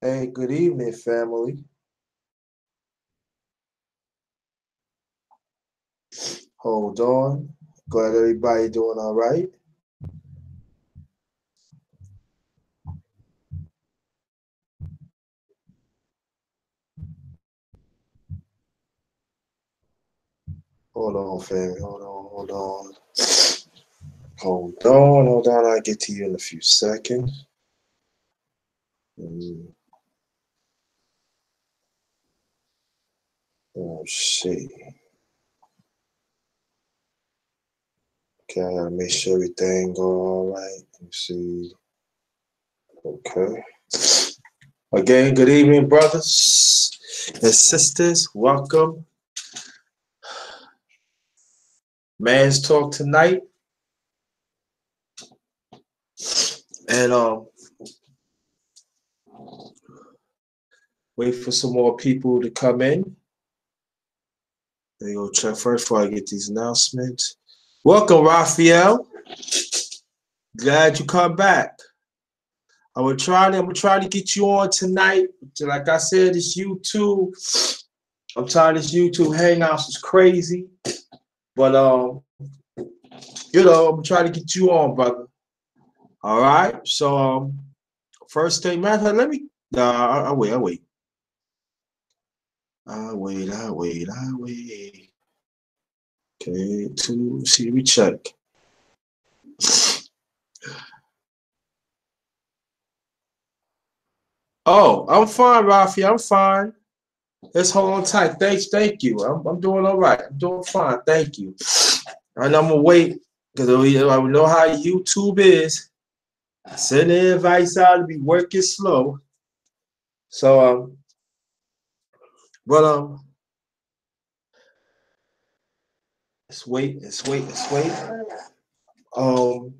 Hey, good evening, family. Hold on. Glad everybody doing all right. Hold on, family. Hold on. I'll get to you in a few seconds. Oh, shit. Okay, I gotta make sure everything go all right. Let me see. Okay. Again, good evening, brothers and sisters. Welcome. Man's Talk tonight. And wait for some more people to come in. Let me go check first before I get these announcements. Welcome, Raphael. Glad you come back. I'm gonna try to get you on tonight. Like I said, it's YouTube. I'm tired of this YouTube Hangouts. It's crazy. But I'm gonna try to get you on, brother. All right. So first thing, matter. Let me. I wait. I wait. Okay, see, let me check. Oh, I'm fine, Rafi. I'm fine. Let's hold on tight. Thank you. I'm doing all right. I'm doing fine. Thank you. And I'm gonna wait because I know how YouTube is. Send the invites out to be working slow. So but let's wait. Um,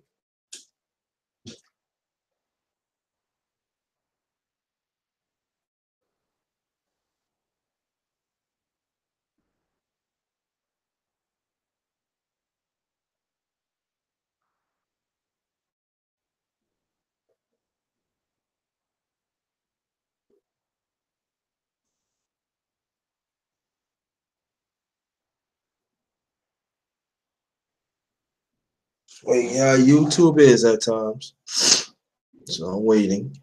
wait, yeah, YouTube is at times. So I'm waiting.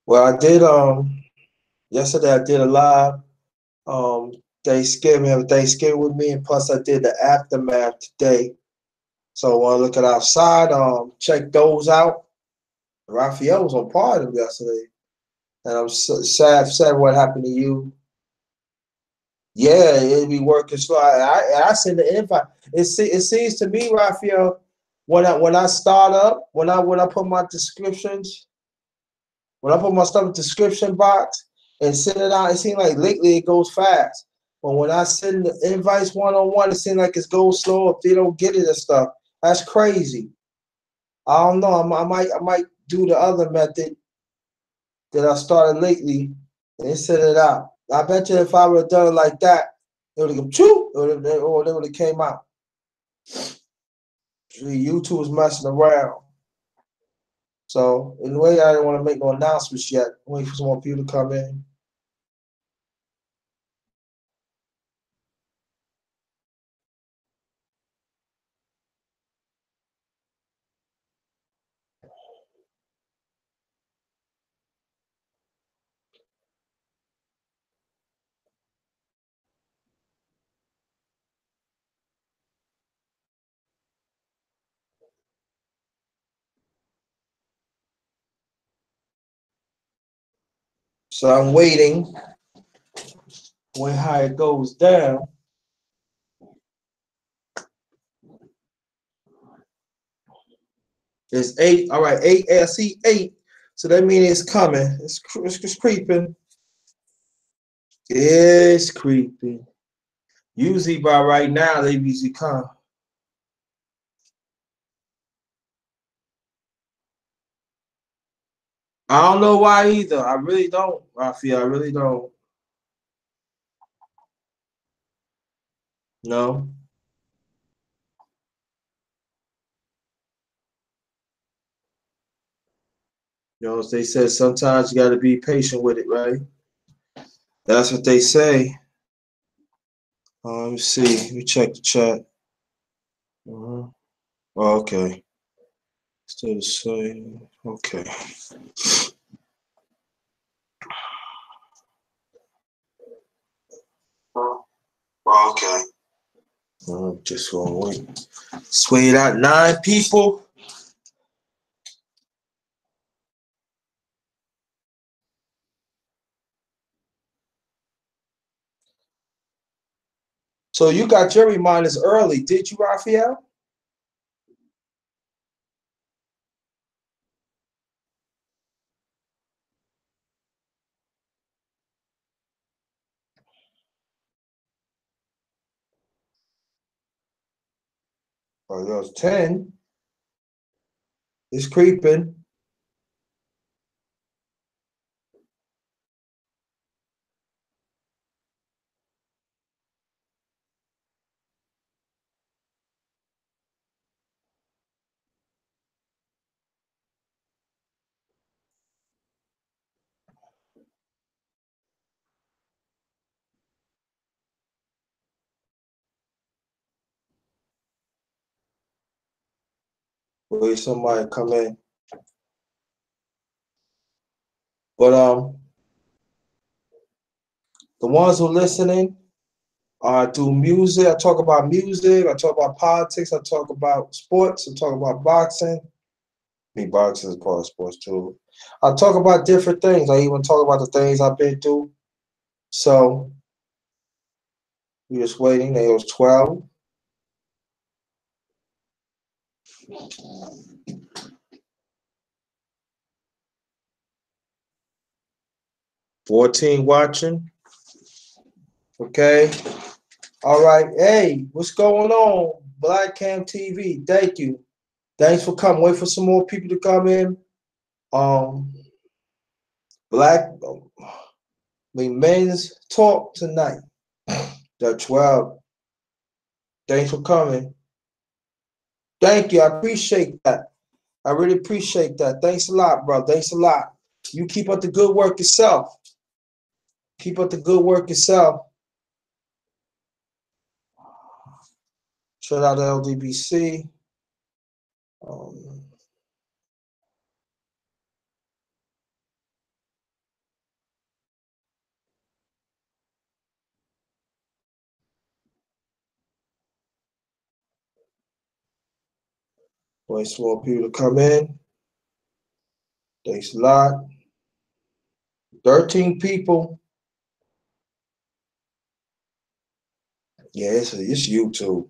Well, I did yesterday I did a live um Thanksgiving with me, and plus I did the aftermath today. So I want to look at outside, check those out. Raphael was on part of them yesterday, and I'm sad what happened to you. Yeah, it'd be working slow. I send the invite. It seems to me, Raphael, when I start up, when I put my descriptions, when I put my stuff in the description box and send it out, it seems like lately it goes fast. But when I send the invites one on one, it seems like it goes slow if they don't get it and stuff. That's crazy. I don't know. I might do the other method that I started lately and send it out. I bet you if I would have done it like that, it would have come true, or it would have came out. YouTube was messing around. So in a way, I didn't want to make no announcements yet. Wait for some more people to come in. So I'm waiting. When how it goes down. It's 8. All right, 8. I see 8. So that means it's coming. It's creeping. It's creeping. Usually by right now, they usually come. I don't know why either. I really don't, Raphael. I really don't. No. You know, they said sometimes you got to be patient with it, right? That's what they say. Let me see. Let me check the chat. Oh, okay. Still the same. Okay. Okay. I'm just gonna wait. Sway out 9 people. So you got your reminders early, did you, Raphael? Oh, yours 10. It's creeping. Wait, somebody come in. But the ones who listening, I do music. I talk about music. I talk about politics. I talk about sports. I talk about boxing. I mean, boxing is part of sports too. I talk about different things. I even talk about the things I've been through. So we just waiting. It was 12. 14 watching. Okay. All right. Hey, what's going on? Black Cam TV. Thank you. Thanks for coming. Wait for some more people to come in. Um, Black, men's talk tonight. The 12. Thanks for coming. Thank you. I appreciate that. I really appreciate that. Thanks a lot, bro. Thanks a lot. You keep up the good work yourself. Keep up the good work yourself. Shout out to LDBC. Wait for more people to come in. Thanks a lot. 13 people. Yeah, it's YouTube.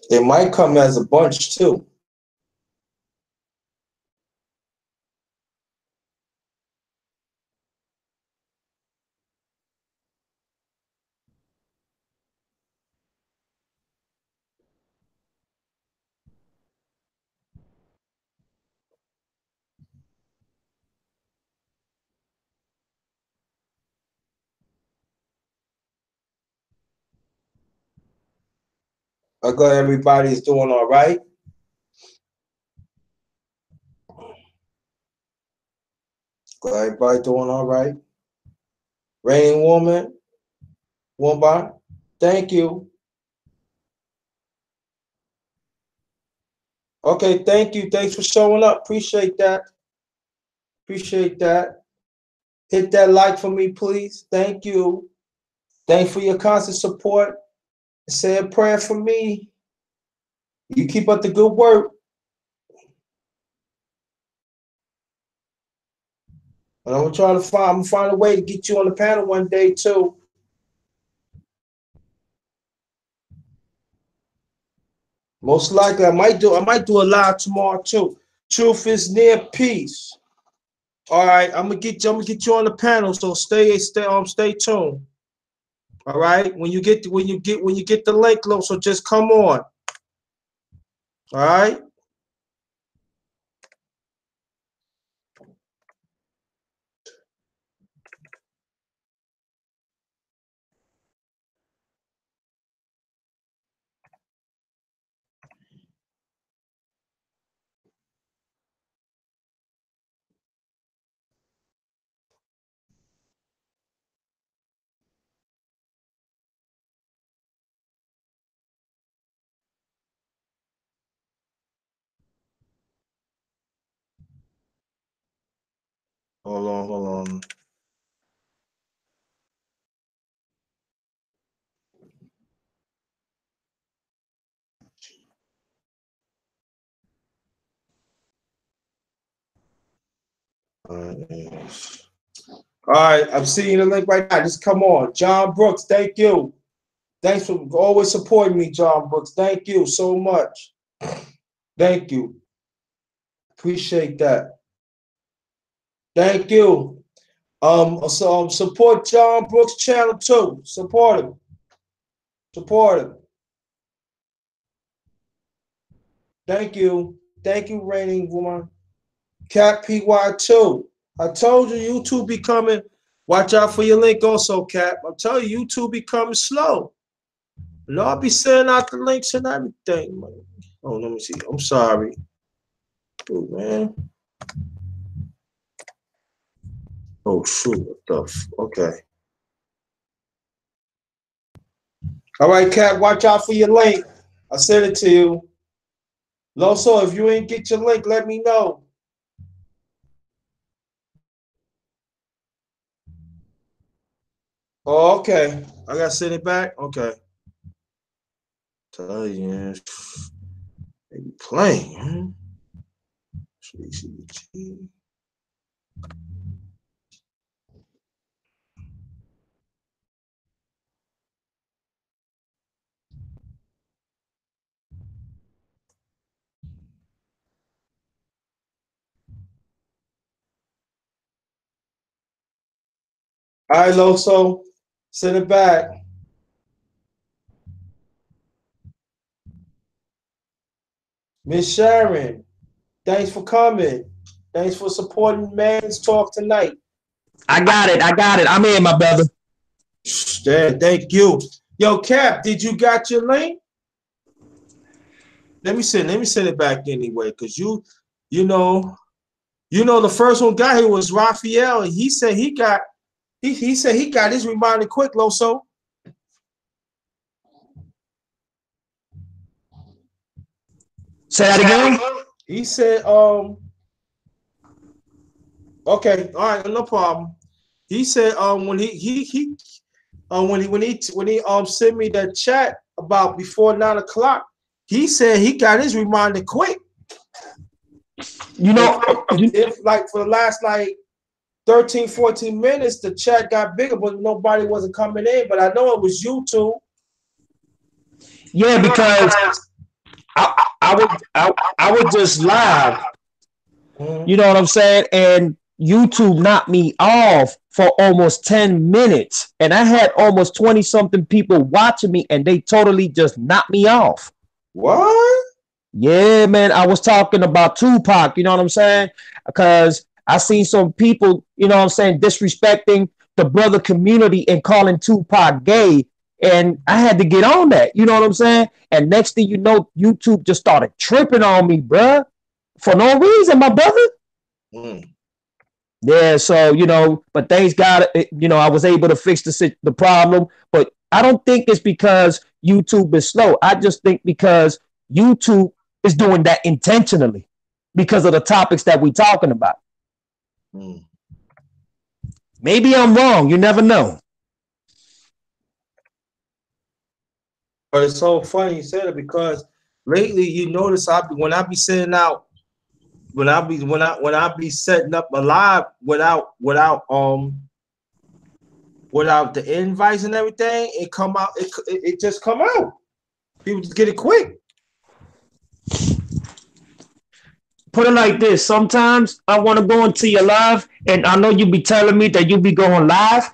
It might come as a bunch too. I got everybody's doing all right. Got everybody doing all right. Raining woman, thank you. Okay, thank you. Thanks for showing up. Appreciate that. Appreciate that. Hit that like for me, please. Thank you. Thanks for your constant support. Say a prayer for me. You keep up the good work. And I'm gonna find a way to get you on the panel one day too. Most likely, I might do a live tomorrow too. Truth is near peace. All right, I'm gonna get you on the panel. So stay tuned. All right, when you get the link, so just come on. All right. Hold on. All right, I'm seeing the link right now. Just come on. John Brooks, thank you. Thanks for always supporting me, John Brooks. Thank you so much. Thank you. Appreciate that. Thank you. Support John Brooks channel too. Support him. Support him. Thank you. Thank you, reigning woman. Cat PY2. I told you YouTube be coming. Watch out for your link also, Cap. I'm telling you, YouTube be coming slow. And I'll be sending out the links and everything, man. Oh, let me see. I'm sorry. Oh, man. Oh, shoot. What the okay. All right, Cap, watch out for your link. I sent it to you. Loso, if you ain't get your link, let me know. Oh, okay. I gotta send it back? Okay. Tell you, they be playing, man. All right, Loso, send it back. Miss Sharon, thanks for coming. Thanks for supporting Man's Talk tonight. I got it. I'm in, my brother. Thank you. Yo, Cap, did you got your link? Let me send it back anyway, because you know the first one got here was Raphael, and he said he got his reminder quick, Loso. Say that again. He said, okay, all right, no problem. He said, when he sent me that chat about before 9 o'clock, he said he got his reminder quick. You know, if like for the last like 13, 14 minutes, the chat got bigger, but nobody wasn't coming in. But I know it was YouTube. Yeah, because I was just live. You know what I'm saying? And YouTube knocked me off for almost 10 minutes. And I had almost 20 something people watching me, and they totally just knocked me off. What? Yeah, man. I was talking about Tupac, you know what I'm saying? Because I seen some people, you know what I'm saying, disrespecting the brother community and calling Tupac gay. And I had to get on that, you know what I'm saying? And next thing you know, YouTube just started tripping on me, bruh, for no reason, my brother. Yeah, so but thanks God, I was able to fix the problem. But I don't think it's because YouTube is slow. I just think because YouTube is doing that intentionally because of the topics that we're talking about. Maybe I'm wrong. You never know. But it's so funny you said it because lately you notice when I be sending out when I be setting up a live without the invites and everything, it come out. It just come out. People just get it quick. Put it like this. Sometimes I want to go into your live, and I know you be telling me that you be going live,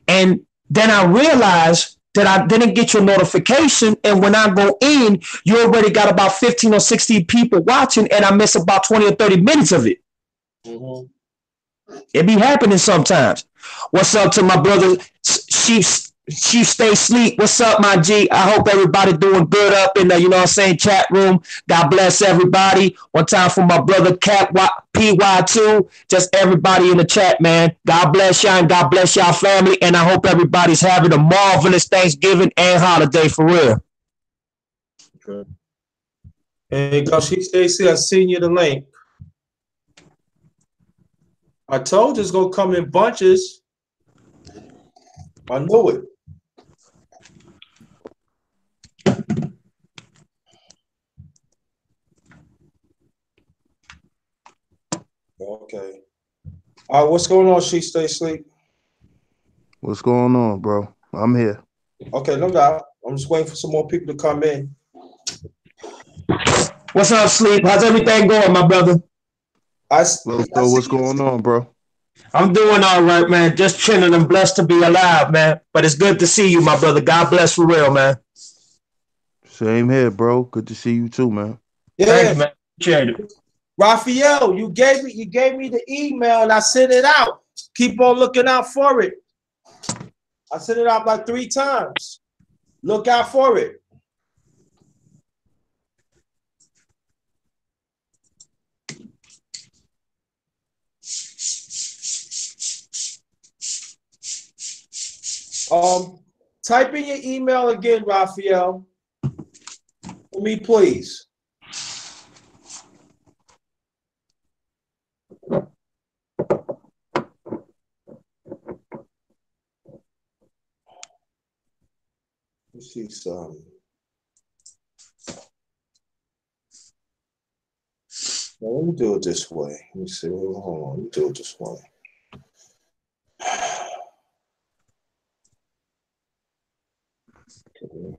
and then I realize that I didn't get your notification, and when I go in, you already got about 15 or 16 people watching, and I miss about 20 or 30 minutes of it. Mm-hmm. It be happening sometimes. What's up to my brother Chief Stay Sleep? What's up, my G? I hope everybody doing good up in the, you know what I'm saying, chat room. God bless everybody. One time for my brother Cat PY2. Just everybody in the chat, man. God bless y'all and God bless y'all family. And I hope everybody's having a marvelous Thanksgiving and holiday for real. Okay. Hey, go Chief Stacy, I seen you the link. I told you it's gonna come in bunches. I knew it. Okay. What's going on, She Stay Sleep? What's going on, bro? I'm here. Okay, no doubt. I'm just waiting for some more people to come in. What's up, Sleep? How's everything going, my brother? So what's going on, bro? I'm doing all right, man. Just chilling and blessed to be alive, man. But it's good to see you, my brother. God bless for real, man. Same here, bro. Good to see you too, man. Yeah, thank you, man. Appreciate it. Raphael, you gave me the email and I sent it out. Keep on looking out for it. I sent it out like 3 times. Look out for it. Type in your email again, Raphael. For me, please. Let's see some. Well, let me do it this way. Let me see. Hold on. Let me do it this way. Okay.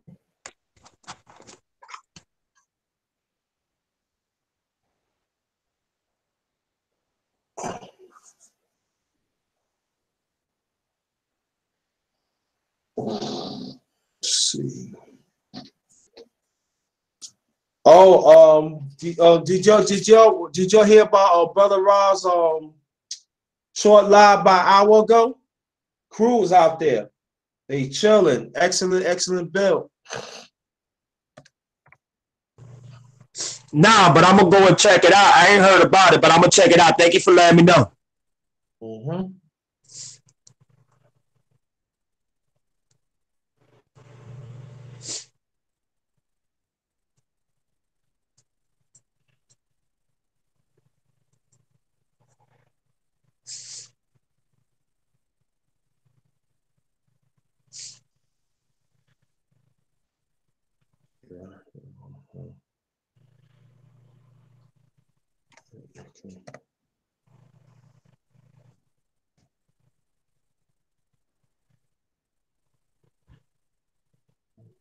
Let's see. Oh, did y'all hear about Brother Ra's short live by an hour ago? Crews out there, they chilling. Excellent build. Nah, but I'm gonna go and check it out. I ain't heard about it, but I'm gonna check it out. Thank you for letting me know. Mm-hmm.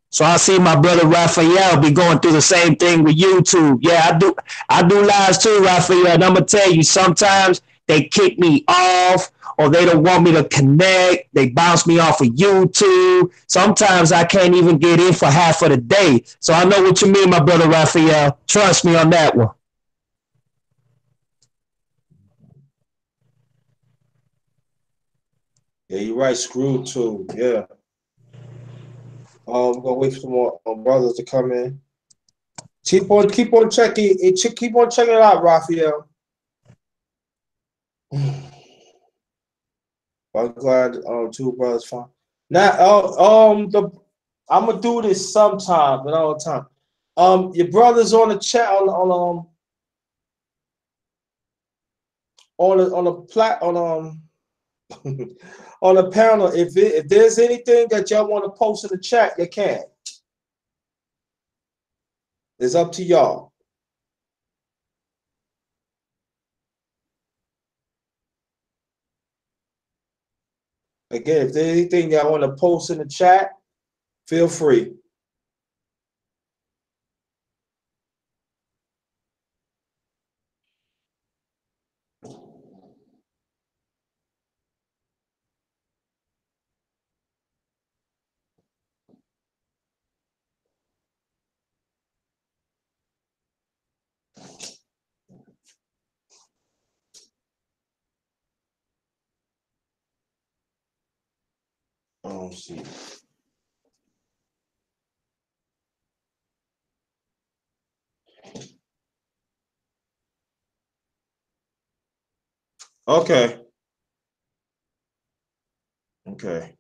So I see my brother Raphael be going through the same thing with YouTube. Yeah, I do lives too, Raphael. And I'm gonna tell you, sometimes they kick me off or they don't want me to connect. They bounce me off of YouTube. Sometimes I can't even get in for half of the day. So I know what you mean, my brother Raphael. Trust me on that one. Yeah, you're right. Screwed too. Yeah. We're gonna wait for some more brothers to come in. Keep on checking it. Keep on checking it out, Raphael. I'm glad 2 brothers fine. Now, I'm gonna do this sometime, but all the time. Your brothers on the chat on on the panel. If there's anything that y'all want to post in the chat, you can. It's up to y'all. Again, if there's anything y'all want to post in the chat, feel free. Oh, see. Okay. Okay.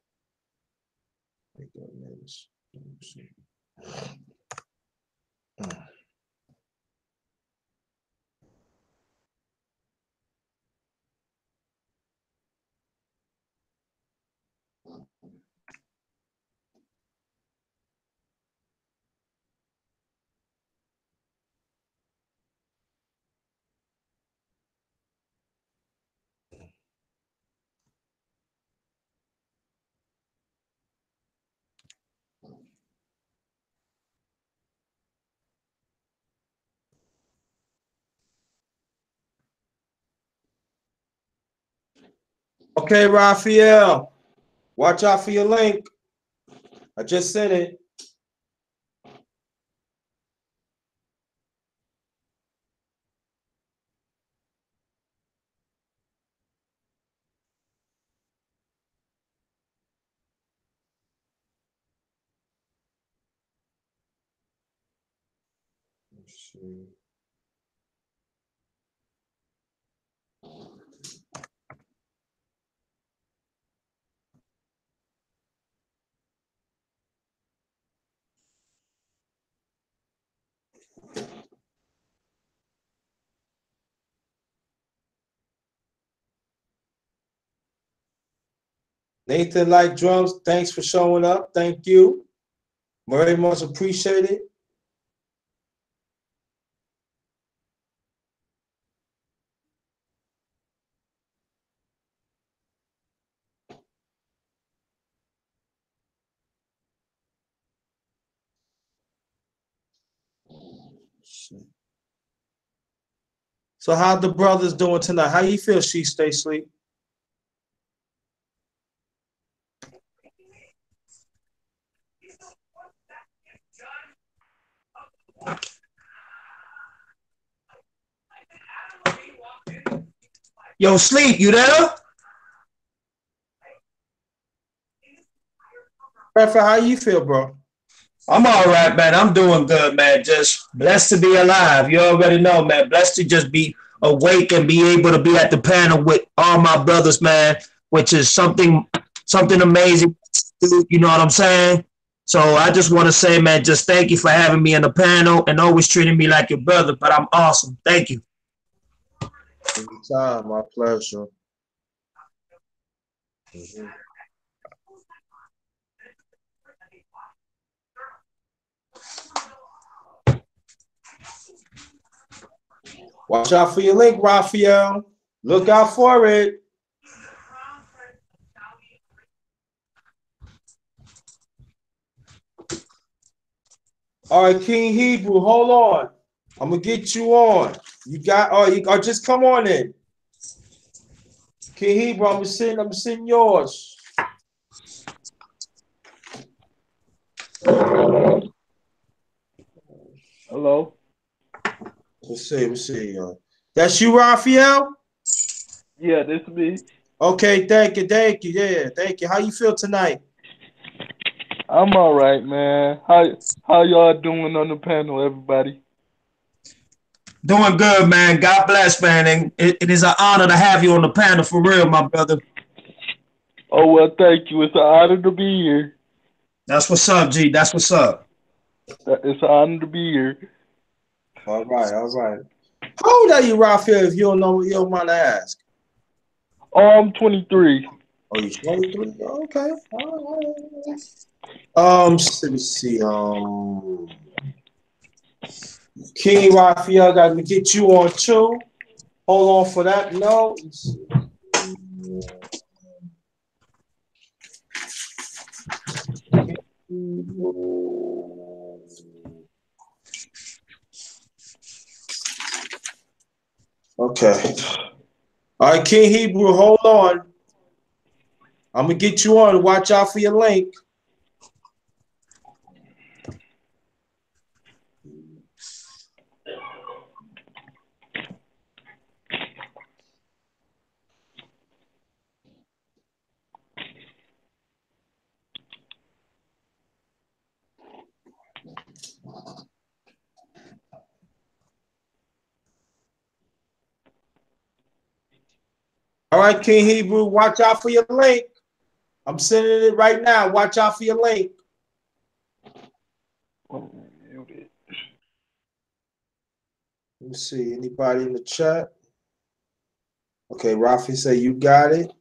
Okay, Raphael, watch out for your link. I just sent it. Let's see. Nathan Like Drums, thanks for showing up. Thank you. Very much appreciated. So how the brothers doing tonight? How you feel, She Stay Sleep? Yo, Sleep, you there? Raphael, how you feel, bro? I'm all right, man. I'm doing good, man. Just blessed to be alive. You already know, man. Blessed to just be awake and be able to be at the panel with all my brothers, man, which is something amazing. You know what I'm saying? So I just want to say, man, just thank you for having me on the panel and always treating me like your brother. But I'm awesome. Thank you. Anytime, my pleasure. Watch out for your link, Raphael. Look out for it. All right, King Hebrew, hold on. I'm gonna get you on. You got just come on in. King Hebrew, I'm sending yours. Hello. Let's see. That's you, Raphael? Yeah, this is me. Okay, thank you. Yeah, thank you. How you feel tonight? I'm all right, man. How y'all doing on the panel, everybody? Doing good, man. God bless, man. And it is an honor to have you on the panel for real, my brother. Oh, well, thank you. It's an honor to be here. That's what's up, G. That's what's up. It's an honor to be here. All right. How old are you, Raphael, if you don't mind to ask? Oh, I'm 23. Oh, you're 23? Okay. All right. Let me see. King Raphael, got to get you on too. Hold on for that. No. Okay. All right, King Hebrew, hold on. I'm gonna get you on. Watch out for your link. All right, King Hebrew, watch out for your link. I'm sending it right now. Watch out for your link. Let me see. Anybody in the chat? Okay, Rafi say you got it.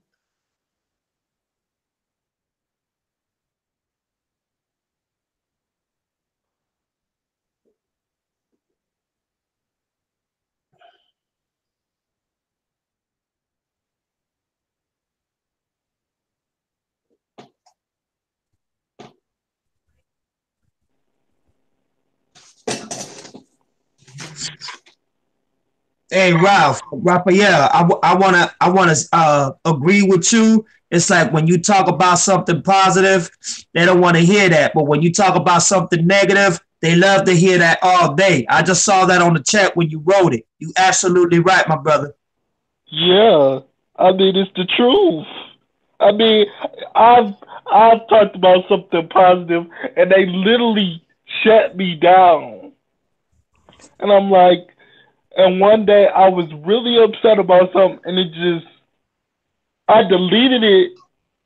Hey, Raphael, I wanna agree with you. It's like when you talk about something positive, they don't want to hear that, but when you talk about something negative, they love to hear that all day. I just saw that on the chat when you wrote it. You absolutely right, my brother. Yeah, I mean it's the truth. I mean, I've talked about something positive, and they literally shut me down. And I'm like, and one day I was really upset about something, and I deleted it,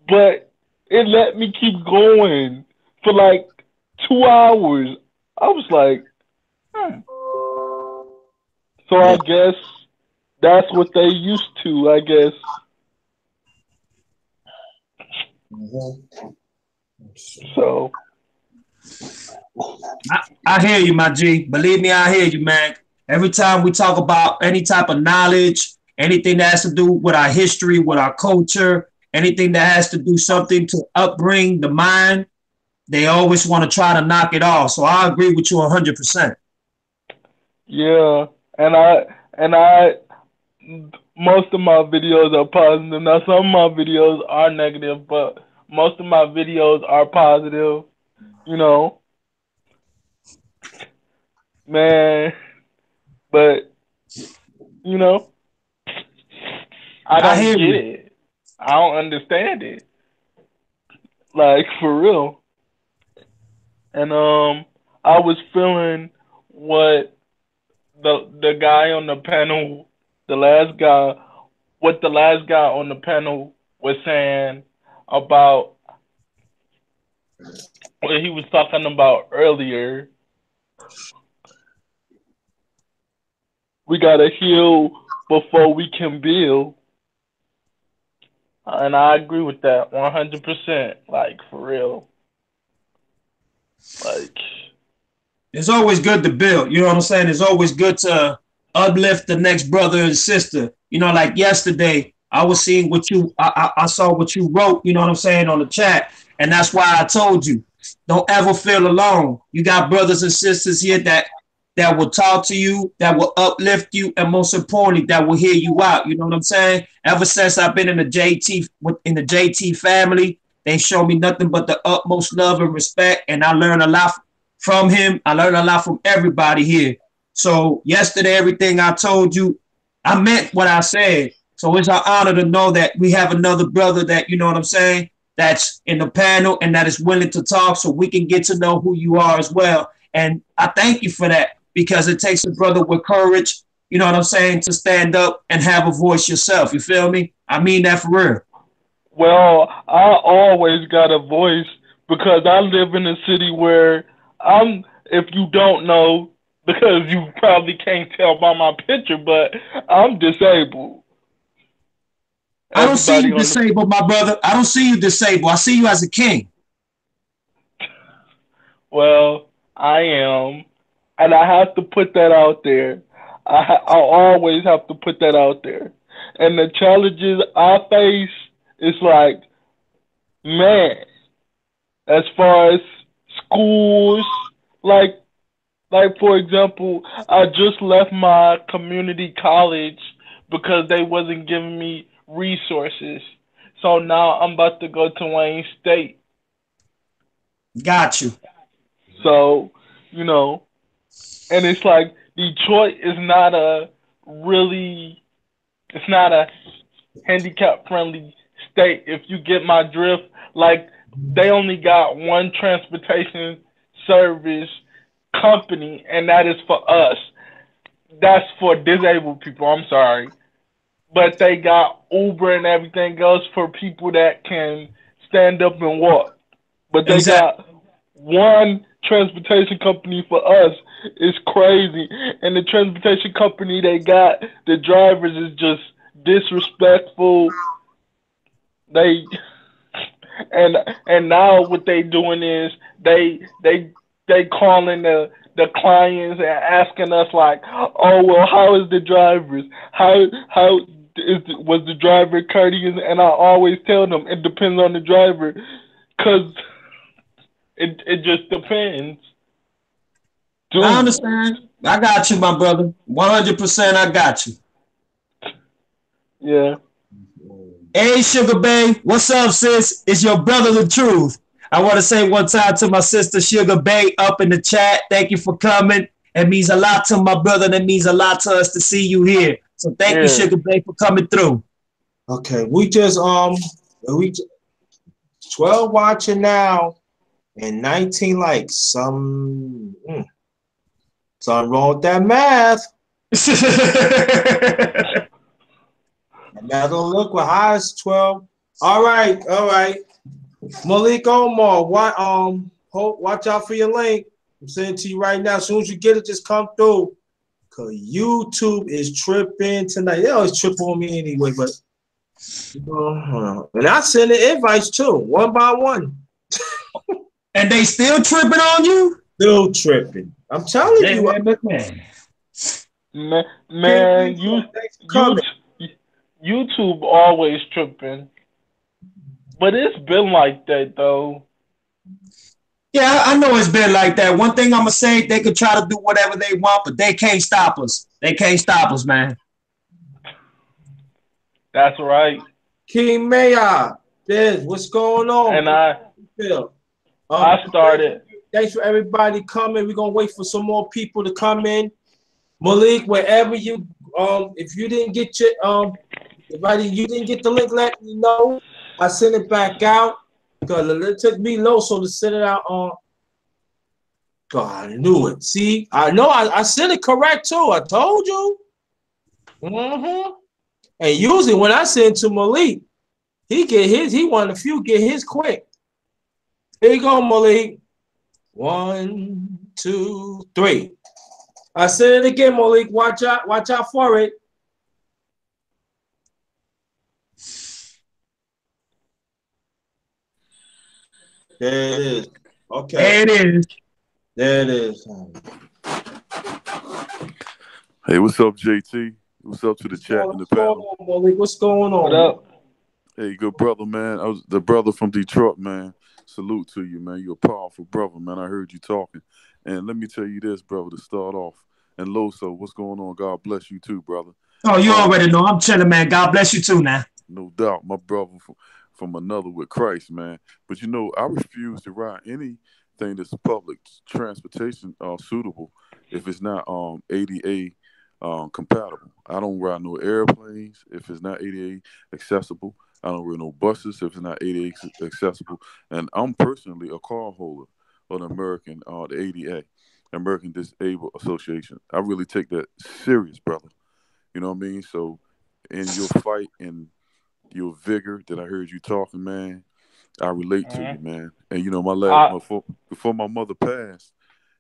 but it let me keep going for like 2 hours. I was like, So I guess that's what they used to, I guess. So I hear you, my G. Believe me, I hear you, man. Every time we talk about any type of knowledge, anything that has to do with our history, with our culture, anything that has to do something to upbring the mind, they always want to try to knock it off. So I agree with you 100%. yeah, and I most of my videos are positive. Now some of my videos are negative, but most of my videos are positive. You know, man. But you know, I I don't hear get you. it. I don't understand it. Like for real. And I was feeling what the guy on the panel, the last guy, what the last guy on the panel was saying about what he was talking about earlier. We gotta heal before we can build, and I agree with that 100%. Like for real, like It's always good to build. You know what I'm saying? It's always good to uplift the next brother and sister. You know, like yesterday, I was seeing what I saw what you wrote, you know what I'm saying, on the chat. And that's why I told you, don't ever feel alone. You got brothers and sisters here that will talk to you, that will uplift you, and most importantly, that will hear you out. You know what I'm saying? Ever since I've been in the JT family, they show me nothing but the utmost love and respect, and I learn a lot from him. I learned a lot from everybody here. So yesterday, everything I told you, I meant what I said. So it's an honor to know that we have another brother that, you know what I'm saying, that's in the panel and that is willing to talk so we can get to know who you are as well. And I thank you for that because it takes a brother with courage, you know what I'm saying, to stand up and have a voice yourself. You feel me? I mean that for real. well, I always got a voice because I live in a city where if you don't know, because you probably can't tell by my picture, but I'm disabled. I don't see you Everybody on the, disabled, my brother. I don't see you disabled. I see you as a king. well, I am, and I have to put that out there. I always have to put that out there. And the challenges I face is like, man, as far as schools, like for example, I just left my community college because they wasn't giving me resources. So now I'm about to go to Wayne State. Got you. So, you know, and it's like Detroit is not a really, it's not a handicap friendly state. If you get my drift, like they only got one transportation service company, and that is for us. That's for disabled people. I'm sorry, but they got Uber and everything else for people that can stand up and walk. But they Exactly. got one transportation company for us. It's crazy. And the transportation company they got, the drivers is just disrespectful. They and now what they doing is they calling the clients and asking us like, oh well, how is the drivers? How was the driver courteous? And I always tell them it depends on the driver, cause it just depends. I Dude, understand. I got you, my brother. 100%. I got you. yeah. Hey, Sugar Bay, what's up, sis? It's your brother, the truth. I want to say one time to my sister Sugar Bay up in the chat. Thank you for coming. It means a lot to my brother. That means a lot to us to see you here. So thank you, Yeah. Sugar Bay, for coming through. Okay, we 12 watching now and 19 likes. Something wrong with that math. That math don't look what high as 12. All right. Malik Omar, watch out for your link. I'm sending it to you right now. As soon as you get it, just come through. Cause YouTube is tripping tonight. They always trip on me anyway, but and I send the invites too, one by one. And they still tripping on you? Still tripping. I'm telling you. Man, YouTube always tripping. But it's been like that though. Yeah, I know it's been like that. One thing I'm gonna say, they could try to do whatever they want, but they can't stop us. They can't stop us, man. That's right. King Maya, Biz, what's going on? And Phil? I started. Thanks for everybody coming. We're gonna wait for some more people to come in. Malik, wherever you if you didn't get your you didn't get the link, let me know. I sent it back out because it took me low, so to send it out on. God, I knew it. See, I know I sent it correct too. I told you. And usually when I send to Malik, he get his. He want a few get his quick. Here you go, Malik. 1, 2, 3. I said it again, Malik. Watch out for it. There it is. Okay. There it is. There it is. Hey, what's up, JT? What's up to the chat and the panel? Malik? What's going on? What up? Hey, good brother, man. I was the brother from Detroit, man. Salute to you, man. You're a powerful brother, man. I heard you talking. And let me tell you this, brother, to start off. And Loso, what's going on? God bless you too, brother. Oh, you already know. I'm chilling, man. God bless you too now. No doubt. My brother from another with Christ, man. But you know, I refuse to ride anything that's public transportation suitable if it's not ADA compatible. I don't ride no airplanes if it's not ADA accessible. I don't ride no buses if it's not ADA accessible. And I'm personally a car holder of the American, the ADA, American Disabled Association. I really take that serious, brother. You know what I mean? So in your fight and your vigor that I heard you talking, man, I relate to you, man. And you know, before my mother passed,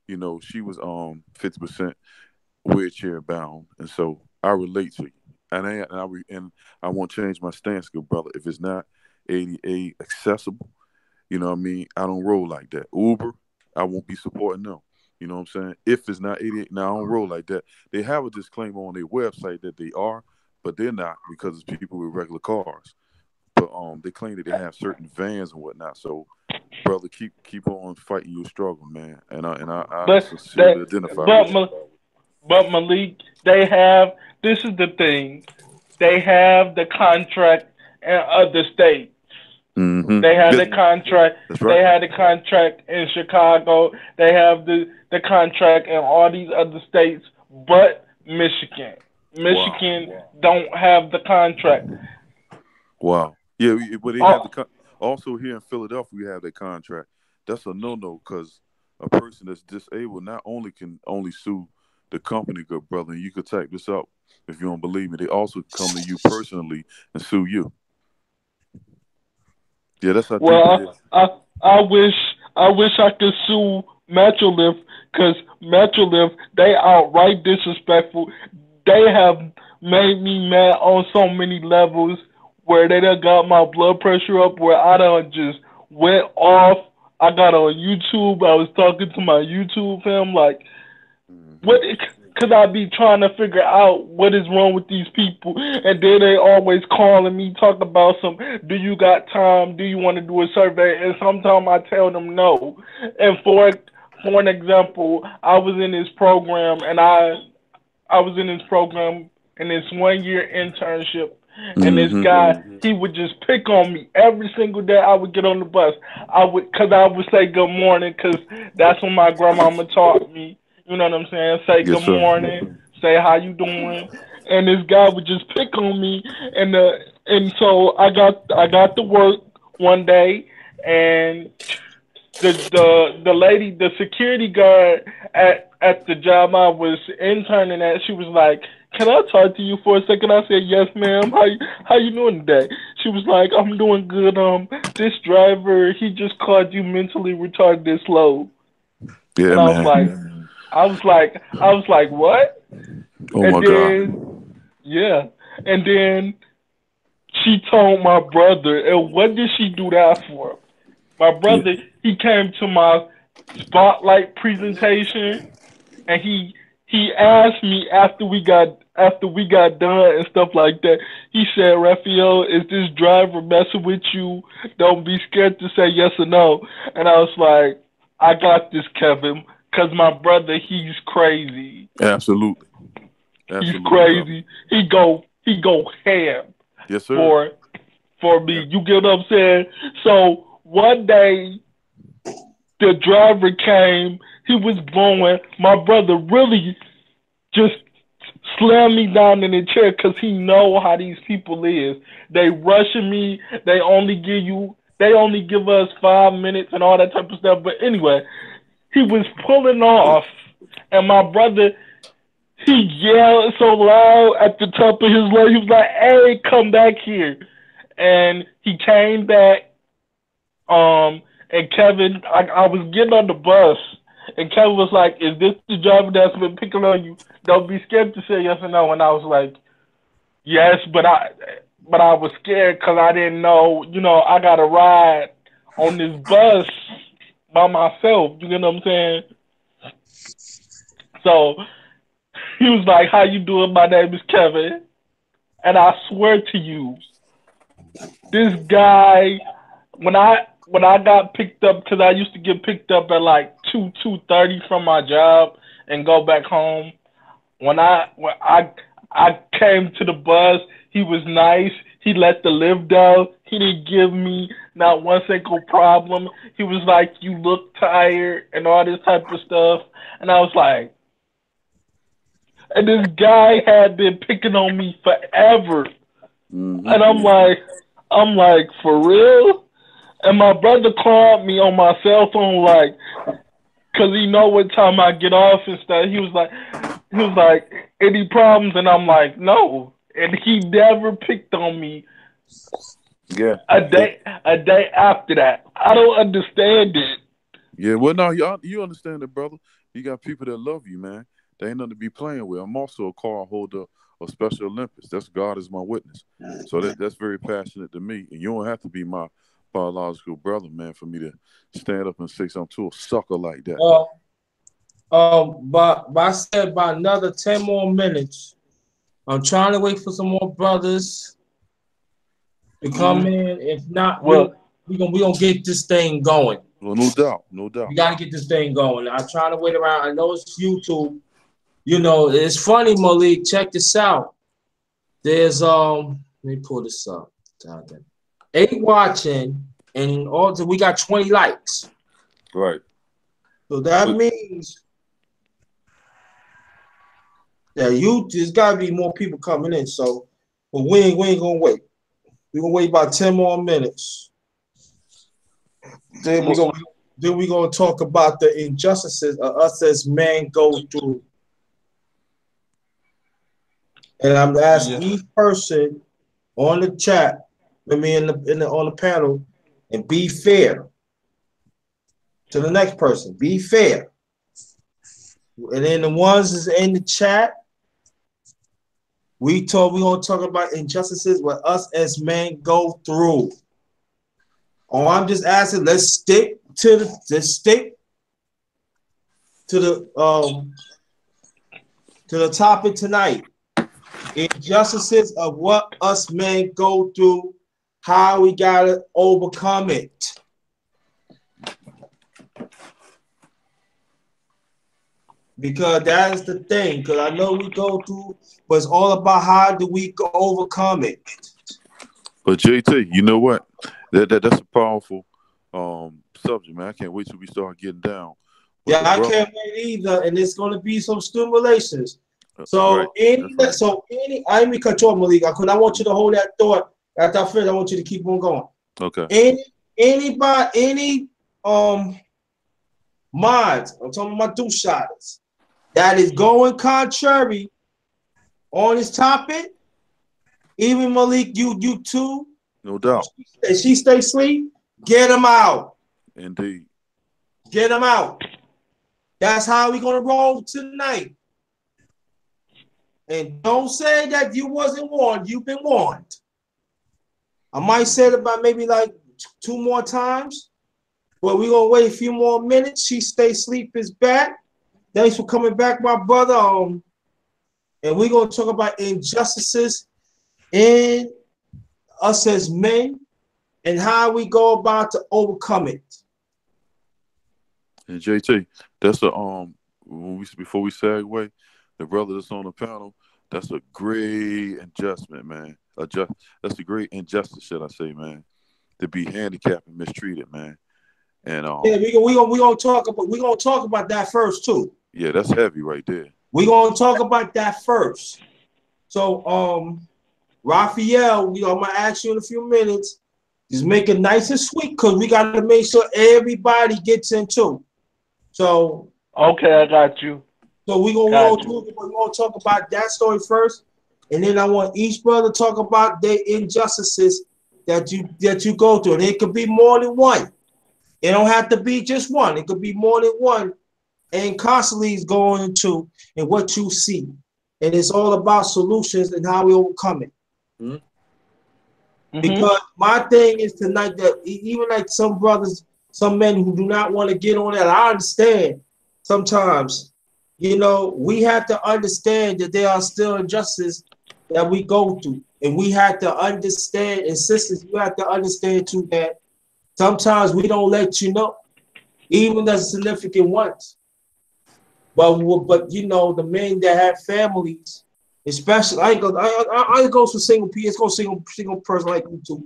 you know, she was 50% wheelchair bound, and so I relate to you. And I won't change my stance, good brother. If it's not ADA accessible, you know what I mean? I don't roll like that. Uber, I won't be supporting them. You know what I'm saying? If it's not 88, now I don't roll like that. They have a disclaimer on their website that they are, but they're not because it's people with regular cars. But they claim that they have certain vans and whatnot. So brother, keep on fighting your struggle, man. And I But sincerely identify with you. but Malik, this is the thing. They have the contract in other states. Mm-hmm. They have the contract. That's right. They had the contract in Chicago. They have the contract in all these other states, but Michigan. Michigan don't have the contract. Wow. Yeah, but they have also here in Philadelphia. We have that contract. That's a no-no because a person that's disabled not only can only sue the company, good brother. And you could type this up if you don't believe me. They also come to you personally and sue you. Yeah, that's how. Well, I wish I could sue Metrolift because Metrolift, they outright disrespectful. They have made me mad on so many levels where they done got my blood pressure up where I done just went off. I got on YouTube. I was talking to my YouTube fam like, what? Because I be trying to figure out what is wrong with these people, and then they always calling me, talk about do you got time? Do you want to do a survey? And sometimes I tell them no. And for an example, I was in this program, and I was in this program in this 1 year internship. And this guy, he would just pick on me every single day. I would get on the bus. I would say good morning, because that's what my grandmama taught me. You know what I'm saying? Say good morning. Say how you doing. And this guy would just pick on me. And so I got to work one day, and the lady, the security guard at the job I was interning at, she was like, "Can I talk to you for a second?" I said, "Yes, ma'am. How you doing today?" She was like, "I'm doing good. This driver, he just called you mentally retarded and slow." Yeah, and I was like, what? Oh and my then, God. Yeah. And then she told my brother, and what did she do that for? My brother, he came to my spotlight presentation, and he asked me after we got done and stuff like that. He said, "Raphael, is this driver messing with you? Don't be scared to say yes or no." And I was like, "I got this, Kevin, because my brother, he's crazy." Absolutely. He's crazy. Brother. He go ham. Yes, sir. For me. You get what I'm saying? So one day the driver came, he was blowing. My brother really just slammed me down in the chair because he know how these people is. They rushing me. They only give us 5 minutes and all that type of stuff. But anyway, he was pulling off, and my brother, he yelled so loud at the top of his lungs. He was like, "Hey, come back here." And he came back. And Kevin, I was getting on the bus, and Kevin was like, "Is this the driver that's been picking on you? Don't be scared to say yes or no." And I was like, "Yes," but I was scared because I didn't know. I got to ride on this bus by myself. You get what I'm saying? So he was like, "How you doing? My name is Kevin." And I swear to you, this guy, when I got picked up, because I used to get picked up at like 2:30 from my job and go back home. When I came to the bus, he was nice. He let the lift out. He didn't give me not one single problem. He was like, "You look tired," and all this type of stuff. And I was like, and this guy had been picking on me forever. And I'm like, for real? And my brother called me on my cell phone, like, because he know what time I get off and stuff. He was like, "Any problems?" And I'm like, "No." And he never picked on me. Yeah. A day after that. I don't understand it. Yeah, well, no, you understand it, brother. You got people that love you, man. They ain't nothing to be playing with. I'm also a card holder of Special Olympics. That's God is my witness. So that's very passionate to me. And you don't have to be my biological brother, man, for me to stand up and say something to a sucker like that. But I said about another 10 more minutes. I'm trying to wait for some more brothers to come in. If not, well, we gonna get this thing going. Well, no doubt, no doubt. We gotta get this thing going. I'm trying to wait around. I know it's YouTube. You know, it's funny, Malik. Check this out. There's let me pull this up. 8 watching, and also we got 20 likes. Right. So that means that there's gotta be more people coming in. So, but we ain't gonna wait. We're gonna wait about 10 more minutes. Then we're gonna talk about the injustices of us as men go through. And I'm asking each person on the chat, on the panel, and be fair to the next person. Be fair. And then the ones that's in the chat, we're gonna talk about injustices what us as men go through. Oh, I'm just asking, let's stick to the topic tonight. Injustices of what us men go through, how we gotta overcome it. Because that is the thing. Because I know we go through, but it's all about how do we overcome it. But JT, you know what? That's a powerful subject, man. I can't wait till we start getting down. Yeah, I can't wait either, and it's going to be some stimulations. So right. I ain't cut you off, Malik, because I want you to hold that thought. After I finish, I want you to keep on going. Okay. Any minds, I'm talking about do-shotters, that is going contrary on this topic, even Malik, you too. No doubt. And she stay asleep, get them out. Indeed. Get them out. That's how we're going to roll tonight. And don't say that you wasn't warned. You've been warned. I might say it about maybe like 2 more times, but we're going to wait a few more minutes. She stay asleep is back. Thanks for coming back, my brother. And we're going to talk about injustices in us as men and how we go about to overcome it. And JT, that's before we segue, the brother that's on the panel, that's a great adjustment, man. That's a great injustice, should I say, man, to be handicapped and mistreated, man. And yeah, we gonna talk about that first too. Yeah, that's heavy right there. We're gonna talk about that first. So Raphael, I'm gonna ask you in a few minutes. Just make it nice and sweet because we gotta make sure everybody gets in too. So okay, I got you. So we're gonna talk about that story first, and then I want each brother to talk about their injustices that you go through. And it could be more than one. It don't have to be just one. It could be more than one. And constantly is going into and what you see. And it's all about solutions and how we overcome it. Mm-hmm. Because my thing is tonight that even like some brothers, some men who do not want to get on that, I understand sometimes, we have to understand that there are still injustices that we go through. And we have to understand, and sisters, you have to understand too that sometimes we don't let you know, even the significant ones. But the men that have families, especially, I go for single people, it's go single person like you too.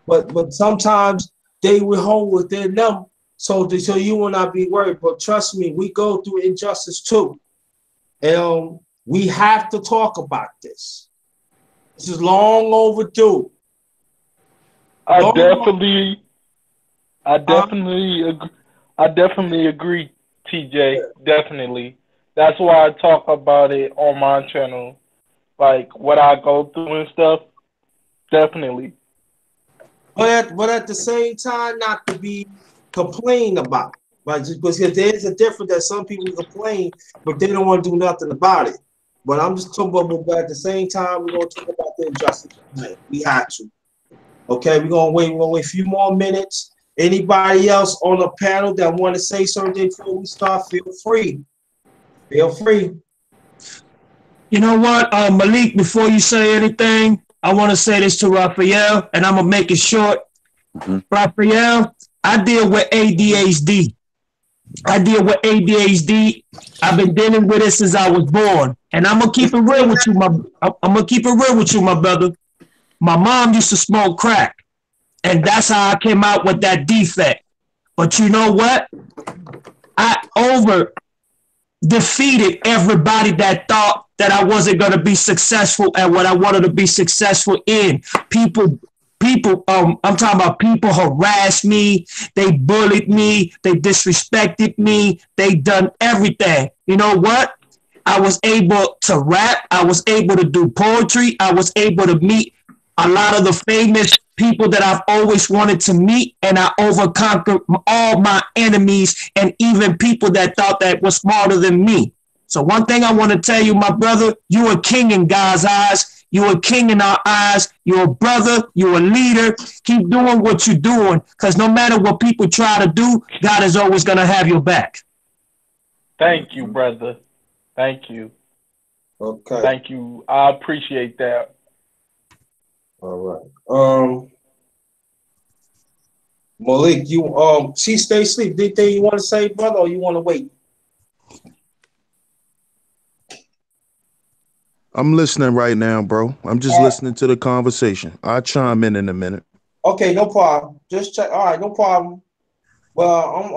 But sometimes they withhold within them, so you will not be worried. But trust me, we go through injustice too, and we have to talk about this. This is long overdue. I definitely agree, TJ. Definitely. That's why I talk about it on my channel, like what I go through and stuff. Definitely. But at the same time, not to be complained about, right? Because there's a difference that some people complain, but they don't want to do nothing about it. But I'm just talking about, but at the same time, we're going to talk about the injustice. We have to. Okay, we're going to wait a few more minutes. Anybody else on the panel that want to say something before we start, feel free. Feel free. You know what, Malik, before you say anything, I want to say this to Raphael, and I'm going to make it short. Raphael, I deal with ADHD. I deal with ADHD. I've been dealing with it since I was born, and I'm gonna keep it real with you, my brother. My mom used to smoke crack, and that's how I came out with that defect. But you know what? I over defeated everybody that thought that I wasn't going to be successful at what I wanted to be successful in. I'm talking about people harassed me, they bullied me, they disrespected me, they done everything. You know what? I was able to rap, I was able to do poetry, I was able to meet a lot of the famous people that I've always wanted to meet, and I overconquered all my enemies and even people that thought that was smarter than me. So one thing I want to tell you, my brother, you're a king in God's eyes. You're a king in our eyes. You're a brother. You're a leader. Keep doing what you're doing, because no matter what people try to do, God is always going to have your back. Thank you, brother. Thank you. Okay. Thank you. I appreciate that. All right. Malik, you she stay asleep. Anything you want to say, brother, or you want to wait? I'm listening right now, bro. I'm just listening to the conversation. I'll chime in a minute. Okay, no problem. Just check. All right, no problem. Well, I'm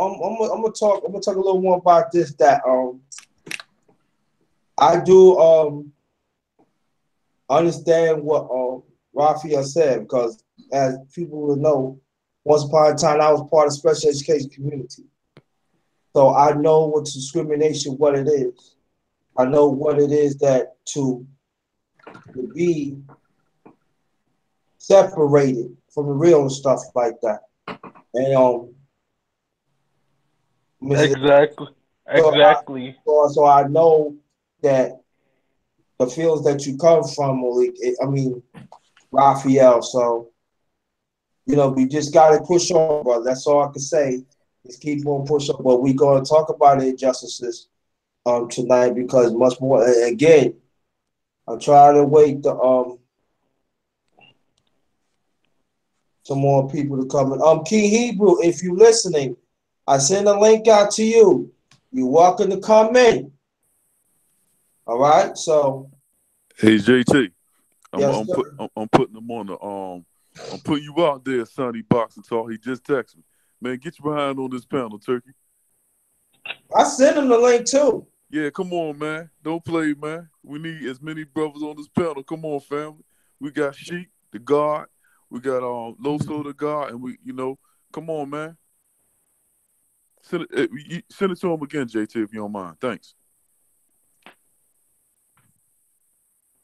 gonna talk. I'm gonna talk a little more about this. That I do understand what Raphael said, because as people will know, once upon a time I was part of special education community, so I know what discrimination, what it is. I know what it is that to be separated from the real and stuff like that. And exactly. So I know that the fields that you come from, Malik, Raphael. So, we just got to push on, brother. That's all I can say. Just keep on pushing. But we're going to talk about the injustices tonight, because much more. Again, I'm trying to wait some more people to come in. King Hebrew, if you're listening, I send a link out to you. You're welcome to come in. All right, so. Hey JT, Yes, I'm putting him on the I'm putting you out there, Sonny Boxing Talk. He just texted me. Man, get your behind on this panel, Turkey. I sent him the link too. Yeah, come on, man. Don't play, man. We need as many brothers on this panel. Come on, family. We got Sheik, the God. We got Loso, the God, and we, come on, man. Send it to him again, JT, if you don't mind. Thanks.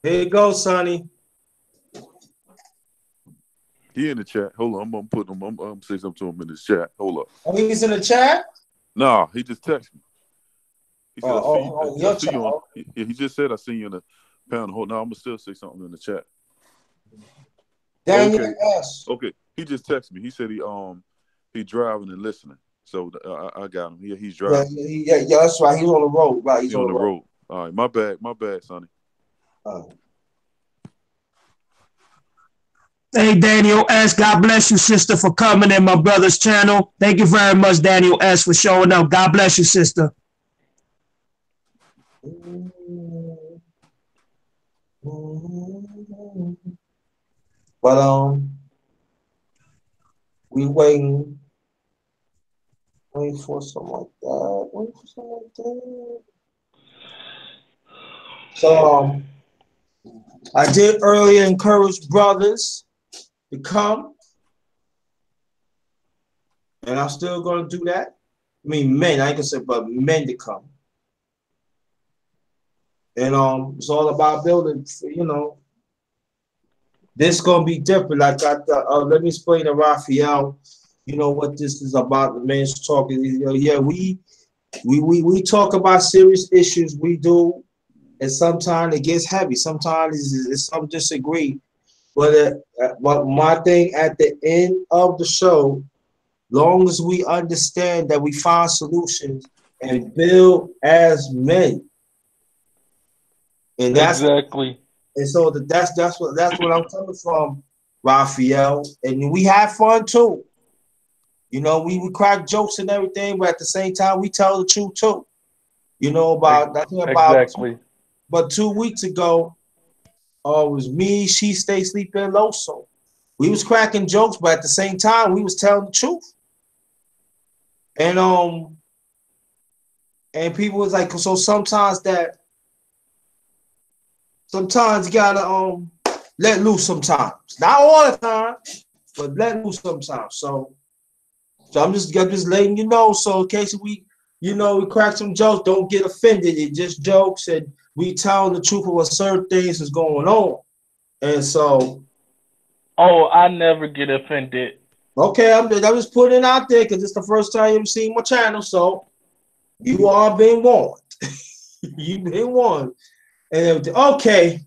Here you go, Sonny. He in the chat. Hold on, I'm gonna say something to him in this chat. Hold up. Oh, he's in the chat? Nah, he just texted me. He said, he just said I seen you in the panel. Hold on, I'm gonna still say something in the chat. Daniel S. Okay, he just texted me. He said he driving and listening. So I got him. Yeah, he's driving. Yeah, that's right. He's on the road. Right, he's on the road. All right, my bad, Sonny. Hey, Daniel S., God bless you, sister, for coming in my brother's channel. Thank you very much, Daniel S., for showing up. God bless you, sister. But we waiting for something like that. So I did earlier encourage brothers to come, and I'm still going to do that. I mean, men, I ain't gonna say, but men to come. And it's all about building. This gonna be different. Like let me explain to Raphael. What this is about. The men's talking. Yeah, we talk about serious issues. We do, and sometimes it gets heavy. Sometimes it's some disagree. But my thing at the end of the show, long as we understand that we find solutions and build as men, and that's exactly. And so that's what I'm coming from. Raphael, and we have fun too. You know, we crack jokes and everything, but at the same time, we tell the truth too. You know, I think about Exactly. but 2 weeks ago, it was me, She Stay Sleeping, and Loso. We was cracking jokes, but at the same time, we was telling the truth. And and people was like, so sometimes you gotta let loose sometimes. Not all the time, but let loose sometimes. So I'm just letting you know. So in case we crack some jokes, don't get offended. It's just jokes, and we telling the truth of what certain things is going on. And so, Oh, I never get offended. okay, I'm just putting it out there because it's the first time you've seen my channel. So you are being warned. You've been warned. And everything. Okay,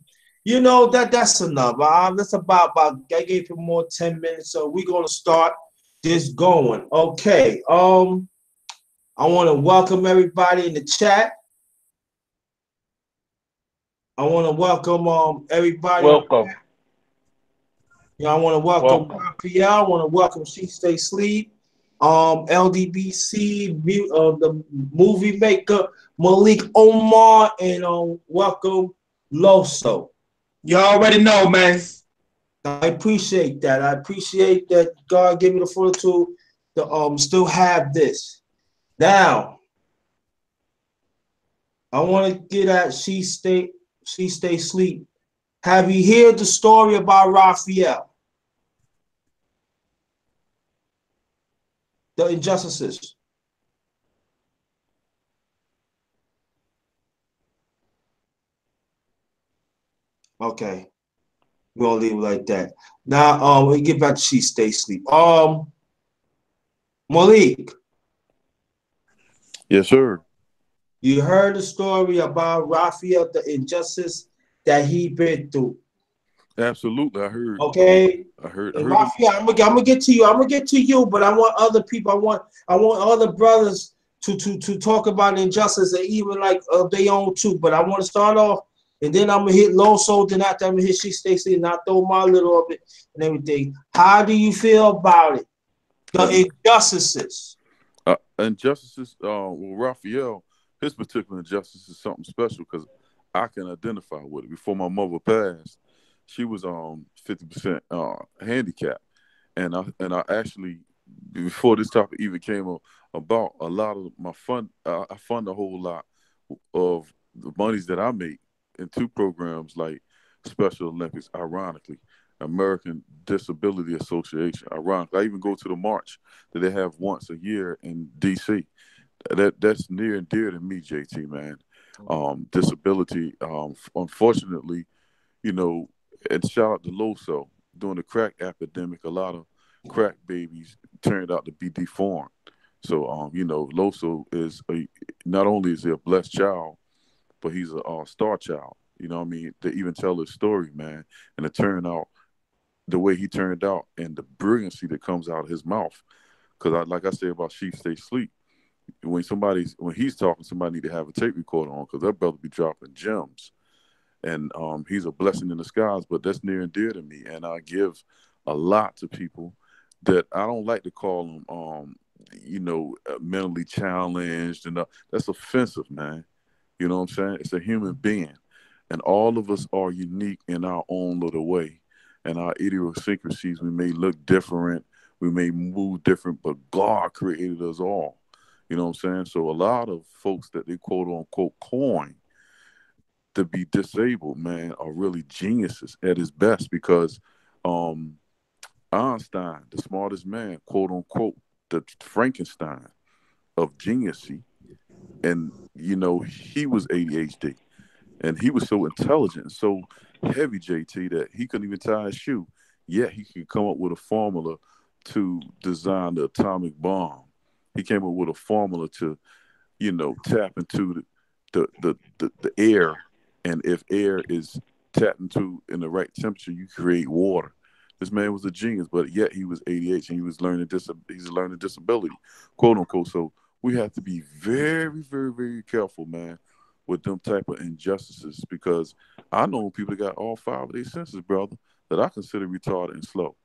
that's enough. That's about. I gave you more 10 minutes, so we're gonna start this going. Okay. I want to welcome everybody in the chat. I want to welcome everybody. Welcome. I want to welcome Welcome. Raphael. I want to welcome She Stay Sleep. LDBC, the movie maker Malik Omar, and welcome Loso. You already know, man. I appreciate that. I appreciate that God gave me the fortitude to still have this. Now, I want to get at She Stay Sleep. Have you heard the story about Raphael? The injustices. Okay. We're gonna leave it like that. Now, we get back to She Stay Sleep. Malik, Yes, sir. you heard the story about Raphael, the injustice that he been through. Absolutely. I heard. Okay. I heard. I And heard him. Raphael, I'm gonna get to you. I'm gonna get to you, but I want other people. I want other brothers to talk about injustice and even like their own too. But I want to start off, and then I'm gonna hit Loso. Then after I'm gonna hit She Stacy, and I throw my little of it and everything. How do you feel about it? The injustices. Injustices. Well, Raphael, his particular injustice is something special because I can identify with it. Before my mother passed, she was 50% handicapped, and I actually, before this topic even came about, a lot of my fund, I fund a whole lot of the monies that I make in two programs like Special Olympics. Ironically, American Disability Association. Ironically, I even go to the march that they have once a year in D.C. That's near and dear to me, JT, man. Disability. Unfortunately, you know, and shout out to Loso. During the crack epidemic, a lot of crack babies turned out to be deformed. So, Loso not only is he a blessed child, but he's a star child. You know what I mean? To even tell his story, man, and to turn out the way he turned out and the brilliancy that comes out of his mouth. Because, like I say about Chief Stay Sleep, when he's talking, somebody need to have a tape recorder on because that brother be dropping gems. And he's a blessing in disguise, but that's near and dear to me. And I give a lot to people that I don't like to call them, mentally challenged, and that's offensive, man. You know what I'm saying? It's a human being, and all of us are unique in our own little way, and our idiosyncrasies. We may look different, we may move different, but God created us all. You know what I'm saying? So a lot of folks that they quote unquote coin to be disabled, man, are really geniuses at his best because Einstein, the smartest man, quote unquote, the Frankenstein of geniusy, and he was ADHD, and he was so intelligent, and so heavy, JT, that he couldn't even tie a shoe. Yet he could come up with a formula to design the atomic bomb. He came up with a formula to, tap into the air, and if air is tapped into in the right temperature, you create water. This man was a genius, but yet he was ADHD and he was he's a learning disability, quote unquote. So we have to be very, very, very careful, man, with them type of injustices because I know people that got all five of their senses, brother. that I consider retarded and slow.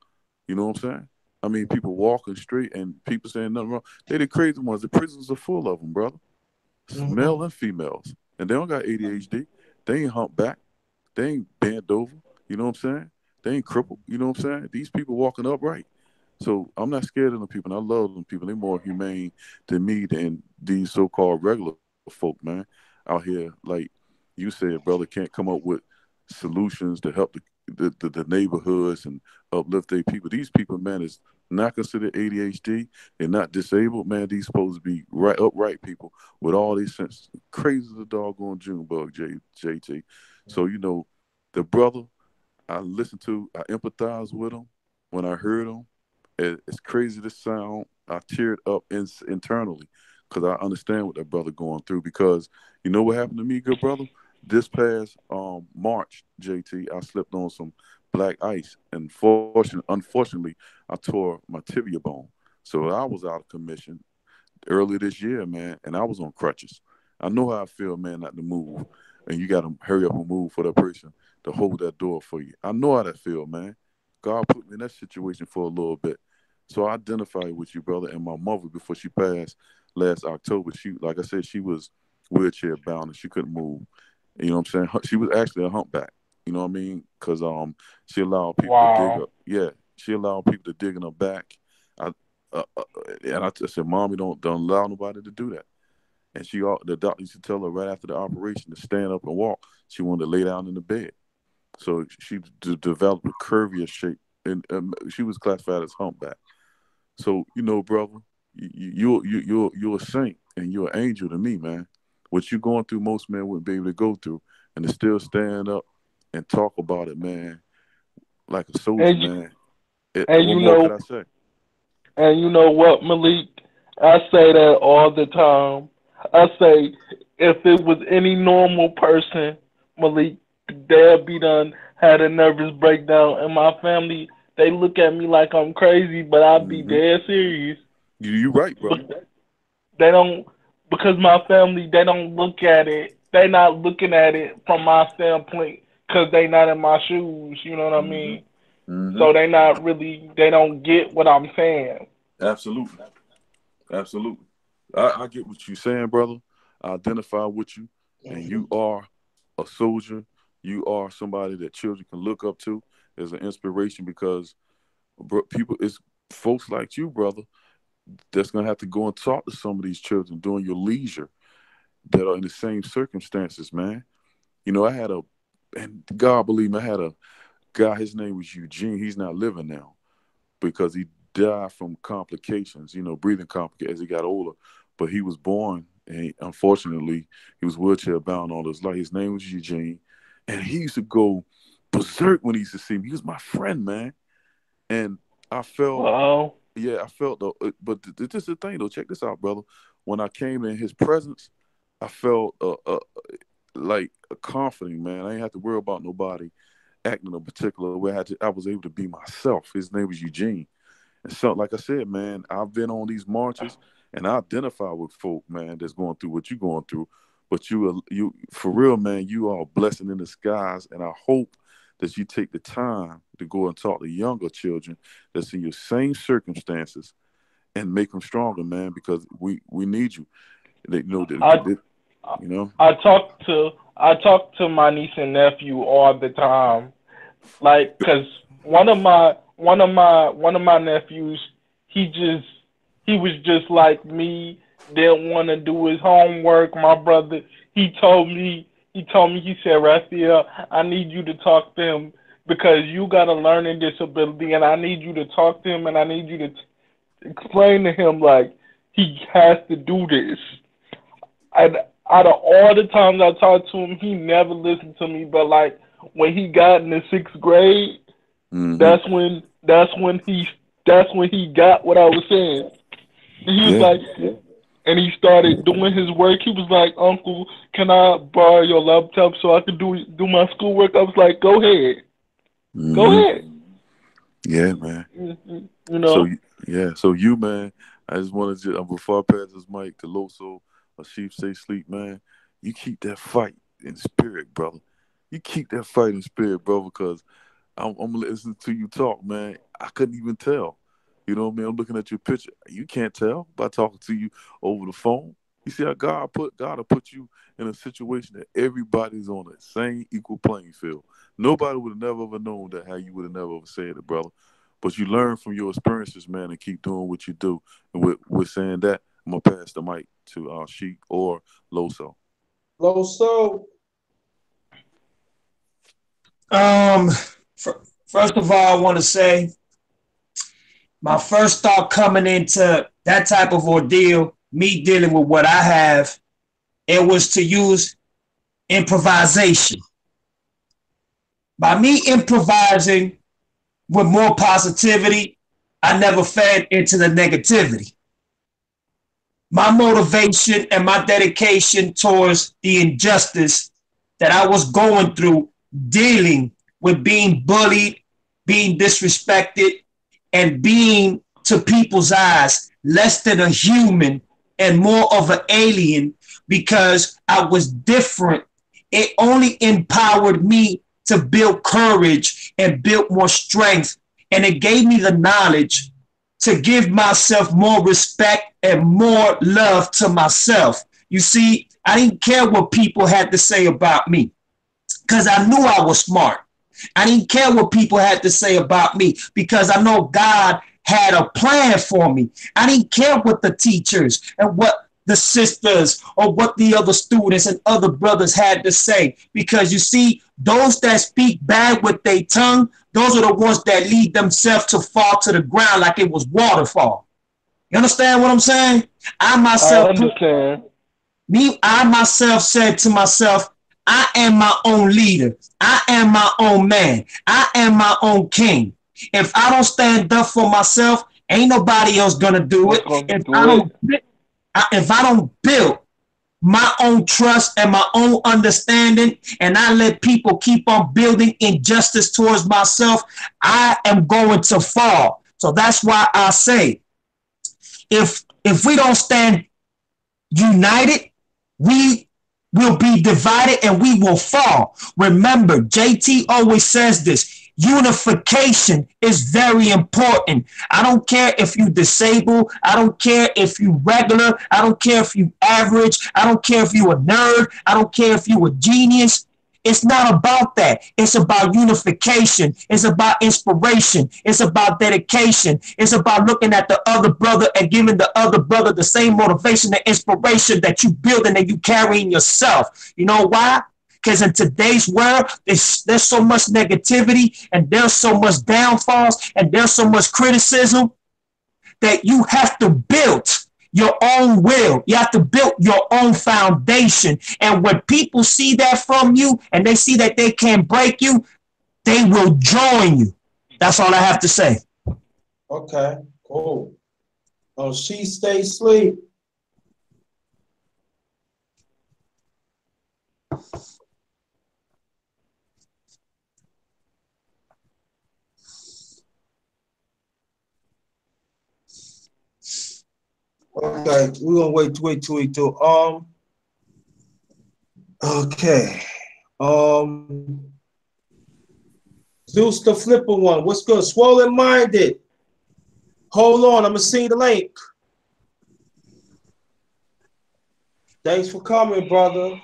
You know what I'm saying? I mean, people walking straight and people saying nothing wrong. They the crazy ones. The prisons are full of them, brother. Male and females. And they don't got ADHD. They ain't humpback. They ain't bent over. You know what I'm saying? They ain't crippled. You know what I'm saying? These people walking upright. So I'm not scared of them people. And I love them people. They're more humane to me than these so-called regular folk, man. Out here, like you said, brother, can't come up with solutions to help the neighborhoods and uplift their people. These people, man, is not considered ADHD. They're not disabled, man. These supposed to be right upright people with all these sense. Crazy as a doggone June bug, JT. So, you know, the brother I listened to, I empathized with him when I heard him. It's crazy to sound. I teared up internally because I understand what that brother going through. Because you know what happened to me, good brother? This past March, JT, I slipped on some black ice, and unfortunately, I tore my tibia bone. So I was out of commission earlier this year, man, and I was on crutches. I know how I feel, man, not to move, and you got to hurry up and move for that person to hold that door for you. I know how that feel, man. God put me in that situation for a little bit. So I identified with you, brother, and my mother before she passed last October. She, like I said, she was wheelchair bound and she couldn't move. You know what I'm saying? She was actually a humpback. You know what I mean? Because she allowed people to dig Wow. up. Yeah, she allowed people to dig in her back. I, and I said, "Mommy, don't allow nobody to do that." And the doctor used to tell her right after the operation to stand up and walk. She wanted to lay down in the bed. So she developed a curvier shape, and she was classified as humpback. So you know, brother, you're a saint and you're an angel to me, man. What you going through, most men wouldn't be able to go through, and to still stand up and talk about it, man, like a soldier, And you, man. and What you more could know I say? and you know what, Malik? I say that all the time. I say if it was any normal person, Malik, they'll be done had a nervous breakdown. And my family, they look at me like I'm crazy, but I'd be Hmm. dead serious. You right, brother. But they don't, because my family, they don't look at it. They not looking at it from my standpoint because they not in my shoes. You know what I Hmm. mean? Hmm. So they don't get what I'm saying. Absolutely, absolutely. I get what you're saying, brother. I identify with you, and you are a soldier. You are somebody that children can look up to as an inspiration because people, it's folks like you, brother, that's gonna have to go and talk to some of these children during your leisure that are in the same circumstances, man. You know, and God believe me, I had a guy. His name was Eugene. He's not living now because he died from complications. You know, breathing complications as he got older. But he was born, and unfortunately, he was wheelchair bound all his life. His name was Eugene, and he used to go berserk when he used to see me. He was my friend, man, and I felt Well, yeah, I felt though, but this is the thing though. Check this out, brother. When I came in his presence, I felt like a comforting, man. I didn't have to worry about nobody acting a particular way. I was able to be myself. His name was Eugene, and so like I said, man, I've been on these marches and I identify with folk, man, that's going through what you're going through. But you for real, man, you are a blessing in disguise, and I hope that you take the time to go and talk to younger children that's in your same circumstances and make them stronger, man, because we need you. They, you know, I you know. I talk to my niece and nephew all the time, like, cause one of my nephews, he just he was just like me, didn't want to do his homework. My brother, he said, Raphael, I need you to talk to him because you got a learning disability, and I need you to talk to him, and I need you to explain to him like he has to do this. And out of all the times I talked to him, he never listened to me. But like when he got in the sixth grade, Hmm. that's when he got what I was saying. And he was Yeah. like, and he started doing his work. He was like, Uncle, can I borrow your laptop so I can do my schoolwork? I was like, go ahead, go Hmm. ahead. Yeah, man. You So know, yeah, so you, man, I just wanted to before I pass this mic to Loso, a sheep say sleep, man. You keep that fight in spirit, brother. You keep that fight in spirit, brother, because I'm listening to you talk, man. I couldn't even tell. You know what I mean? I'm looking at your picture. You can't tell by talking to you over the phone. You see how God will put you in a situation that everybody's on the same equal playing field. Nobody would have never ever known that how you would have never ever said it, brother. But you learn from your experiences, man, and keep doing what you do. And with saying that, I'm gonna pass the mic to Sheik or Loso. Loso. First of all, I want to say my first thought coming into that type of ordeal, me dealing with what I have, it was to use improvisation. By me improvising with more positivity, I never fed into the negativity. My motivation and my dedication towards the injustice that I was going through, dealing with being bullied, being disrespected, and being, to people's eyes, less than a human and more of an alien because I was different. It only empowered me to build courage and build more strength. And it gave me the knowledge to give myself more respect and more love to myself. You see, I didn't care what people had to say about me because I knew I was smart. I didn't care what people had to say about me because I know God had a plan for me. I didn't care what the teachers and what the sisters or what the other students and other brothers had to say, because you see, those that speak bad with their tongue, those are the ones that lead themselves to fall to the ground like it was waterfall. You understand what I'm saying? I understand. I myself said to myself, I am my own leader. I am my own man. I am my own king. If I don't stand up for myself, ain't nobody else gonna do it. If I don't build my own trust and my own understanding, and I let people keep on building injustice towards myself, I am going to fall. So that's why I say, if we don't stand united, we will be divided and we will fall. Remember, JT always says this. Unification is very important. I don't care if you disabled. I don't care if you regular. I don't care if you average. I don't care if you a nerd. I don't care if you a genius. It's not about that. It's about unification. It's about inspiration. It's about dedication. It's about looking at the other brother and giving the other brother the same motivation and inspiration that you building and you carrying yourself. You know why? Because in today's world, there's so much negativity and there's so much downfalls and there's so much criticism that you have to build your own will. You have to build your own foundation. And when people see that from you and they see that they can't break you, they will join you. That's all I have to say. Okay, cool. She stay asleep. Okay, we're gonna wait till we do. Okay. Zeus the Flipper one. What's good? Swollen Minded. Hold on, I'm gonna see the link. Thanks for coming, brother.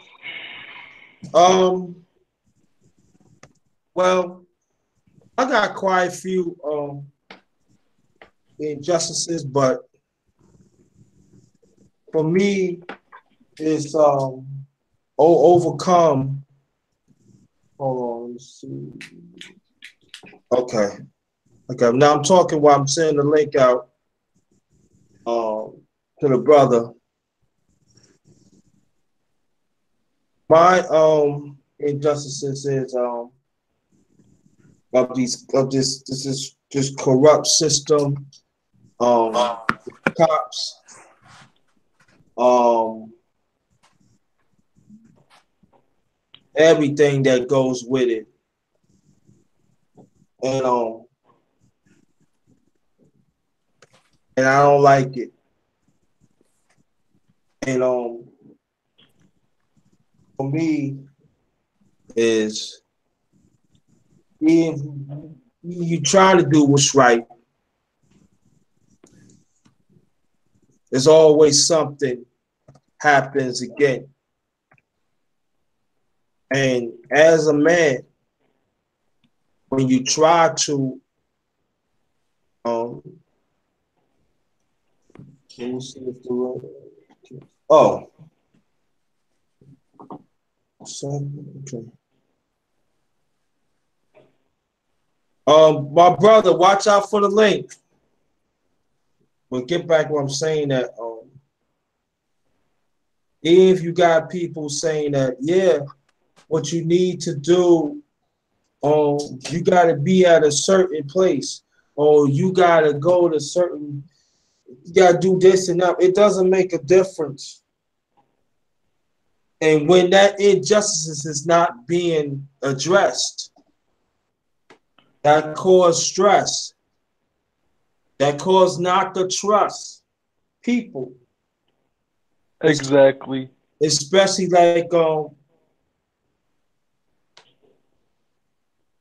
Well, I got quite a few injustices, but for me, it's overcome. Hold on, let me see. Okay. Now I'm talking while I'm sending the link out to the brother. My injustices is of this corrupt system, cops, everything that goes with it, and I don't like it, and for me is if you trying to do what's right, there's always something happens again. And as a man, when you try to let me see if the okay. My brother, watch out for the link. But get back what I'm saying that if you got people saying that, yeah, what you need to do, you got to be at a certain place, or you got to go to certain, you got to do this and that. It doesn't make a difference. And when that injustice is not being addressed, that cause stress, that cause not to trust people. Exactly. Especially like,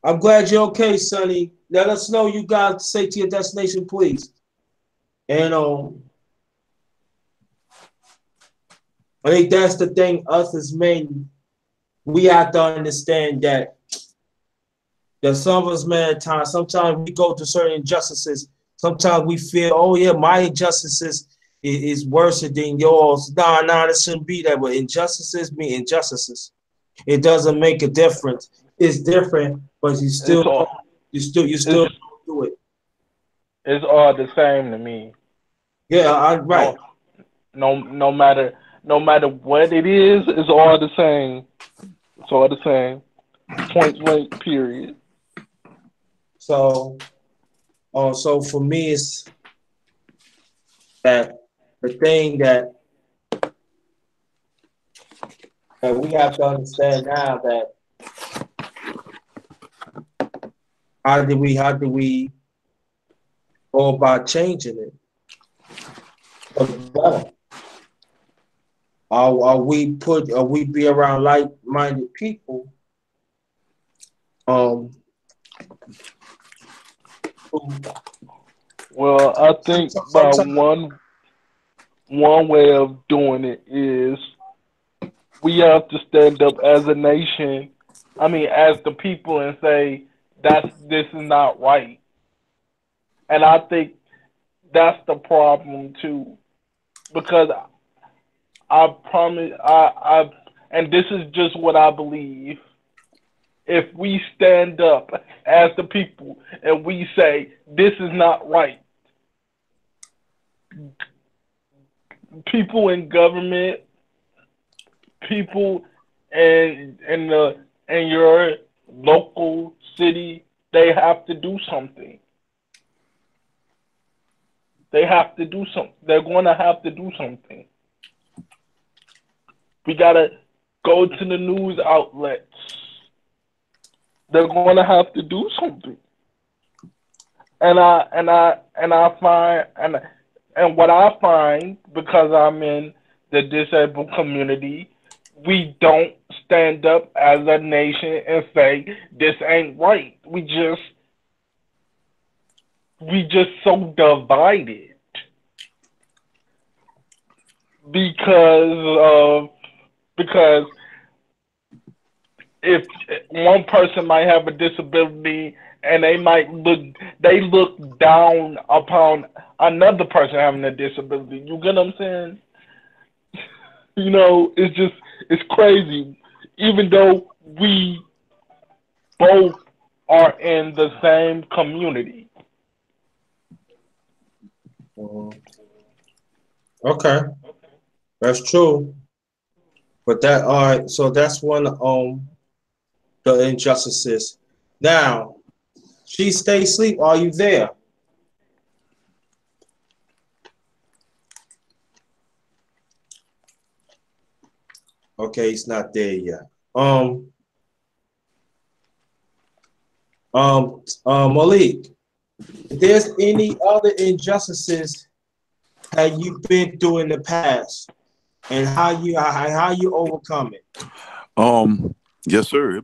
I'm glad you're okay, Sonny. Let us know you got to say to your destination, please. And I think that's the thing, us as men, we have to understand that some of us, man, at times, sometimes we go through certain injustices. Sometimes we feel, oh yeah, my injustices is worse than yours. Nah, it shouldn't be that way. Injustices mean injustices. It doesn't make a difference. It's different, but you still do it. It's all the same to me. Yeah, right. No matter what it is, it's all the same. It's all the same. Point blank, period. So for me, it's that the thing that we have to understand now that how do we go about changing it for the better? Are we be around like-minded people? Well, I think by one way of doing it is we have to stand up as a nation. I mean, as the people, and say this is not right. And I think that's the problem too, because I promise, and this is just what I believe. If we stand up as the people and we say this is not right, people in government, people in your local city, they have to do something. They have to do something. They're going to have to do something. We gotta go to the news outlets. They're going to have to do something. And I find and what I find, because I'm in the disabled community, we don't stand up as a nation and say this ain't right. We just so divided because if one person might have a disability and they look down upon another person having a disability. You get what I'm saying? You know, it's crazy. Even though we both are in the same community. Okay, that's true. But that all right. So that's one the injustices. Now, she stay asleep. Are you there? Okay, he's not there yet. Malik, if there's any other injustices that you've been through in the past, and how you overcome it? Yes, sir.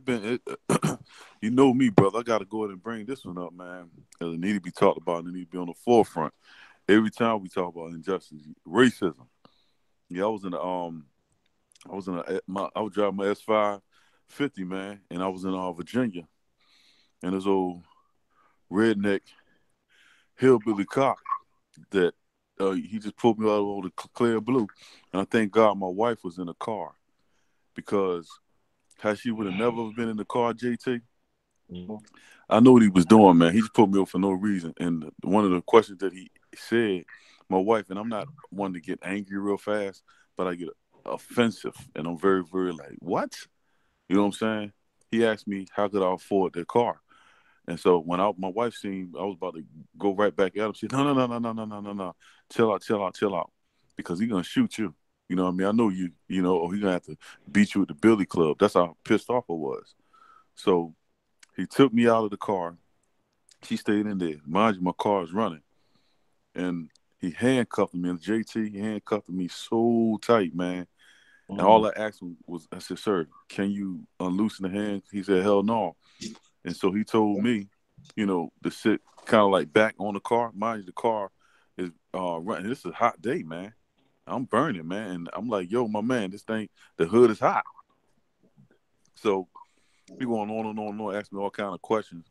You know me, brother. I got to go ahead and bring this one up, man. It need to be talked about. And it need to be on the forefront. Every time we talk about injustice, racism. Yeah, I was driving my S550, man, and I was in Virginia, and this old redneck hillbilly cop that he just pulled me out over the clear blue, and I thank God my wife was in the car, because how she would have never been in the car, JT. I know what he was doing, man. He just put me over for no reason. And one of the questions that he said, my wife, and I'm not one to get angry real fast, but I get offensive, and I'm very, very like, what? You know what I'm saying? He asked me how could I afford their car, and so when my wife seen I was about to go right back at him, she said, no, chill out, because he's gonna shoot you. You know what I mean? I know you know, or he's gonna have to beat you at the billy club. That's how pissed off I was. So he took me out of the car. She stayed in there. Mind you, my car is running, and he handcuffed me. And JT, he handcuffed me so tight, man. And all I asked him was, I said, sir, can you unloosen the hand? He said, hell no. And so he told me, you know, to sit kind of like back on the car. Mind you, the car is running. This is a hot day, man. I'm burning, man. And I'm like, yo, my man, this thing, the hood is hot. So he going on and on and on, asking me all kind of questions.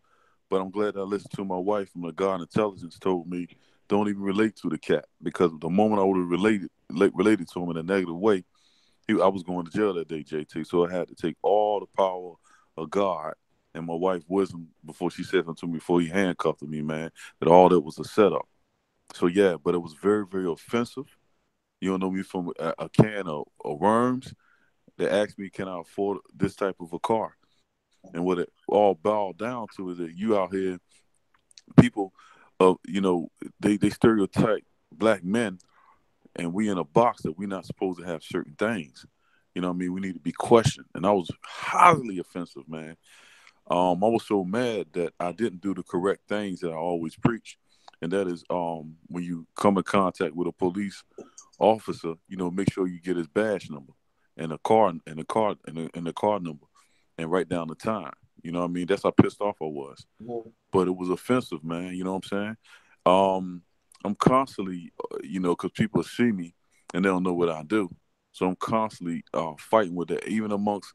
But I'm glad that I listened to my wife from the God Intelligence told me, don't even relate to the cat, because the moment I would have related to him in a negative way, I was going to jail that day, JT. So I had to take all the power of God and my wife's wisdom before she said something to me, before he handcuffed me, man, that all that was a setup. So, yeah, but it was very, very offensive. You don't know me from a can of worms. They asked me, can I afford this type of a car? And what it all boiled down to is that you out here, people, you know, they stereotype black men, and we in a box that we're not supposed to have certain things. You know what I mean? We need to be questioned. And I was highly offensive, man. I was so mad that I didn't do the correct things that I always preach. And that is when you come in contact with a police officer, you know, make sure you get his badge number and the car number, and write down the time. You know what I mean? That's how pissed off I was. But it was offensive, man. You know what I'm saying? I'm constantly, you know, because people see me and they don't know what I do. So I'm constantly fighting with that, even amongst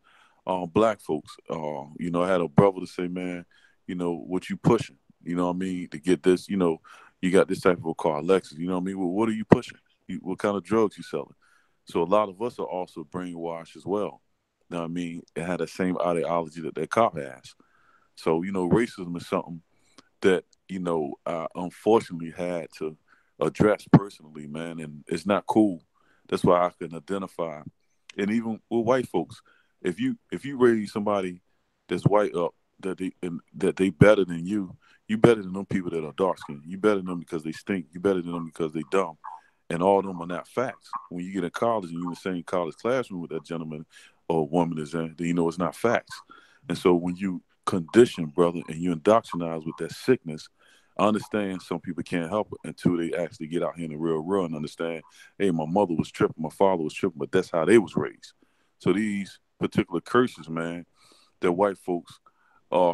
black folks. You know, I had a brother to say, man, you know, what you pushing? You know what I mean? To get this, you know, you got this type of a car, Lexus. You know what I mean? Well, what are you pushing? What kind of drugs you selling? So a lot of us are also brainwashed as well. You know what I mean? It had the same ideology that that cop has. So, you know, racism is something that, you know, I unfortunately had to address personally, man. And it's not cool. That's why I can identify. And even with white folks, if you raise somebody that's white up, that they better than you better than them people that are dark skinned. You better than them because they stink. You better than them because they dumb. And all of them are not facts. When you get in college and you're in the same college classroom with that gentleman or woman is in, then you know it's not facts. And so when you condition, brother, and you indoctrinize with that sickness, I understand some people can't help it until they actually get out here in the real world and understand, hey, my mother was tripping, my father was tripping, but that's how they was raised. So these particular curses, man, that white folks,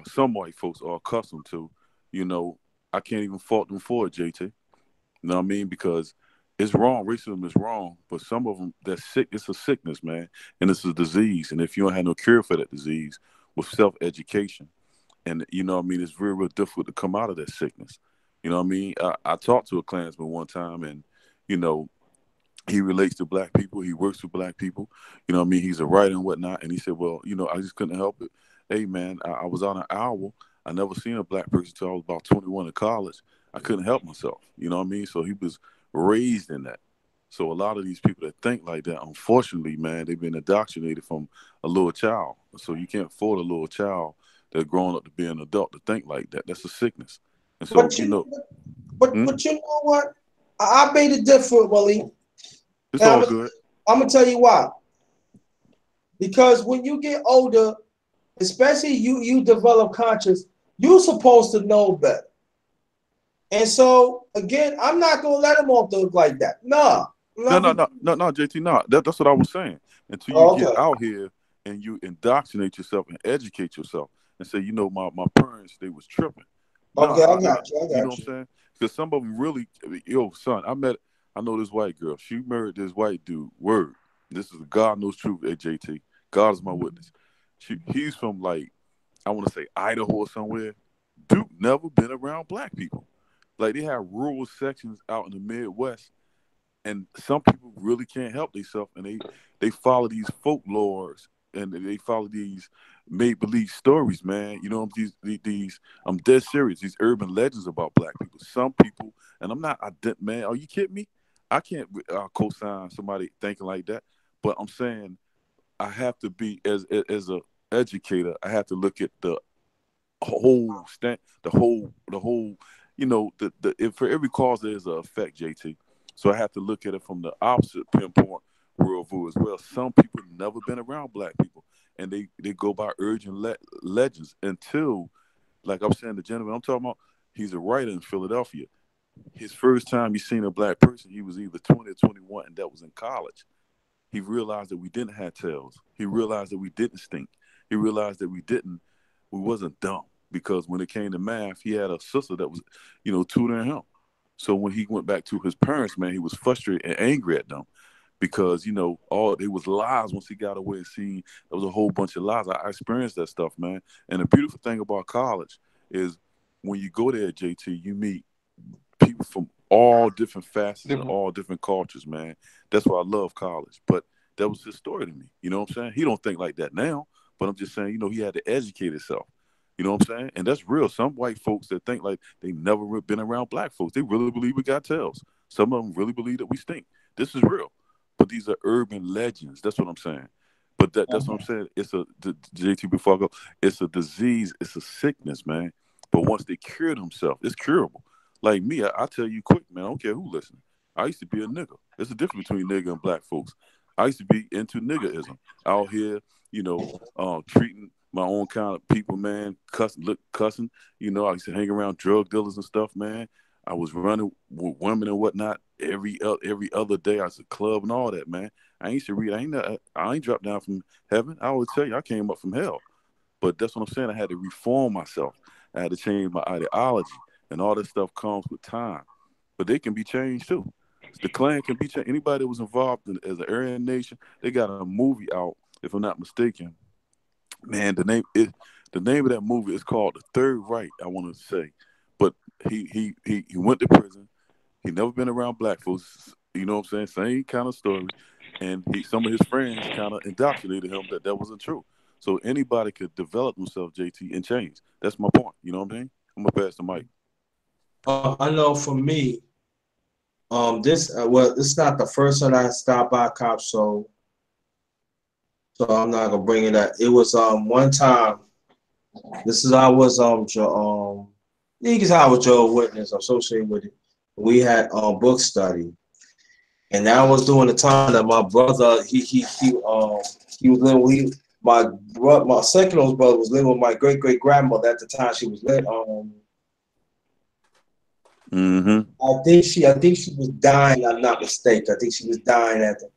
some white folks are accustomed to, you know, I can't even fault them for it, JT. You know what I mean? Because it's wrong. Racism is wrong. But some of them, that's sick. It's a sickness, man. And it's a disease. And if you don't have no cure for that disease with self-education, and, you know what I mean, it's very, real difficult to come out of that sickness. You know what I mean? I talked to a Klansman one time, and, you know, he relates to black people. He works with black people. You know what I mean? He's a writer and whatnot. And he said, well, you know, I just couldn't help it. Hey, man, I was on an hour. I never seen a black person until I was about 21 in college. I couldn't help myself. You know what I mean? So he was raised in that. So a lot of these people that think like that, unfortunately, man, they've been indoctrinated from a little child. So you can't afford a little child that's grown up to be an adult to think like that. That's a sickness. And so, But you know, but you know what? I made it different, Wally. It's all good. I'm gonna tell you why. Because when you get older, especially you develop conscious, you're supposed to know better. And so again, I'm not gonna let him off the hook like that. No, JT, no. That's what I was saying. Until you get out here and you indoctrinate yourself and educate yourself. and say, you know, my parents, they was tripping. Okay, I No, got you. I you know got what I'm you. saying? Because some of them really, yo, son, I know this white girl. She married this white dude. Word. This is the God knows truth at JT. God is my witness. He's from like, I want to say Idaho or somewhere. Dude never been around black people. Like they have rural sections out in the Midwest, and some people really can't help themselves, and they follow these folklores and they follow these make believe stories, man. You know, these I'm dead serious. These urban legends about black people. Some people, and I'm not, man. Are you kidding me? I can't co-sign somebody thinking like that. But I'm saying I have to be as a educator. I have to look at the whole the whole. You know, if for every cause there's an effect, JT. So I have to look at it from the opposite pinpoint worldview as well. Some people never been around black people, and they go by urgent legends until, like I'm saying, the gentleman I'm talking about, he's a writer in Philadelphia. His first time he seen a black person, he was either 20 or 21, and that was in college. He realized that we didn't have tails. He realized that we didn't stink. He realized that we wasn't dumb, because when it came to math, he had a sister that was, you know, tutoring him. So when he went back to his parents, man, he was frustrated and angry at them because, you know, all it was lies. Once he got away and seen there was a whole bunch of lies. I experienced that stuff, man. And the beautiful thing about college is when you go there, JT, you meet people from all different facets and all different cultures, man. That's why I love college. But that was his story to me. You know what I'm saying? He don't think like that now, but I'm just saying, you know, he had to educate himself. You know what I'm saying? And that's real. Some white folks that think like they never been around black folks, they really believe we got tails. Some of them really believe that we stink. This is real. But these are urban legends. That's what I'm saying. But that's what I'm saying. It's JT, before I go, it's a disease. It's a sickness, man. But once they cure themselves, it's curable. Like me, I tell you quick, man, I don't care who listen. I used to be a nigga. There's a difference between nigga and black folks. I used to be into niggerism out here, you know, treating my own kind of people, man, cussing. You know, I used to hang around drug dealers and stuff, man. I was running with women and whatnot every other day. I was at a club and all that, man. I used to read. I ain't dropped down from heaven. I always tell you, I came up from hell. But that's what I'm saying. I had to reform myself. I had to change my ideology, and all this stuff comes with time. But they can be changed too. The Klan can be changed. Anybody that was involved as an Aryan Nation, they got a movie out, if I'm not mistaken. Man, the name of that movie is called The Third Reich, I want to say. But he went to prison. He never been around black folks. You know what I'm saying? Same kind of story. And some of his friends kind of indoctrinated him that wasn't true. So anybody could develop themselves, JT, and change. That's my point. You know what I'm saying? I'm gonna pass the mic. I know for me, this it's not the first time I stopped by Cop, so I'm not gonna bring it up. It was one time. This is I was niggas I was Joe Witness associated with it. We had book study, and that was during the time that my brother he was living. My second oldest brother was living with my great grandmother at the time. She was lit. I think she was dying. I'm not mistaken. I think she was dying at the.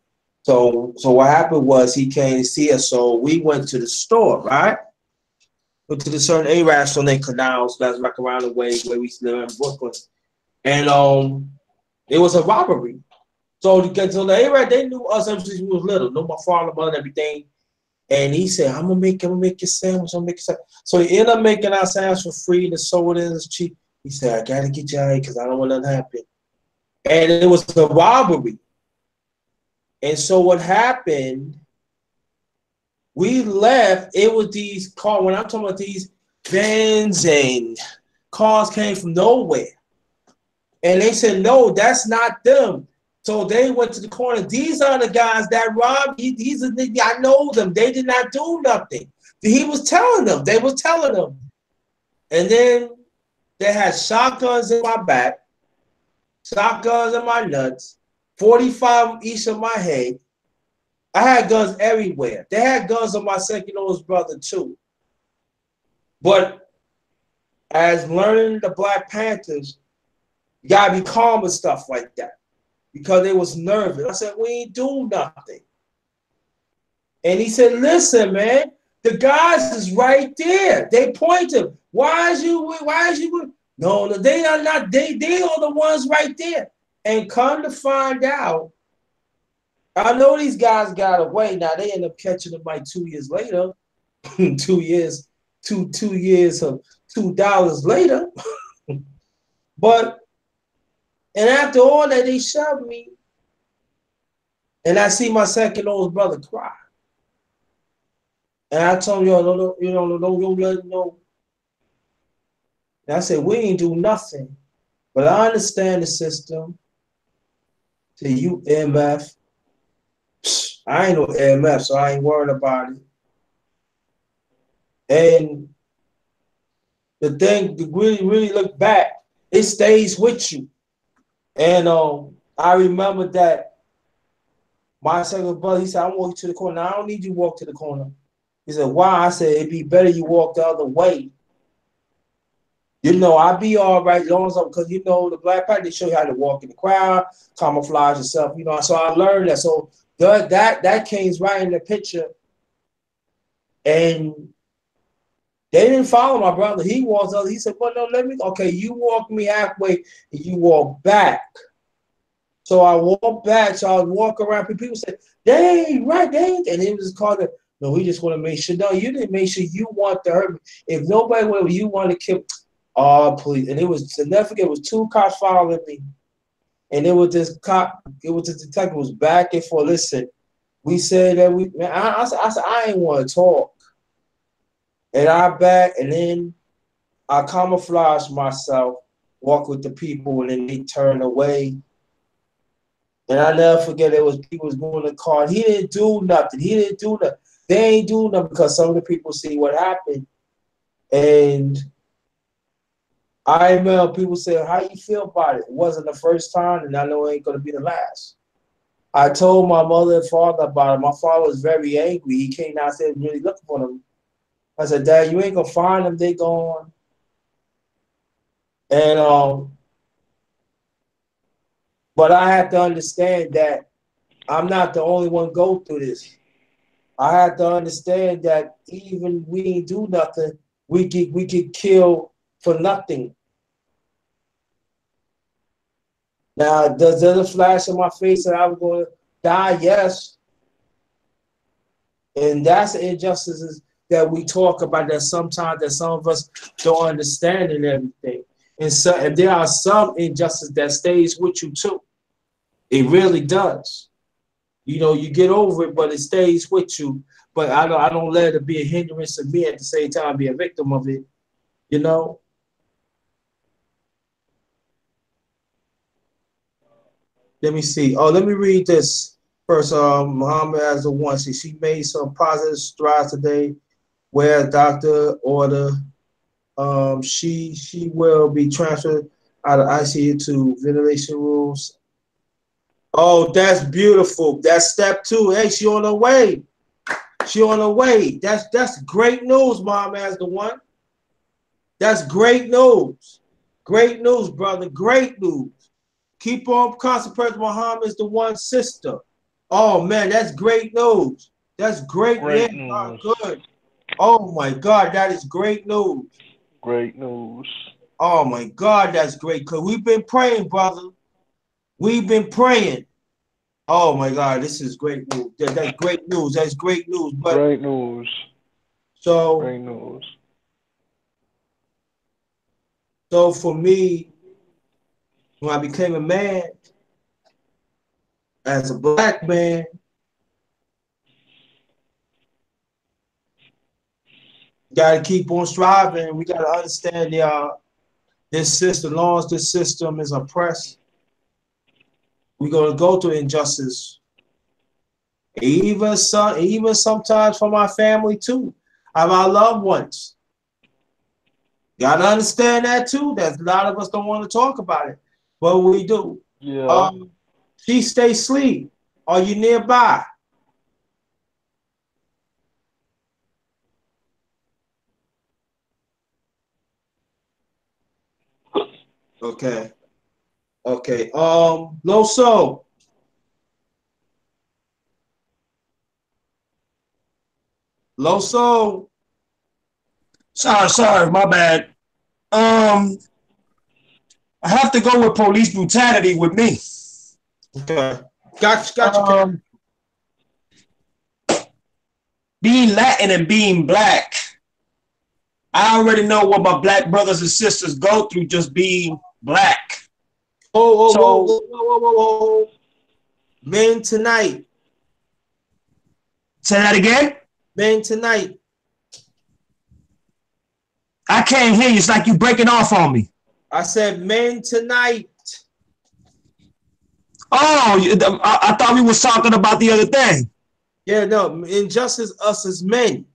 So what happened was he came to see us. So we went to the store, right? Went to the certain Arabs on their canals that's like around the way where we live in Brooklyn, and it was a robbery. So to get to the Arab, they knew us since we was little, knew my father, mother, and everything. And he said, I'm gonna make your sandwich. I'm gonna make your sandwich. So he ended up making our sandwich for free. The soda is cheap. He said, I gotta get you out because I don't want nothing to happen. And it was a robbery. And so what happened, we left. It was these cars. When I'm talking about these Benz and cars came from nowhere. And they said, no, that's not them. So they went to the corner. These are the guys that robbed. These are the, I know them. They did not do nothing. He was telling them. They was telling them. And then they had shotguns in my back, shotguns in my nuts, 45 each of my head. I had guns everywhere. They had guns on my second oldest brother too. But as learning the Black Panthers, you gotta be calm with stuff like that because they was nervous. I said, we ain't do nothing. And he said, listen, man, The guys is right there. They point him. Why is you? No, they are not. They are the ones right there. And come to find out, I know these guys got away. Now they end up catching them like 2 years later. 2 years, two years of $2 later. But and after all that, they shoved me. And I see my second oldest brother cry. And I told him, yo, no, don't let him know. And I said, we ain't do nothing. But I understand the system. To you, MF. I ain't no MF, so I ain't worried about it. And the thing, to really look back, it stays with you. And I remember that my second brother, he said, I'm walking to the corner. I don't need you to walk to the corner. He said, why? I said, it'd be better you walk the other way. You know, I'll be all right, as long as because you know the Black Pack, they show you how to walk in the crowd, camouflage yourself, you know. So I learned that. So that came right in the picture. And they didn't follow my brother. He walked up. He said, well, no, let me, okay, you walk me halfway and you walk back. So I walk back. So I walk around. People say, they ain't right, they ain't. And it was called it. No, we just want to make sure. No, you didn't make sure you want to hurt me. If nobody would, you want to kill. Oh, please. And it was, to never forget, it was 2 cops following me. And it was this cop, it was this detective was back and forth. Listen, we said that we, man, I said, I ain't want to talk. And I back, and then I camouflaged myself, walk with the people, and then they turned away. And I never forget, it was people was going to the car. He didn't do nothing. He didn't do nothing. They ain't do nothing because some of the people see what happened. And I remember people saying, how you feel about it? It wasn't the first time, and I know it ain't going to be the last. I told my mother and father about it. My father was very angry. He came downstairs really looking for them. I said, Dad, you ain't going to find them. They gone. And, but I have to understand that I'm not the only one go through this. I have to understand that even we ain't do nothing, we get killed for nothing. Now, does it flash in my face that I'm going to die? Yes. And that's the injustices that we talk about, that sometimes that some of us don't understand and everything. And so, and there are some injustice that stays with you too. It really does. You know, you get over it, but it stays with you. But I don't let it be a hindrance to me at the same time be a victim of it. You know. Let me see. Oh, let me read this first. Muhammad as the one. She made some positive strides today, where doctor order. She will be transferred out of ICU to ventilation rooms. Oh, that's beautiful. That's step 2. Hey, she on her way. She on her way. That's great news, Mom, as the one. That's great news. Great news, brother. Great news. Keep on concentrating. Muhammad is the one sister. Oh man, that's great news. That's great news. Good. Oh my God, that is great news. Great news. Oh my God, that's great. Cause we've been praying, brother. We've been praying. Oh my God, this is great news. That's great news. That's great news. But great news. So great news. So for me, when I became a man, as a Black man, got to keep on striving. We got to understand this system, long as this system is oppressed, we're going to go through injustice. Even sometimes from our family too, of our loved ones. Got to understand that too. That a lot of us don't want to talk about it, but we do. Yeah. She stay asleep. Are you nearby? Okay. Okay. Loso. Loso. Sorry, my bad. I have to go with police brutality with me. Okay. Gotcha. Being Latin and being black, I already know what my black brothers and sisters go through just being black. Whoa. Men tonight. Say that again? Men tonight. I can't hear you. It's like you breaking off on me. I said men tonight. Oh, I thought we was talking about the other thing. Yeah, no, injustice us as men.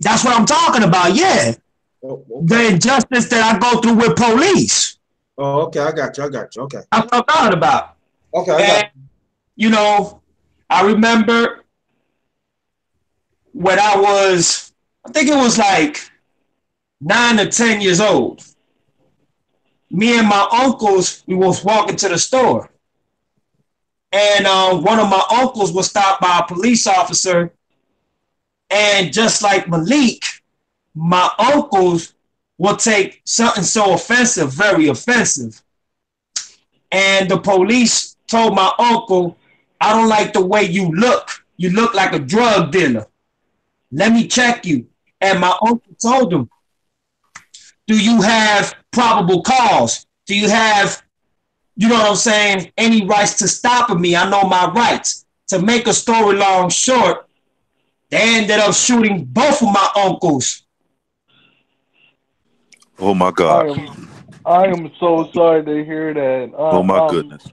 That's what I'm talking about, yeah. Oh, okay. The injustice that I go through with police. Oh, okay, I got you. Okay. That's what I'm talking about. Okay, I got you. You know, I remember when I think it was like 9 or 10 years old. Me and my uncles, we was walking to the store. And one of my uncles was stopped by a police officer. And just like Malik, my uncles will take something so offensive, very offensive. And the police told my uncle, I don't like the way you look. You look like a drug dealer. Let me check you. And my uncle told him, do you have probable cause? Do you have, you know what I'm saying, any rights to stopping me? I know my rights. To make a story long short, they ended up shooting both of my uncles. Oh my God. I am so sorry to hear that. Oh my goodness.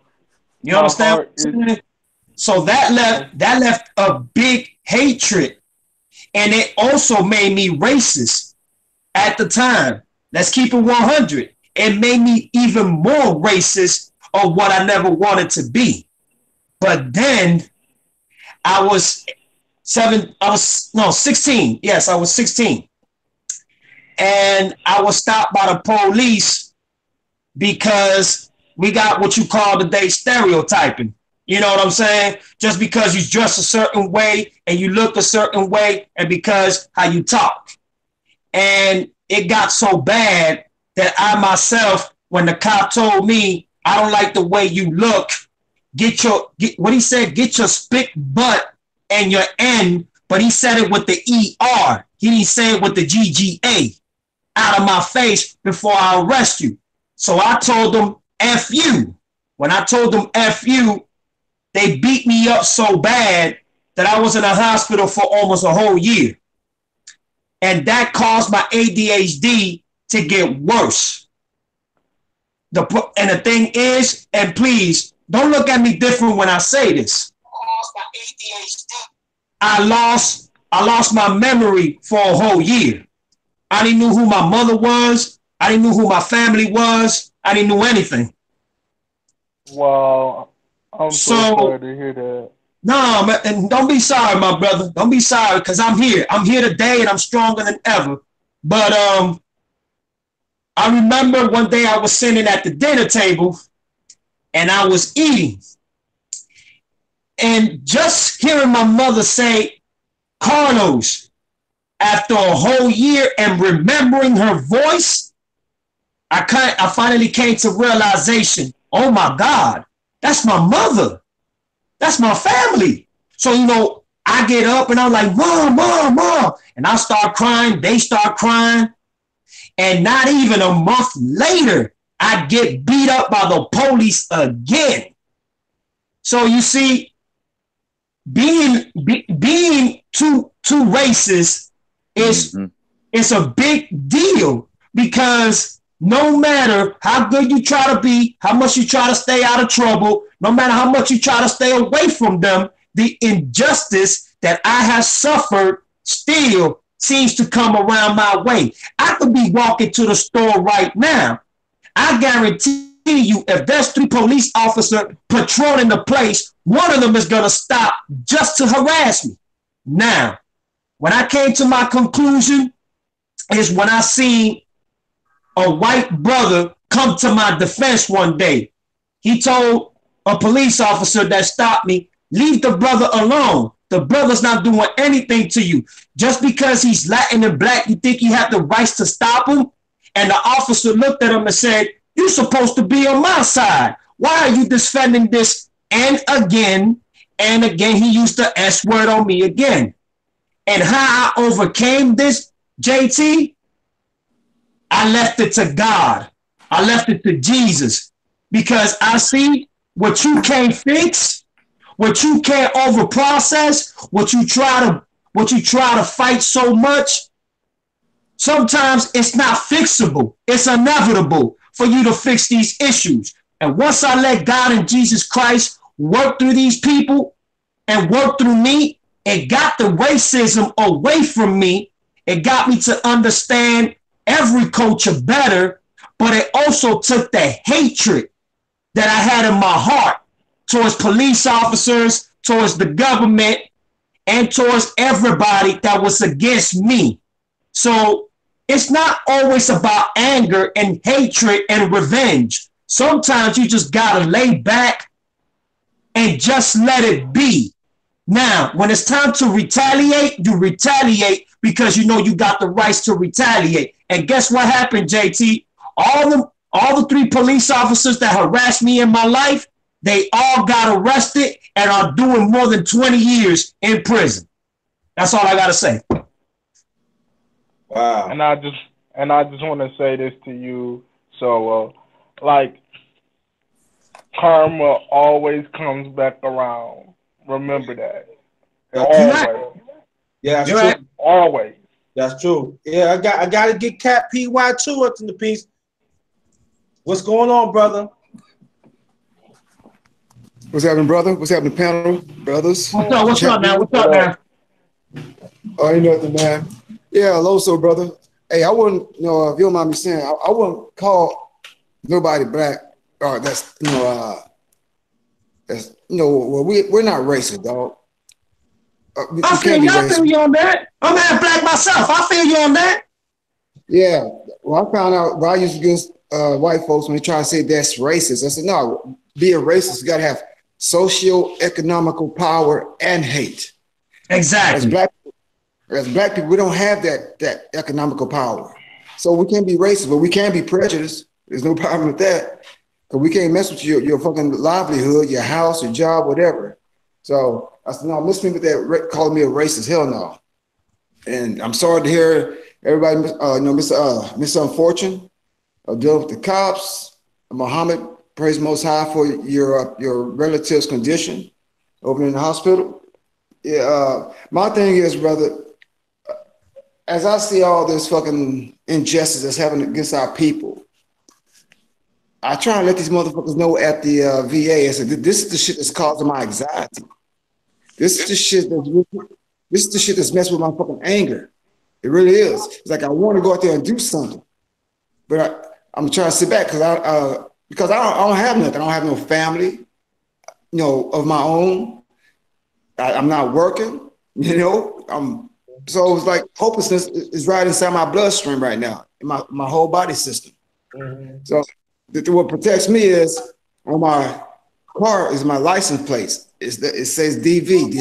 You understand? So that left a big hatred. And it also made me racist at the time. Let's keep it 100. It made me even more racist of what I never wanted to be. But then I was 16. Yes, I was 16. And I was stopped by the police because we got what you call today stereotyping. You know what I'm saying? Just because you dress a certain way and you look a certain way and because how you talk. And it got so bad that I myself, when the cop told me, I don't like the way you look, get your spit butt and your N, but he said it with the ER. He didn't say it with the GGA out of my face before I arrest you. So I told them, F you. When I told them F you, they beat me up so bad that I was in a hospital for almost a whole year. And that caused my ADHD to get worse. And the thing is, and please, don't look at me different when I say this. I lost my memory for a whole year. I didn't know who my mother was. I didn't know who my family was. I didn't know anything. Wow. I'm so sorry to hear that. No, man, and don't be sorry, my brother. Don't be sorry, because I'm here. I'm here today, and I'm stronger than ever. But I remember one day I was sitting at the dinner table, and I was eating. And just hearing my mother say, Carlos, after a whole year and remembering her voice, I finally came to realization, oh my God, that's my mother. That's my family. So, you know, I get up and I'm like, Mom. And I start crying. They start crying. And not even a month later, I get beat up by the police again. So you see, being two races is it's a big deal, because no matter how good you try to be, how much you try to stay out of trouble, no matter how much you try to stay away from them, the injustice that I have suffered still seems to come around my way. I could be walking to the store right now. I guarantee you, if there's 3 police officers patrolling the place, one of them is going to stop just to harass me. Now, when I came to my conclusion is when I seen a white brother come to my defense one day. He told a police officer that stopped me, leave the brother alone. The brother's not doing anything to you. Just because he's Latin and black, you think you have the rights to stop him? And the officer looked at him and said, you're supposed to be on my side. Why are you defending this? And again, he used the S word on me again. And how I overcame this, JT, I left it to God. I left it to Jesus. Because I see what you can't fix, what you can't overprocess, what you try to fight so much, sometimes it's not fixable. It's inevitable for you to fix these issues. And once I let God and Jesus Christ work through these people and work through me, it got the racism away from me. It got me to understand every culture better, but it also took the hatred that I had in my heart towards police officers, towards the government, and towards everybody that was against me. So it's not always about anger and hatred and revenge. Sometimes you just gotta lay back and just let it be. Now, when it's time to retaliate, you retaliate because you know you got the rights to retaliate. And guess what happened, JT? All the 3 police officers that harassed me in my life, they all got arrested and are doing more than 20 years in prison. That's all I gotta say. Wow. And I just want to say this to you. So, like, karma always comes back around. Remember that. Always. Yeah, that's You're true. right. Always. That's true. Yeah, I got to get Cat PY too up in the piece. What's going on, brother? What's happening, brother? What's happening, panel, brothers? What's up, man? What's up, man? Oh, ain't nothing, man. Yeah, hello, so brother. Hey, I wouldn't, if you don't mind me saying, I wouldn't call nobody black or that's, well, we're not racist, dog. I feel you on that. I'm half black myself. I feel you on that. Yeah. Well, I found out values against white folks when they try to say that's racist. I said, no, being racist, you got to have socio-economical power and hate. Exactly. As black people, we don't have that economical power. So we can't be racist, but we can be prejudiced. There's no problem with that. Because we can't mess with your fucking livelihood, your house, your job, whatever. So I said, no, miss me with that, calling me a racist. Hell no. And I'm sorry to hear everybody, Mr. Unfortune, dealing with the cops. Muhammad, praise Most High for your relative's condition over in the hospital. Yeah, my thing is, brother, as I see all this fucking injustice that's happening against our people, I try to let these motherfuckers know at the VA. I said, this is the shit that's causing my anxiety. This is the shit that's messing with my fucking anger. It really is. It's like I want to go out there and do something, but I'm trying to sit back because I don't have nothing. I don't have no family, of my own. I'm not working, so it's like hopelessness is right inside my bloodstream right now, in my whole body system. Mm-hmm. So what protects me is on my car is my license plate. It says DV,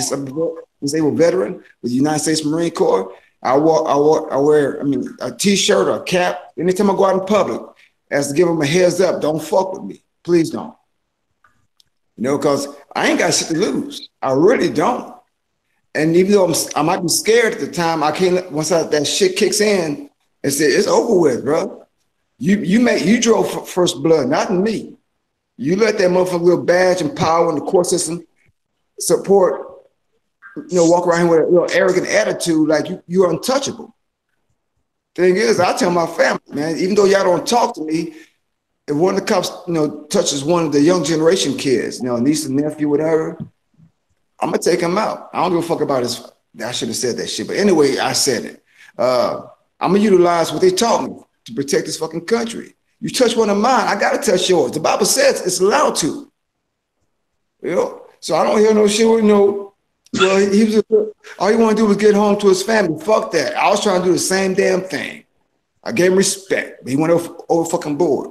disabled veteran with the United States Marine Corps. I wear a t-shirt or a cap anytime I go out in public, as to give them a heads up. Don't fuck with me, please don't. Because I ain't got shit to lose. I really don't. And even though I might be scared at the time, I can't. Once that shit kicks in, and say it's over with, bro. You drove first blood, not me. You let that motherfucker little badge and power in the court system support. Walk around here with a little arrogant attitude, like you're untouchable. Thing is, I tell my family, man, even though y'all don't talk to me, if one of the cops, touches one of the young generation kids, niece and nephew, whatever, I'm gonna take him out. I don't give a fuck about his. I should have said that shit, but anyway, I said it. I'm gonna utilize what they taught me to protect this fucking country. You touch one of mine, I gotta touch yours. The Bible says it's allowed to. So I don't hear no shit. Well, all he wanted to do was get home to his family. Fuck that. I was trying to do the same damn thing. I gave him respect, but he went over fucking board.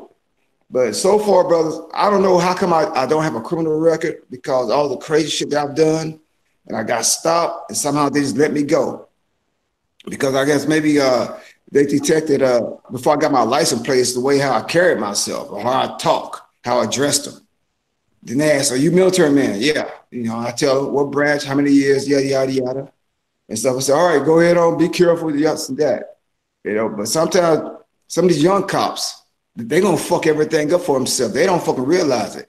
But so far, brothers, I don't know how come I don't have a criminal record, because all the crazy shit that I've done and I got stopped, and somehow they just let me go. Because I guess maybe they detected before I got my license plate, the way how I carried myself or how I talk, how I dressed them. Then they asked, "Are you military man?" Yeah. You know, I tell them what branch, how many years, yada, yada, yada. And stuff. I said, all right, go ahead on, be careful with this and that. You know, but sometimes some of these young cops, they're gonna fuck everything up for themselves. They don't fucking realize it.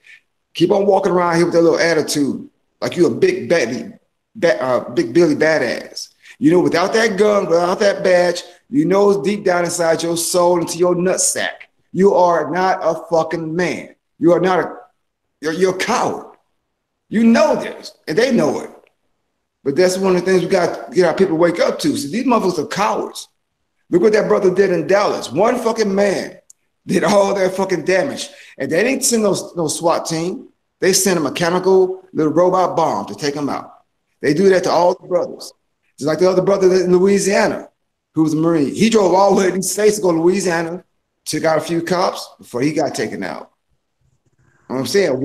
Keep on walking around here with that little attitude, like you a big Billy badass. You know, without that gun, without that badge, you know deep down inside your soul into your nutsack, you are not a fucking man. You are not you're a coward. You know this, and they know it. But that's one of the things we got to get our people to wake up to. So these motherfuckers are cowards. Look what that brother did in Dallas. One fucking man did all that fucking damage. And they didn't send no SWAT team. They sent a mechanical little robot bomb to take him out. They do that to all the brothers. Just like the other brother in Louisiana, who was a Marine. He drove all the way to these states to go to Louisiana, took out a few cops before he got taken out. You know what I'm saying?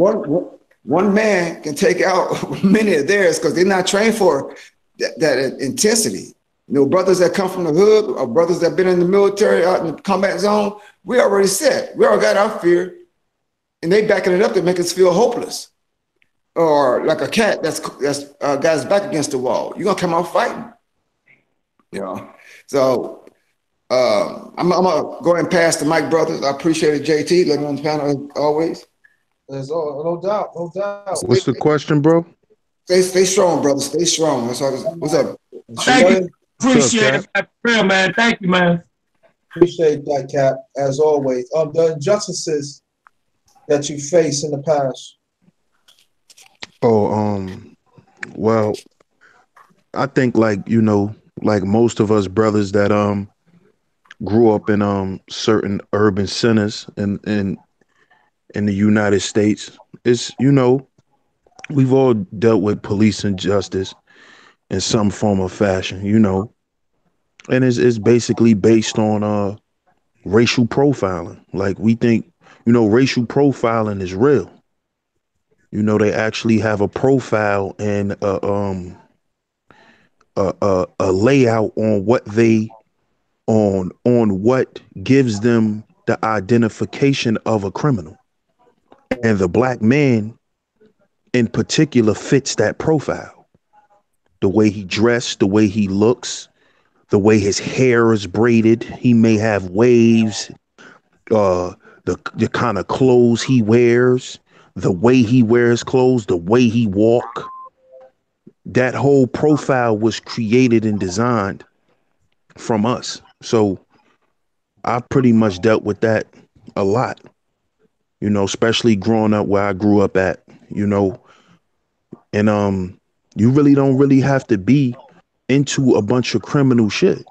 One man can take out many of theirs because they're not trained for that intensity. You know, brothers that come from the hood or brothers that have been in the military out in the combat zone, we already said, we already got our fear, and they backing it up to make us feel hopeless. Or like a cat that's got his back against the wall. You're gonna come out fighting. You know. So I'm gonna go ahead and pass the mic, brothers. I appreciate it, JT. Let me on the panel as always. There's no doubt, no doubt. What's the question, bro? Stay strong, brother. Stay strong. That's all. What's up? Thank you. Appreciate What's it, real man. Thank you, man. Appreciate that, Cap, as always. The injustices that you face in the past. Oh, well, I think like most of us brothers that grew up in certain urban centers in the United States, it's we've all dealt with police injustice in some form or fashion, and it's basically based on racial profiling. Like we think, racial profiling is real. They actually have a profile and a layout on what gives them the identification of a criminal. And the black man in particular fits that profile. The way he dressed, the way he looks, the way his hair is braided, he may have waves, the kind of clothes he wears, the way he wears clothes, the way he walk. That whole profile was created and designed from us. So I pretty much dealt with that a lot, especially growing up where I grew up at, and you really don't really have to be into a bunch of criminal shit.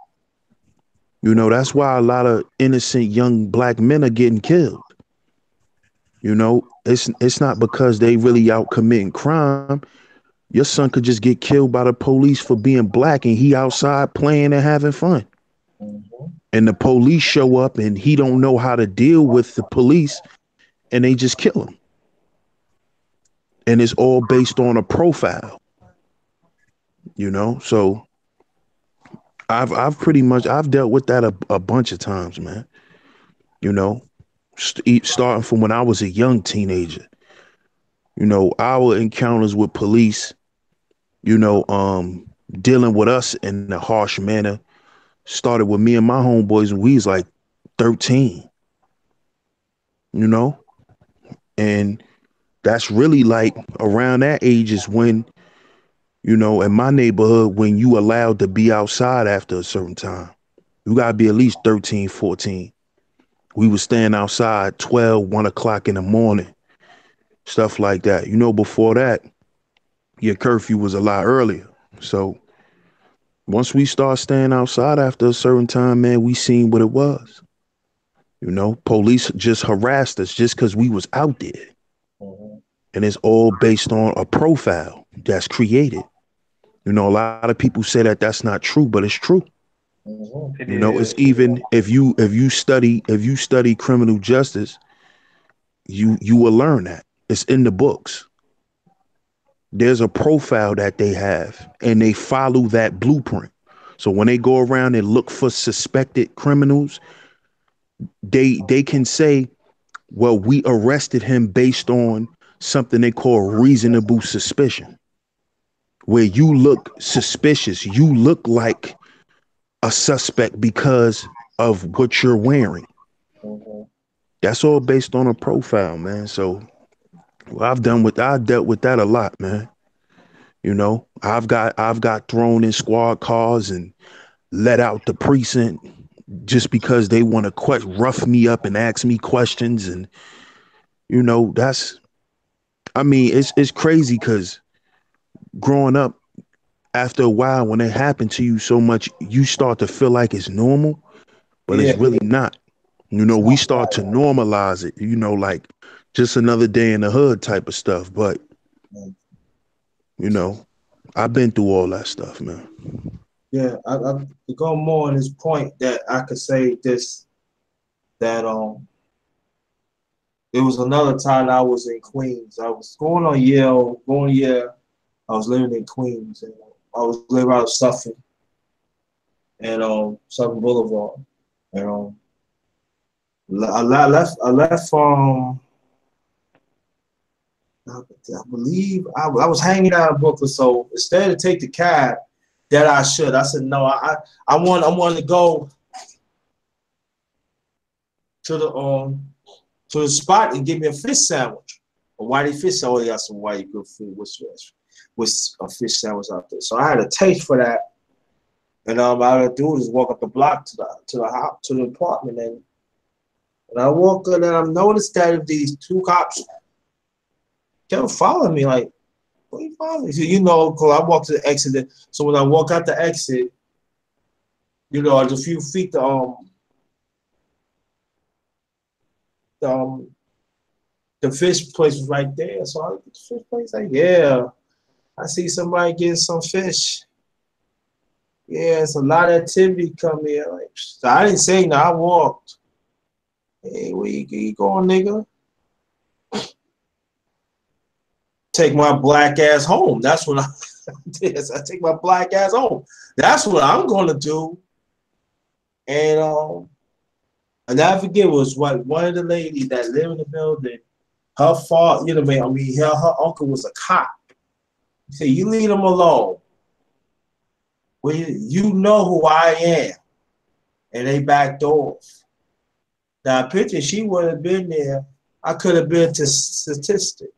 That's why a lot of innocent young black men are getting killed. It's not because they really out committing crime. Your son could just get killed by the police for being black and he outside playing and having fun. Mm-hmm. And the police show up and he don't know how to deal with the police and they just kill him. And it's all based on a profile, so I've dealt with that a bunch of times, man. Starting from when I was a young teenager, our encounters with police, dealing with us in a harsh manner started with me and my homeboys when we was like 13, and that's really like around that age is when, in my neighborhood, when you allowed to be outside after a certain time, you gotta be at least 13, 14. We was staying outside 12, 1 o'clock in the morning, stuff like that. Before that, your curfew was a lot earlier. So once we start staying outside after a certain time, man, we seen what it was. Police just harassed us just because we was out there. Mm-hmm. And it's all based on a profile that's created. A lot of people say that that's not true, but it's true. Mm-hmm. It's even if you study criminal justice, you will learn that. It's in the books. there's a profile that they have, and they follow that blueprint. So when they go around and look for suspected criminals, they can say, well, we arrested him based on something they call reasonable suspicion, where you look suspicious, you look like a suspect because of what you're wearing. That's all based on a profile, man. So I've dealt with that a lot, man. You know, I've got thrown in squad cars and let out the precinct just because they want to rough me up and ask me questions. And, you know, it's crazy because growing up, after a while, when it happened to you so much, you start to feel like it's normal, but it's really not. You know, we start to normalize it, you know, like just another day in the hood type of stuff. But, you know, I've been through all that stuff, man. Yeah, I to go more on this point that I could say this, that it was another time I was in Queens. I was going on Yale, I was living in Queens, and I was living out of Suffolk and Suffolk Boulevard, and I left I believe I was hanging out in Brooklyn. So instead of take the cab that I said no. I want to go to the spot and get me a fish sandwich, a whitey fish sandwich. Got some whitey good food with a fish sandwich out there. So I had a taste for that, and all I had to do was walk up the block to the apartment, and I walk in and I noticed that these two cops kept following me, like, what are you following me? So, you know, because I walked to the exit. So when I walk out the exit, you know, there's a few feet the fish place was right there. So I look at the fish place, like, yeah, I see somebody getting some fish. Yeah, it's a lot of activity coming here. Like, so I didn't say no, I walked. Hey, where you going, nigga? Take my black ass home. That's what I did. I take my black ass home. That's what I'm gonna do. And I forget was what one of the ladies that lived in the building. Her father, you know what I mean, her uncle was a cop. He said, "You leave him alone. Well, you know who I am," and they backed off. Now, I picture she would have been there. I could have been to statistic.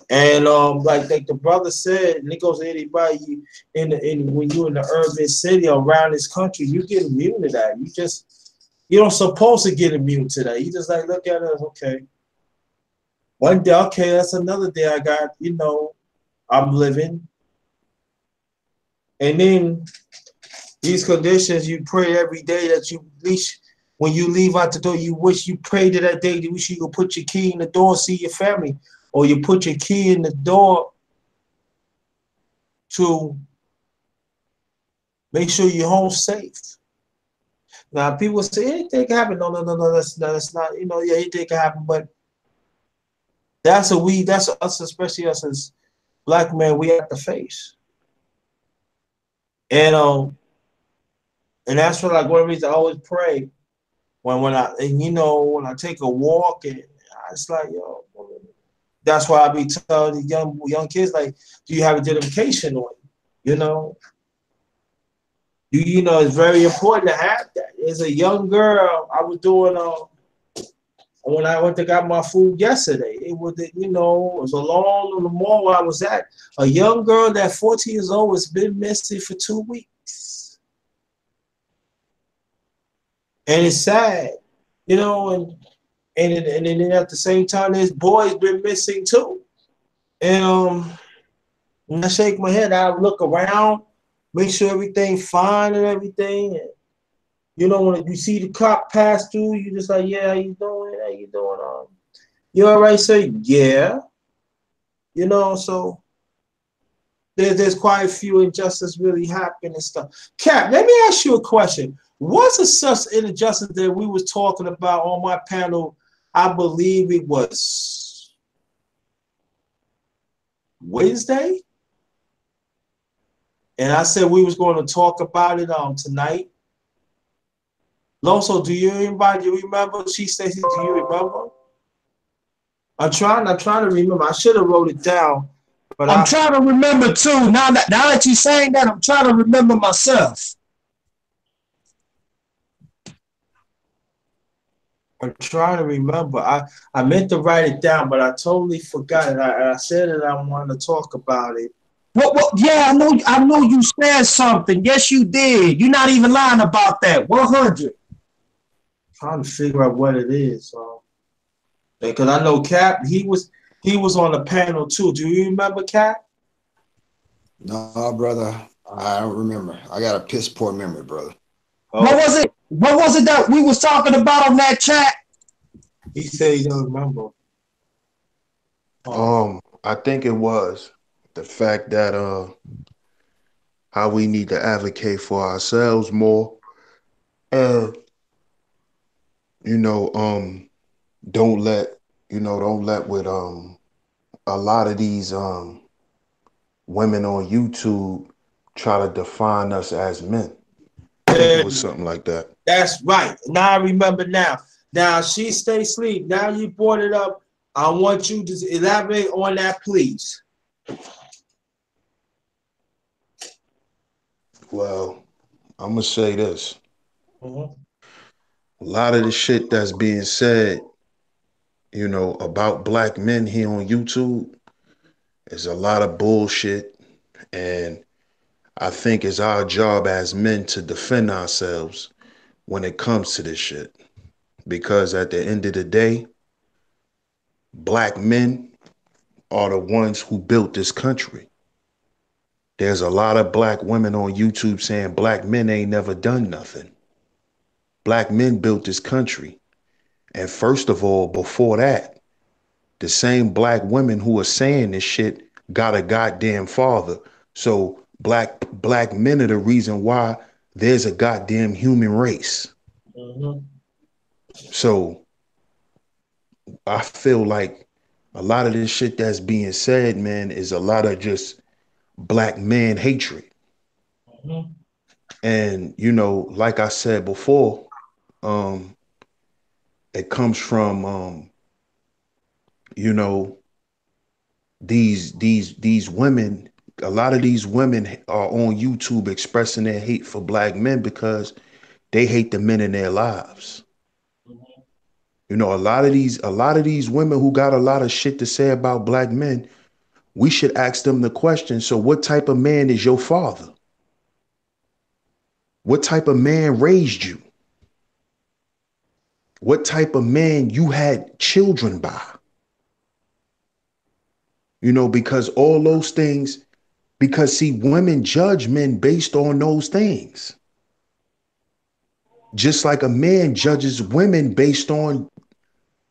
And like the brother said, and it goes to anybody when you're in the urban city around this country, you get immune to that. You don't supposed to get immune to that. You just like look at it as okay. One day, okay, that's another day I got, you know, I'm living. And then these conditions, you pray every day that you reach. When you leave out the door, you wish you pray to that day. You wish you could put your key in the door and see your family, or you put your key in the door to make sure you're home safe. Now, people say anything can happen. No, that's not. You know, yeah, anything can happen, but that's us, especially us as black men, we have to face. And that's what, like, one reason I always pray. When I take a walk, and it's like, yo, that's why I be telling the young kids, like, do you have identification on you? You know, you know, it's very important to have that. As a young girl, I was doing when I went to got my food yesterday. It was, you know, it was along on the mall where I was at. A young girl that 14 years old has been missing for 2 weeks. And it's sad, you know, and then at the same time, this boy's been missing too. And when I shake my head, I look around, make sure everything's fine and everything. And, you know, when you see the cop pass through, you just like, yeah, how you doing? How you doing? You all right, sir? Yeah. You know, so there's quite a few injustices really happening and stuff. Cap, let me ask you a question. What's a such injustice that we was talking about on my panel? I believe it was Wednesday. And I said we was going to talk about it tonight. Loso, do anybody remember? She said, do you remember? I'm trying to remember. I should have wrote it down. But I'm trying to remember too. Now that you're saying that, I'm trying to remember myself. I'm trying to remember. I meant to write it down, but I totally forgot it. I said that I wanted to talk about it. What? Yeah, I know you said something. Yes, you did. You're not even lying about that. 100. Trying to figure out what it is. Because I know Cap, he was on the panel too. Do you remember Cap? No, brother. I don't remember. I got a piss poor memory, brother. Oh. What was it that we was talking about on that chat? He said he don't remember. I think it was the fact that how we need to advocate for ourselves more. And don't let with a lot of these women on YouTube try to define us as men. I think it was something like that. That's right. Now I remember now. Now she stay asleep. Now you brought it up. I want you to elaborate on that, please. Well, I'm gonna say this. Mm-hmm. A lot of the shit that's being said, about black men here on YouTube is a lot of bullshit. And I think it's our job as men to defend ourselves when it comes to this shit. Because at the end of the day, black men are the ones who built this country. There's a lot of black women on YouTube saying black men ain't never done nothing. Black men built this country. And first of all, before that, the same black women who are saying this shit got a goddamn father. So black men are the reason why there's a goddamn human race. Mm-hmm. So I feel like a lot of this shit that's being said, man, is a lot of just black man hatred. Mm-hmm. And, like I said before, it comes from, these women. A lot of these women are on YouTube expressing their hate for black men because they hate the men in their lives. Mm-hmm. A lot of these women who got a lot of shit to say about black men, we should ask them the question, so what type of man is your father? What type of man raised you? What type of man you had children by? Because all those things, because see, women judge men based on those things. Just like a man judges women based on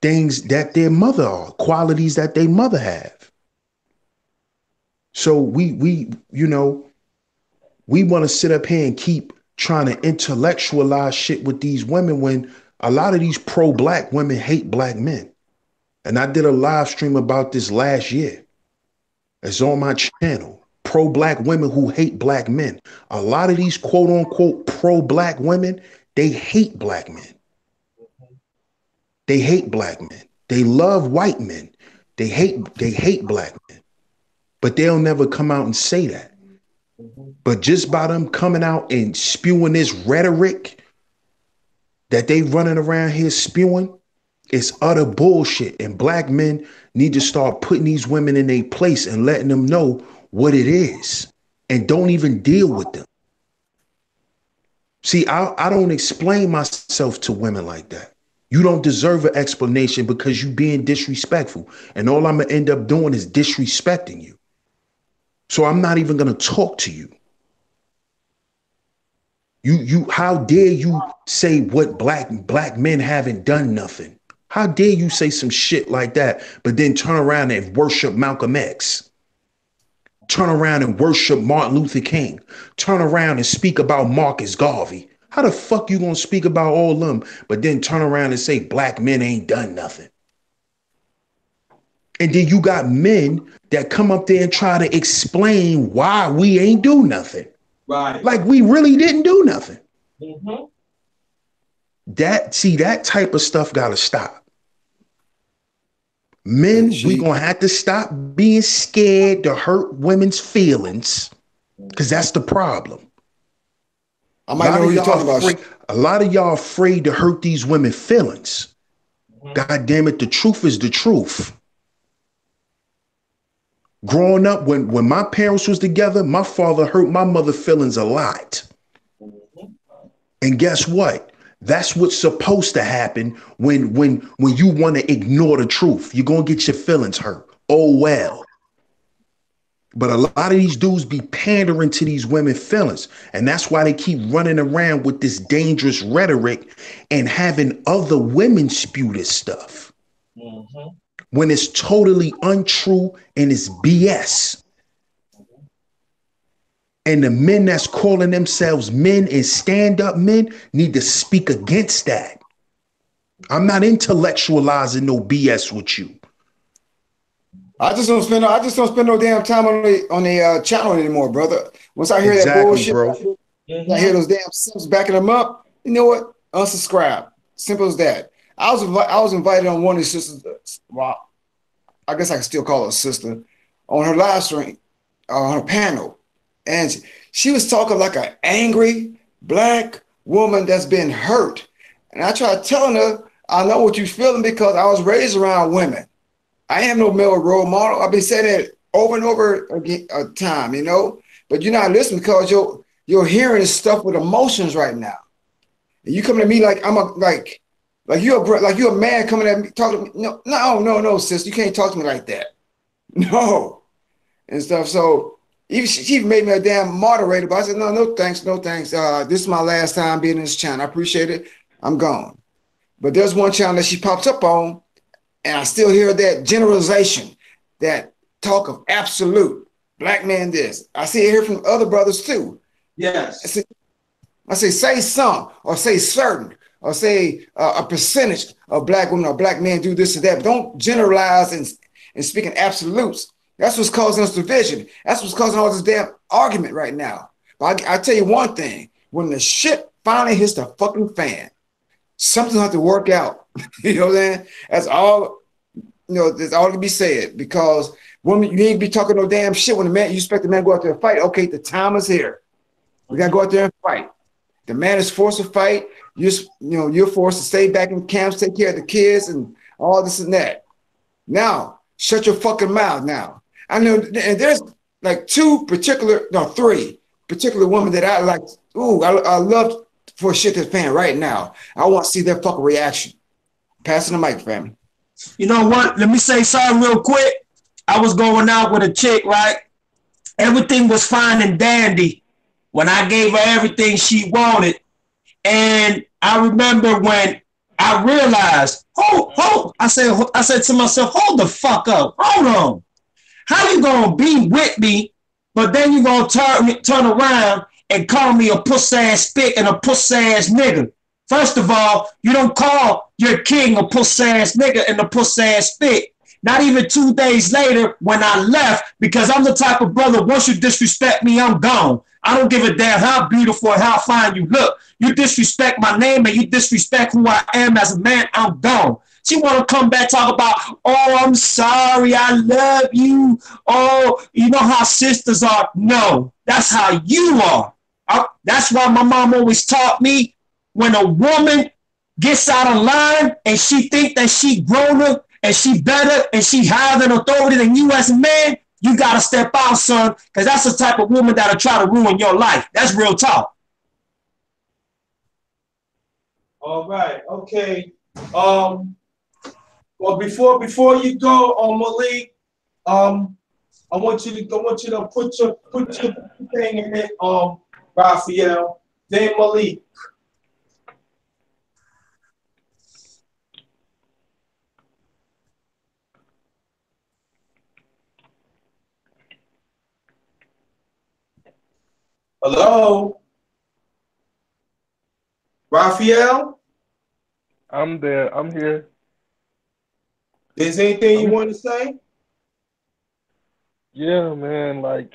things that their mother are, qualities that their mother have. So we want to sit up here and keep trying to intellectualize shit with these women when a lot of these pro-black women hate black men. And I did a live stream about this last year. It's on my channel. Pro-black women who hate black men. A lot of these quote unquote pro-black women, they hate black men. They hate black men. They love white men. They hate black men. But they'll never come out and say that. But just by them coming out and spewing this rhetoric that they running around here spewing, it's utter bullshit. And black men need to start putting these women in their place and letting them know what it is. And don't even deal with them. See, I don't explain myself to women like that. You don't deserve an explanation because you being disrespectful. And all I'm going to end up doing is disrespecting you. So I'm not even going to talk to you. How dare you say what black men haven't done nothing? How dare you say some shit like that, but then turn around and worship Malcolm X? Turn around and worship Martin Luther King. Turn around and speak about Marcus Garvey. How the fuck you gonna speak about all of them, but then turn around and say black men ain't done nothing? And then you got men that come up there and try to explain why we ain't do nothing. Right. Like we really didn't do nothing. Mm-hmm. That type of stuff gotta stop. Men, we gonna have to stop being scared to hurt women's feelings, because that's the problem. I might know what you're talking about. A lot of y'all afraid to hurt these women's feelings. God damn it, the truth is the truth. Growing up, when my parents was together, my father hurt my mother's feelings a lot. And guess what? That's what's supposed to happen when you want to ignore the truth. You're gonna get your feelings hurt. Oh well. But a lot of these dudes be pandering to these women's feelings. And that's why they keep running around with this dangerous rhetoric and having other women spew this stuff. Mm-hmm. When it's totally untrue and it's BS. And the men that's calling themselves men and stand-up men need to speak against that. I'm not intellectualizing no BS with you. I just don't spend no damn time on the channel anymore, brother. Once I hear that bullshit, bro. I hear those damn sims backing them up. You know what? Unsubscribe. Simple as that. I was invited on one of his sisters. Well, I guess I can still call her a sister, on her live stream, on her panel. And she was talking like an angry black woman that's been hurt. And I tried telling her, I know what you're feeling because I was raised around women. I am no male role model. I've been saying that over and over again, time, you know, but you're not listening because you're hearing stuff with emotions right now. And you coming to me like like you're a man coming at me, talking to me. No, sis, you can't talk to me like that. No, and stuff. So even she made me a damn moderator, but I said, no thanks. This is my last time being in this channel. I appreciate it. I'm gone. But there's one channel that she pops up on, and I still hear that generalization, that talk of absolute black man this. I see it here from other brothers too. Yes. I say some, or say certain, or say a percentage of black women or black men do this or that. But don't generalize and speak in absolutes. That's what's causing us division. That's what's causing all this damn argument right now. But I tell you one thing, when the shit finally hits the fucking fan, something will have to work out. You know what I'm saying? That's all, that's all to be said, because women, you ain't be talking no damn shit when you expect the man to go out there and fight. Okay, the time is here. We gotta go out there and fight. The man is forced to fight. You're forced to stay back in camps, take care of the kids and all this and that. Now, shut your fucking mouth now. I know, and there's like three particular women that I like. Ooh, I love for shit that's paying right now. I want to see their fucking reaction. Passing the mic, family. You know what? Let me say something real quick. I was going out with a chick, right? Everything was fine and dandy when I gave her everything she wanted. And I remember when I realized, I said to myself, hold the fuck up. Hold on. How you gonna be with me, but then you gonna turn around and call me a puss-ass spick and a puss-ass nigga? First of all, you don't call your king a puss-ass nigga and a puss-ass spick. Not even 2 days later when I left, because I'm the type of brother, once you disrespect me, I'm gone. I don't give a damn how beautiful and how fine you look. You disrespect my name and you disrespect who I am as a man, I'm gone. She want to come back, talk about, oh, I'm sorry, I love you. Oh, you know how sisters are. No, that's how you are. That's why my mom always taught me, when a woman gets out of line and she think that she grown up and she better and she higher than authority than you as a man, you got to step out, son, because that's the type of woman that'll try to ruin your life. That's real talk. All right. Okay. Well, before you go, Malik, I want you to put your thing in it, Raphael, then Malik. Hello, Raphael? I'm there. I'm here. Is anything you want to say? Yeah, man. Like,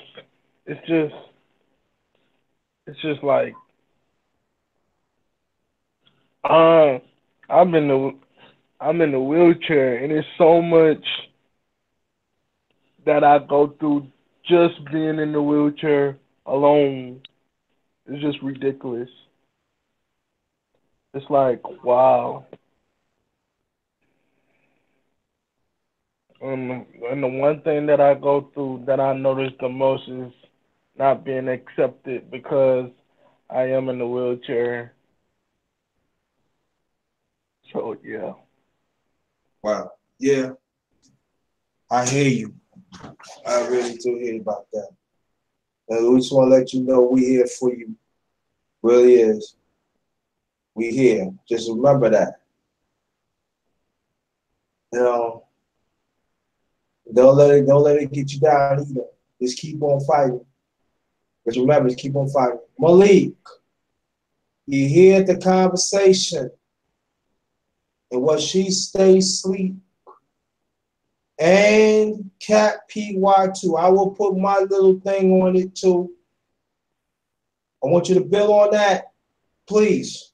it's just like, uh, I'm in the wheelchair, and it's so much that I go through just being in the wheelchair alone. It's just ridiculous. It's like, wow. And the one thing that I go through that I notice the most is not being accepted because I am in the wheelchair. So yeah. Wow. Yeah, I hear you. I really do hear about that. And we just want to let you know we here for you. Really is. We here. Just remember that. You know, don't let it get you down either. Just keep on fighting. But remember, just keep on fighting. Malik, you hear the conversation. And what she stays asleep. And Cat PY2. I will put my little thing on it too. I want you to build on that, please.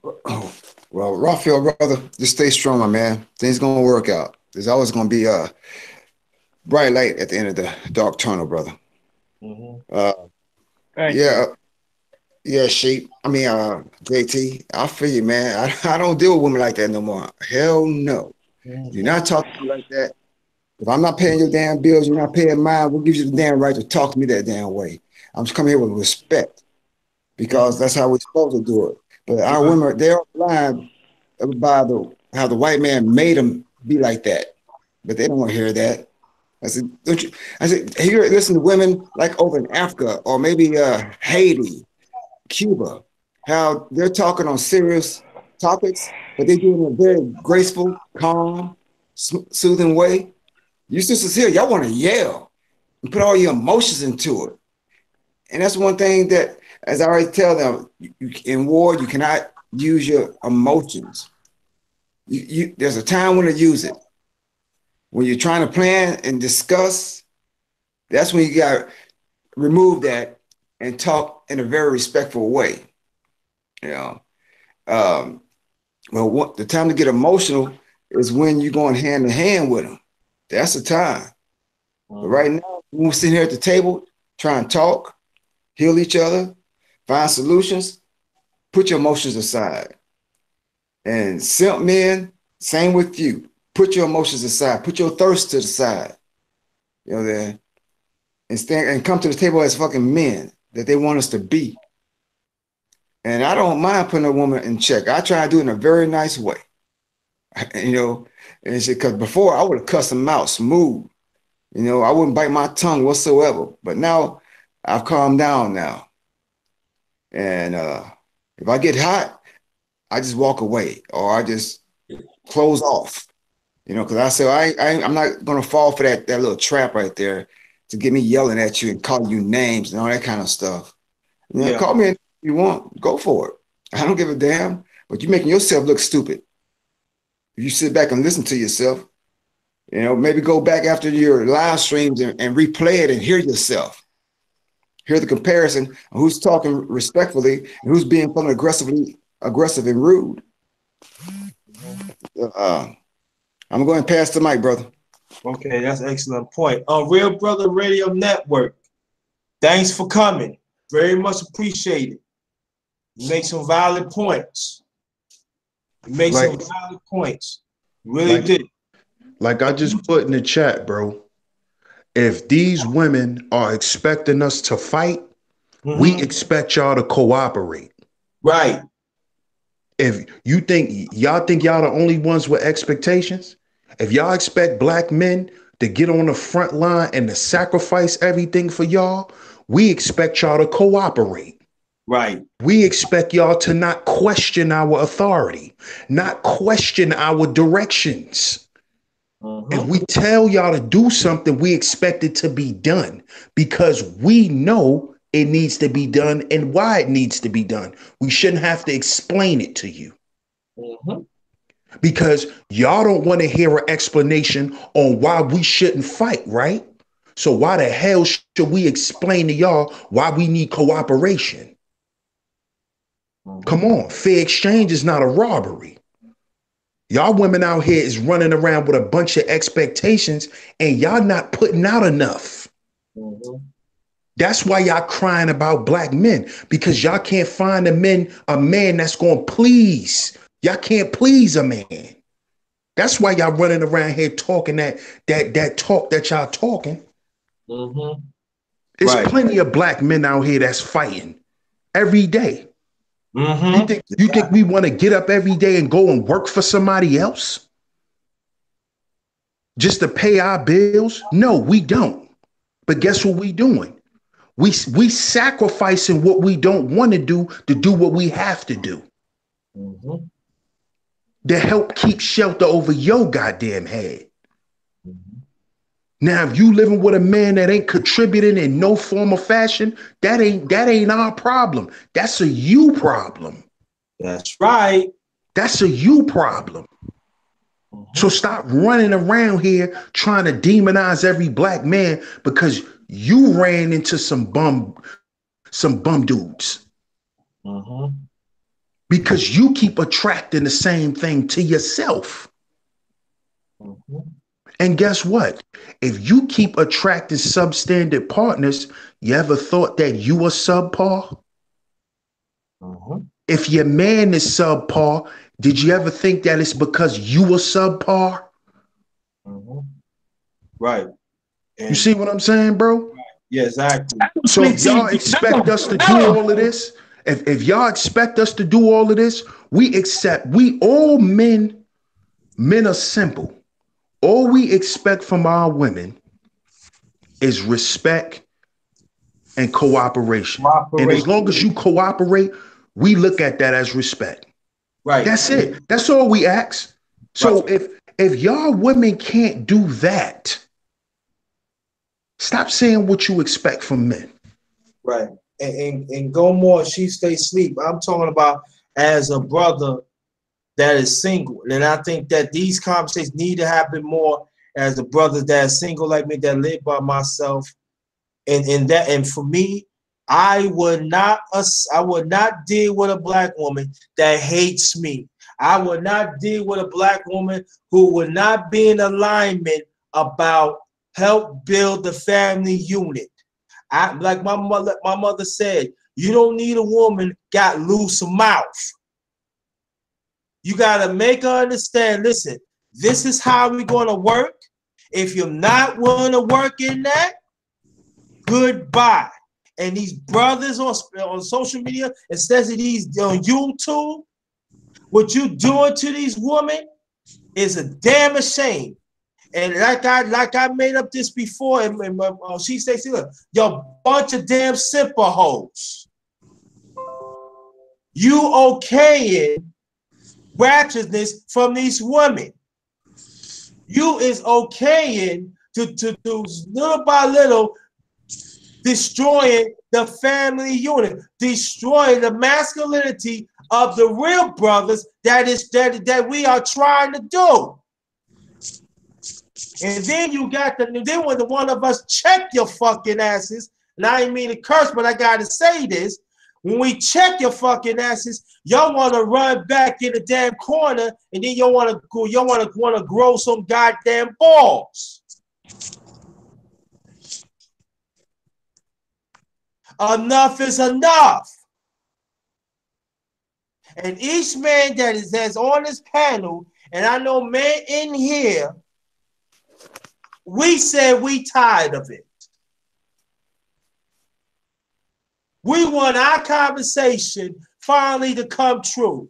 Oh, well, Raphael, brother, just stay strong, my man. Things gonna work out. There's always gonna be a bright light at the end of the dark tunnel, brother. Thank Yeah, you. yeah, Sheep. I mean, JT, I feel you, man. I don't deal with women like that no more. Hell no. You're not talking to me like that. If I'm not paying your damn bills, you're not paying mine, what gives you the damn right to talk to me that damn way? I'm just coming here with respect because that's how we're supposed to do it. But our women, they're blind by how the white man made them be like that. But they don't want to hear that. I said, don't you? I said, listen to women like over in Africa or maybe Haiti, Cuba, how they're talking on serious topics, but they do it in a very graceful, calm, soothing way. You sisters here, y'all want to yell and put all your emotions into it. And that's one thing that, as I already tell them, in war, you cannot use your emotions. There's a time when to use it. When you're trying to plan and discuss, that's when you got to remove that and talk in a very respectful way. You know, well, the time to get emotional is when you're going hand in hand with them. That's the time. But right now, when we're sitting here at the table, trying to talk, heal each other, find solutions, put your emotions aside. And simp men, same with you. Put your emotions aside. Put your thirst to the side. You know that, and come to the table as fucking men that they want us to be. And I don't mind putting a woman in check. I try to do it in a very nice way. You know, and because before I would have cussed them out smooth. You know, I wouldn't bite my tongue whatsoever. But now I've calmed down now. And if I get hot, I just walk away or I just close off. You know, because I say I'm not gonna fall for that little trap right there to get me yelling at you and calling you names and all that kind of stuff. You know, call me if you want, go for it. I don't give a damn. But you're making yourself look stupid. If you sit back and listen to yourself, you know, maybe go back after your live streams and replay it and hear yourself. Hear the comparison of who's talking respectfully and who's being fucking aggressive and rude. I'm going to pass the mic, brother. Okay, that's an excellent point. Real Brother Radio Network, thanks for coming. Very much appreciated. You make some valid points. Really did. Like I just put in the chat, bro. If these women are expecting us to fight, we expect y'all to cooperate. Right. If you think y'all the only ones with expectations, if y'all expect black men to get on the front line and to sacrifice everything for y'all, we expect y'all to cooperate. Right. We expect y'all to not question our authority, not question our directions. If we tell y'all to do something, we expect it to be done because we know it needs to be done and why it needs to be done. We shouldn't have to explain it to you. because y'all don't want to hear an explanation on why we shouldn't fight, right? So why the hell should we explain to y'all why we need cooperation? Come on, fair exchange is not a robbery. Y'all women out here is running around with a bunch of expectations and y'all not putting out enough. That's why y'all crying about black men, because y'all can't find a man that's going to please. Y'all can't please a man. That's why y'all running around here talking that talk that y'all talking. There's plenty of black men out here that's fighting every day. You think we want to get up every day and go and work for somebody else just to pay our bills? No, we don't. But guess what we doing? We sacrificing what we don't want to do what we have to do. To help keep shelter over your goddamn head. Now, if you living with a man that ain't contributing in no form or fashion, that ain't our problem. That's a you problem. That's right. That's a you problem. So stop running around here trying to demonize every black man because you ran into some bum dudes. Because you keep attracting the same thing to yourself. And guess what? If you keep attracting substandard partners, you ever thought that you are subpar? If your man is subpar, did you ever think that it's because you were subpar? Right. And you see what I'm saying, bro? Yeah, exactly. So if y'all expect us to do all of this, if y'all expect us to do all of this, we all men are simple. All we expect from our women is respect and cooperation. And as long as you cooperate, we look at that as respect. Right. That's it. That's all we ask. So if y'all women can't do that, stop saying what you expect from men. Right. And go more, she stay asleep. I'm talking about as a brother that is single. And I think that these conversations need to happen more as a brother that is single like me, that live by myself. And for me, I would not deal with a black woman that hates me. I would not deal with a black woman who would not be in alignment about help build the family unit. Like my mother said, you don't need a woman got loose mouth. You got to make her understand, listen, this is how we're going to work. If you're not willing to work in that, goodbye. And these brothers on social media, especially these on YouTube, what you doing to these women is a damn shame. And like I made up this before, and she says, look, y'all bunch of damn simple hoes. You okaying ratchetness from these women. You is okaying to little by little destroying the family unit, destroying the masculinity of the real brothers that we are trying to do. And then you got when the one of us check your fucking asses, and I ain't mean to curse, but I gotta say this. When we check your fucking asses, y'all want to run back in the damn corner, and then you want to grow some goddamn balls. Enough is enough. And each man that's on this panel, and I know men in here, we said we tired of it. We want our conversation finally to come true.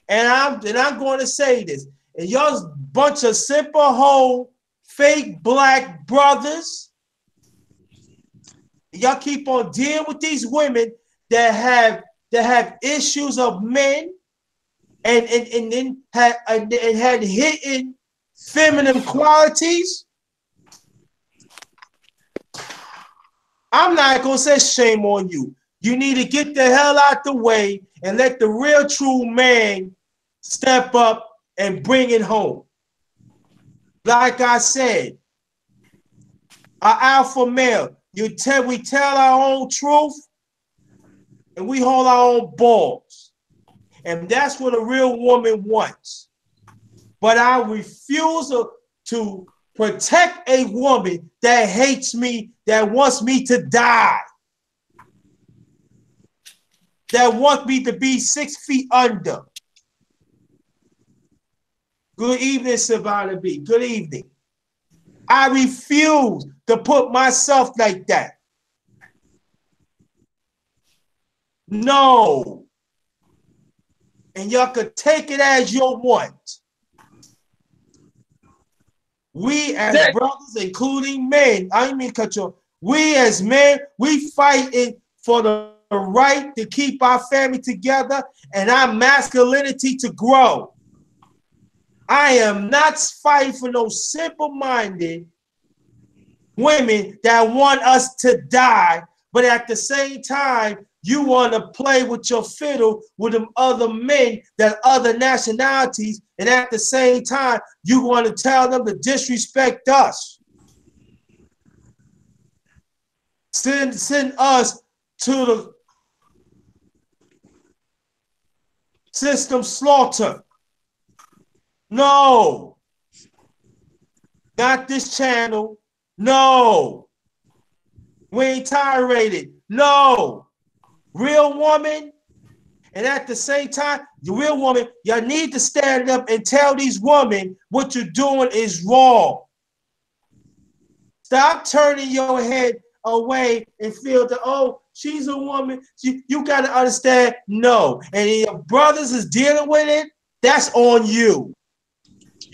And I'm going to say this. And y'all bunch of simple whole fake black brothers, y'all keep on dealing with these women that have issues of men and then had hidden feminine qualities. I'm not gonna say shame on you. You need to get the hell out the way and let the real true man step up and bring it home. Like I said, our alpha male, we tell our own truth and we hold our own balls. And that's what a real woman wants. But I refuse to protect a woman that hates me, that wants me to die, that wants me to be 6 feet under. Good evening, Savannah B. Good evening. I refuse to put myself like that. No. And y'all could take it as you want. We as brothers, including men, I didn't mean to cut you off. We as men, we fighting for the right to keep our family together and our masculinity to grow. I am not fighting for no simple-minded women that want us to die, but at the same time, you want to play with your fiddle with them other men that other nationalities, and at the same time, you want to tell them to disrespect us. Send us to the system slaughter. No. Not this channel. No. We ain't tolerated. No. Real woman, and at the same time, the real woman, y'all need to stand up and tell these women what you're doing is wrong. Stop turning your head away and feel that, oh, she's a woman. You got to understand, no. And if your brothers is dealing with it, that's on you.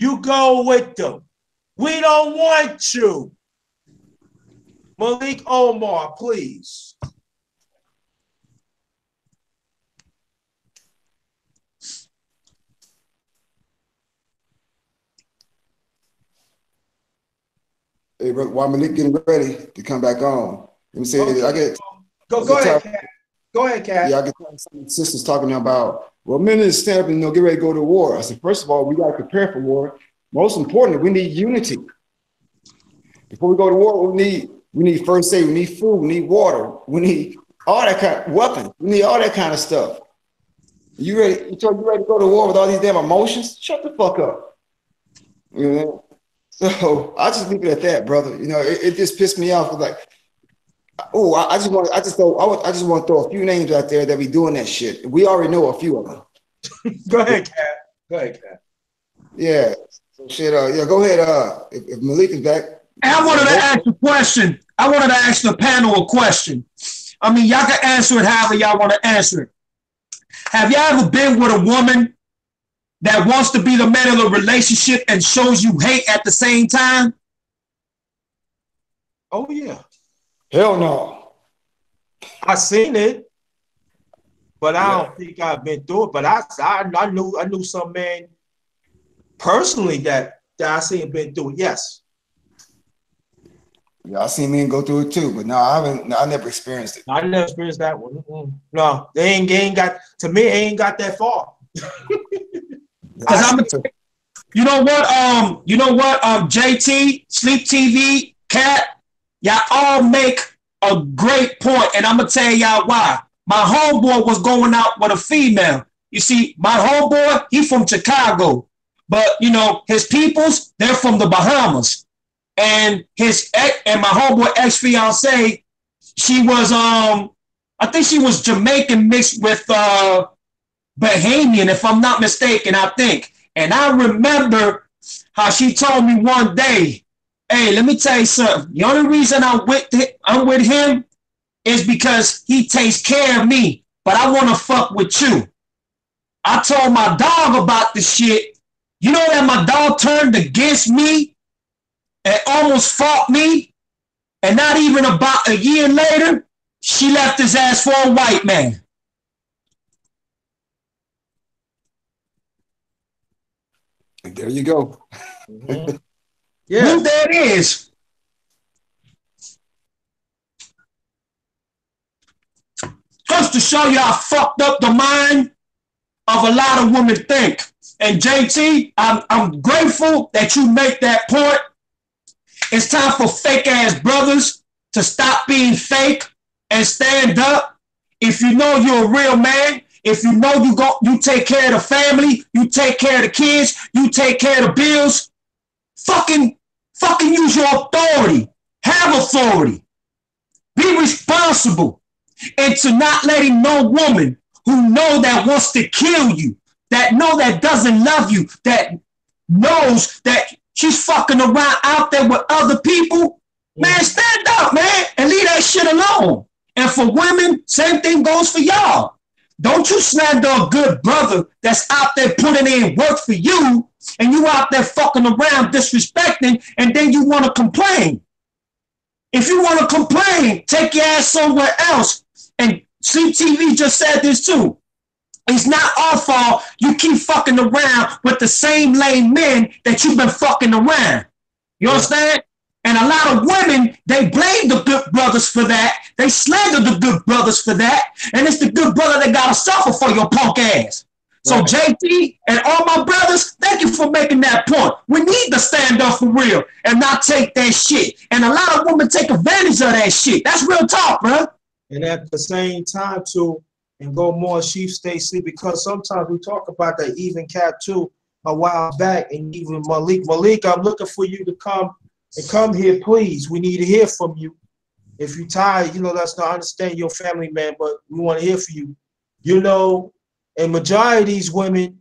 You go with them. We don't want you. Malik Omar, please. Hey, brother, while Malik getting ready to come back on, let me say Okay. I get go ahead, Kat. Go ahead, Kat. Yeah, I get some sisters talking about, well, men need to stand up and get ready to go to war. I said, first of all, we got to prepare for war. Most importantly, we need unity. Before we go to war, we need first aid, we need food, we need water, we need all that kind of weapons, we need all that kind of stuff. You ready? You ready to go to war with all these damn emotions? Shut the fuck up. You know? So I just leave it at that, brother. You know, it just pissed me off. Like, oh, I just want to throw a few names out there that be doing that shit. We already know a few of them. Go ahead, Kat. Go ahead, Kat. Yeah. So shit. Yeah. Go ahead. If Malik is back. And I wanted to ask a question. I wanted to ask the panel a question. I mean, y'all can answer it however y'all want to answer it. Have y'all ever been with a woman that wants to be the man of the relationship and shows you hate at the same time? Oh, yeah. Hell no. I seen it, but I don't think I've been through it. But I knew some man personally that I seen been through it. Yes. Yeah, I seen men go through it too, but no, I never experienced it. I never experienced that one. No, they ain't got, to me, they ain't got that far. You know what, JT, Sleep TV, Kat, y'all all make a great point, and I'm gonna tell y'all why. My homeboy was going out with a female. You see, my homeboy, he from Chicago, but you know, his peoples, they're from the Bahamas. And my homeboy ex-fiance, she was I think she was Jamaican mixed with Bahamian, if I'm not mistaken, I think. And I remember how she told me one day, hey, let me tell you something. The only reason I'm with him is because he takes care of me, but I want to fuck with you. I told my dog about the shit. You know that my dog turned against me and almost fought me? And not even about a year later, she left his ass for a white man. There you go. Mm-hmm. Yeah, who that is? goes to show you how fucked up the mind of a lot of women think. And JT, I'm grateful that you make that point. It's time for fake ass brothers to stop being fake and stand up. If you know you're a real man, if you know you take care of the family, you take care of the kids, you take care of the bills, fucking use your authority. Have authority. Be responsible. And to not letting no woman who know that wants to kill you, that know that doesn't love you, that knows that she's fucking around out there with other people, man, stand up, man, and leave that shit alone. And for women, same thing goes for y'all. Don't you slander a good brother that's out there putting in work for you, and you out there fucking around disrespecting, and then you want to complain. If you want to complain, take your ass somewhere else. And CTV just said this too. It's not our fault you keep fucking around with the same lame men that you've been fucking around. You understand? And a lot of women, they blame the good brothers for that. They slander the good brothers for that. And it's the good brother that got to suffer for your punk ass. So JT and all my brothers, thank you for making that point. We need to stand up for real and not take that shit. And a lot of women take advantage of that shit. That's real talk, bro. And at the same time, too, and go more Chief Stacy, because sometimes we talk about that even cat too a while back, and even Malik. Malik, I'm looking for you to come here, please. We need to hear from you. If you're tired, you know, that's not understand your family, man, but we want to hear from you. You know, and majority of these women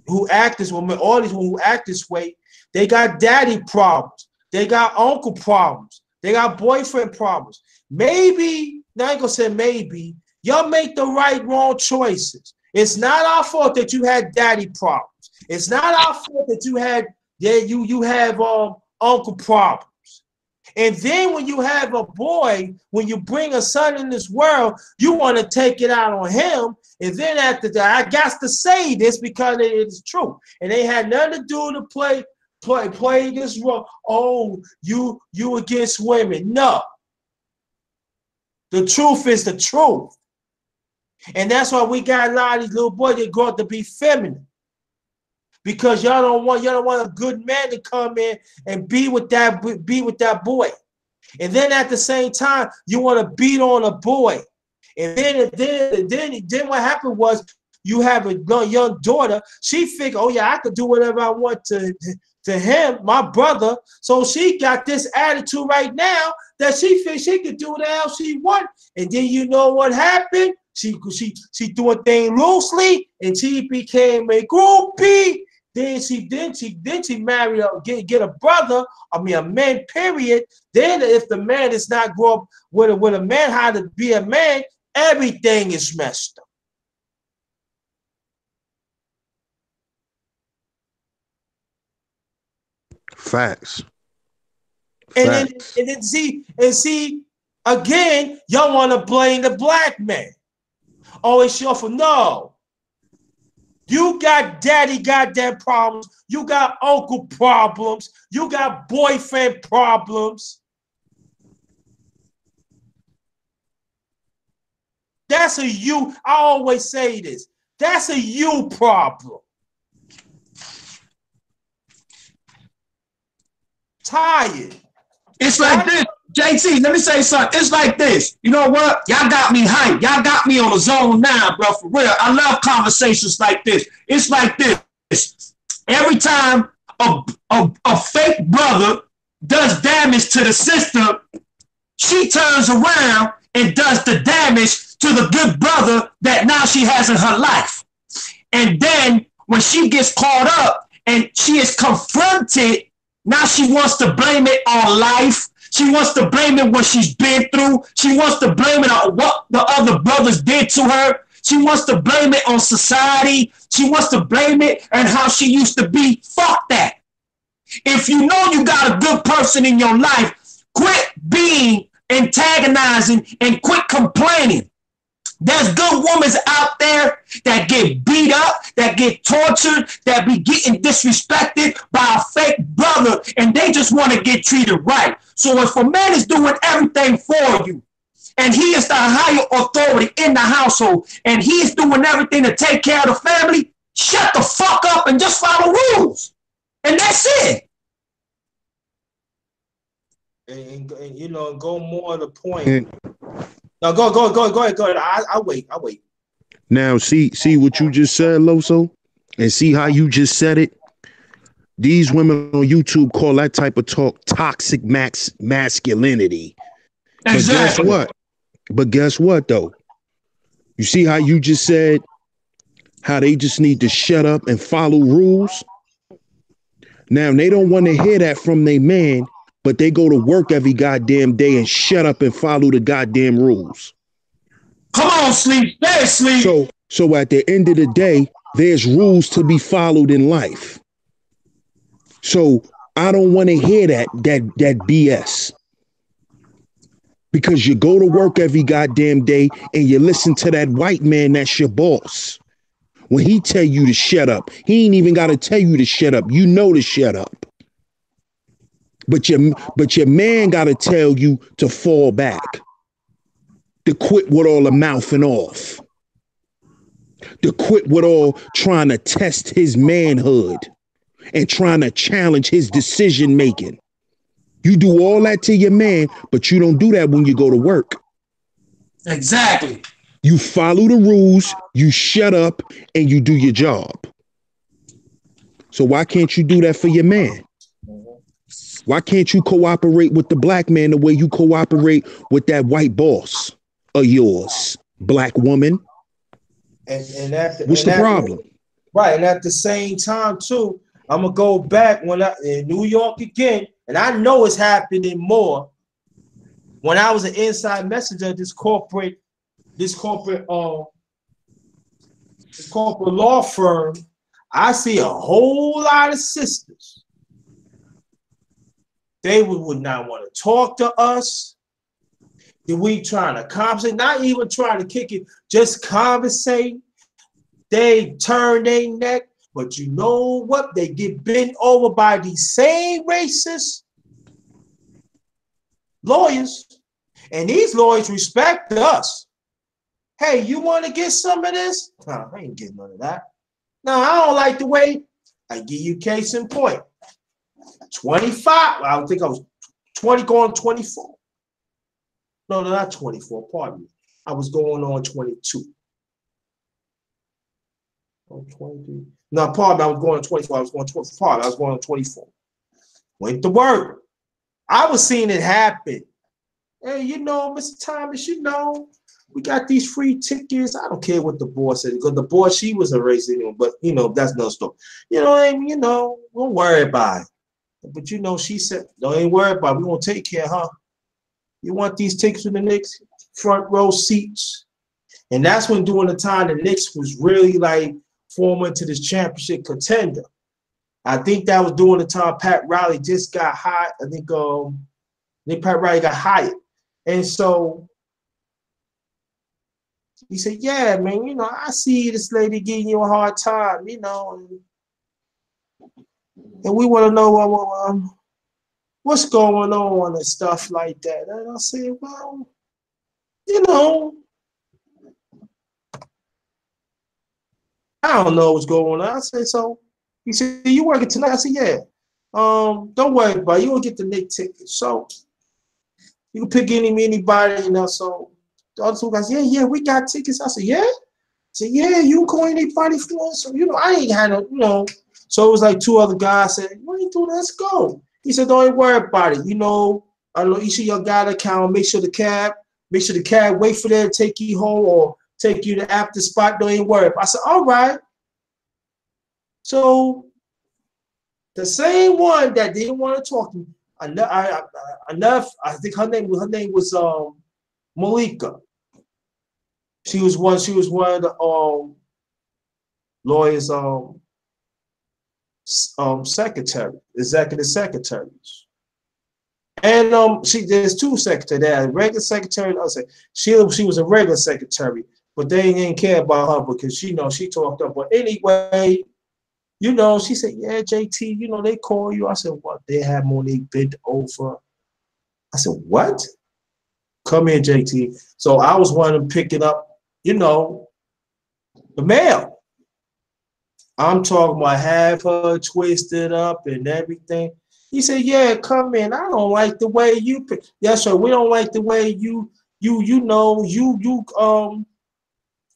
who act this women, all these women who act this way, they got daddy problems, they got uncle problems, they got boyfriend problems. Maybe, now I ain't gonna say maybe, y'all make the wrong choices. It's not our fault that you had daddy problems. It's not our fault that you had you have uncle problems. And then when you have a boy, when you bring a son in this world, you want to take it out on him. And then after that, I got to say this because it is true. And they had nothing to do to play this role. Oh, you against women. No. The truth is the truth. And that's why we got a lot of these little boys that grow up to be feminine. Because y'all don't want a good man to come in and be with that boy. And then at the same time, you want to beat on a boy. And then what happened was you have a young daughter. She figured, oh yeah, I could do whatever I want to him, my brother. So she got this attitude right now that she thinks she could do whatever else she want. And then you know what happened? She doing things loosely, and she became a groupie. Then she married get a brother. I mean a man. Period. Then if the man is not grow up with a man how to be a man, everything is messed up. Facts. And then see again, y'all want to blame the black man. Oh, it's your fault. No. You got daddy goddamn problems. You got uncle problems. You got boyfriend problems. That's a you. I always say this. That's a you problem. Tired. It's like this. JT, let me say something. It's like this. You know what? Y'all got me hyped. Y'all got me on the zone now, bro. For real. I love conversations like this. It's like this. Every time a fake brother does damage to the system, she turns around and does the damage to the good brother that now she has in her life. And then when she gets caught up and she is confronted, now she wants to blame it on life. She wants to blame it what she's been through. She wants to blame it on what the other brothers did to her. She wants to blame it on society. She wants to blame it on how she used to be. Fuck that. If you know you got a good person in your life, quit being antagonizing and quit complaining. There's good women out there that get beat up, that get tortured, that be getting disrespected by a fake brother, and they just want to get treated right. So if a man is doing everything for you, and he is the higher authority in the household, and he is doing everything to take care of the family, shut the fuck up and just follow rules. And that's it. And you know, go more to the point. No, go ahead. I'll wait. Now, see what you just said, Loso, and see how you just said it. These women on YouTube call that type of talk toxic masculinity. Exactly. But guess what, though? You see how you just said how they just need to shut up and follow rules? Now, they don't want to hear that from their man, but they go to work every goddamn day and shut up and follow the goddamn rules. Come on, Sleep. Stay asleep. So at the end of the day, there's rules to be followed in life. So I don't want to hear that BS. Because you go to work every goddamn day and you listen to that white man that's your boss. When he tell you to shut up, he ain't even got to tell you to shut up. You know to shut up. But your man got to tell you to fall back. To quit with all the mouthing off. To quit with all trying to test his manhood and trying to challenge his decision making. You do all that to your man, but you don't do that when you go to work. Exactly. You follow the rules, you shut up, and you do your job. So why can't you do that for your man? Why can't you cooperate with the black man the way you cooperate with that white boss of yours, black woman? What's the problem? Right, and at the same time, too, I'm gonna go back when in New York again, and I know it's happening more. When I was an inside messenger, this corporate law firm, I see a whole lot of sisters. They would not want to talk to us. We trying to conversate, not even trying to kick it, just conversate. They turn their neck, but you know what? They get bent over by these same racist lawyers, and these lawyers respect us. Hey, you want to get some of this? No, I ain't getting none of that. No, I don't like the way. I give you case in point. 25. I think I was 20 going 24. No, not 24. Pardon me. I was going on 22. Oh, 23. No, pardon me. I was going on 24. I was going 24. Pardon, I was going on 24. Went to work. I was seeing it happen. Hey, you know, Mr. Thomas, you know, we got these free tickets. I don't care what the boss said, because the boss, she was a racist anyway, but you know, that's no story. You know, you know, don't worry about it. But you know, she said, don't ain't worry about it. We're gonna take care, huh? You want these tickets for the Knicks? Front row seats. And that's when during the time the Knicks was really like forming to this championship contender. I think that was during the time Pat Riley just got hired. I think Pat Riley got hired. And so he said, yeah, man, you know, I see this lady giving you a hard time, you know, and we want to know what's going on and stuff like that. And I said, well, you know, I don't know what's going on. I said, so he said, you working tonight? I said, yeah. Don't worry about it. You will get the Knicks ticket. So you can pick anybody, you know. So the other two guys, yeah, we got tickets. I said, yeah? I said, yeah, you can call anybody for us. So, you know, I ain't had no, you know. So it was like two other guys said, what are you doing? Let's go. He said, don't even worry about it. You know, I don't know, you see your guy account, make sure the cab wait for them to take you home or take you to after spot. Don't even worry. I said, all right. So the same one that didn't want to talk to me, enough. I think her name was Malika. She was one of the lawyers executive secretaries. And there's two secretaries. There, a regular secretary. She was a regular secretary, but they didn't care about her because she talked up. But anyway, you know, she said, yeah, JT, you know, they call you. I said, what? They had Monique bent over. I said, what? Come here, JT. So I was one of them picking up, you know, the mail. I'm talking about have her twisted up and everything. He said, yeah, come in. I don't like the way you pick. Yes, sir. We don't like the way you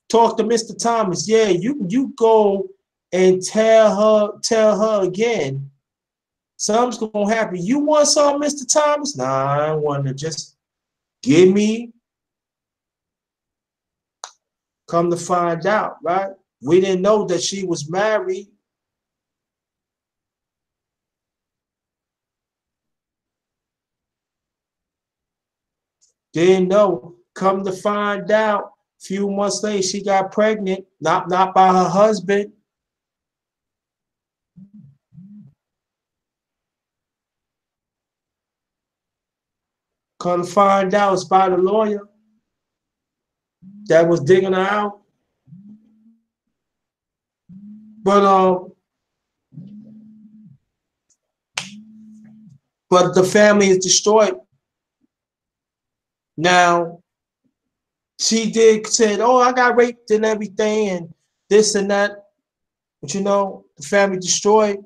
talk to Mr. Thomas. Yeah, you go and tell her again. Something's gonna happen. You want some, Mr. Thomas? Nah, I want to just give me. Come to find out, right? We didn't know that she was married. Didn't know. Come to find out, a few months later, she got pregnant, not by her husband. Come to find out, it's by the lawyer that was digging her out. But the family is destroyed. Now, she said, oh, I got raped and everything and this and that. But you know, the family destroyed.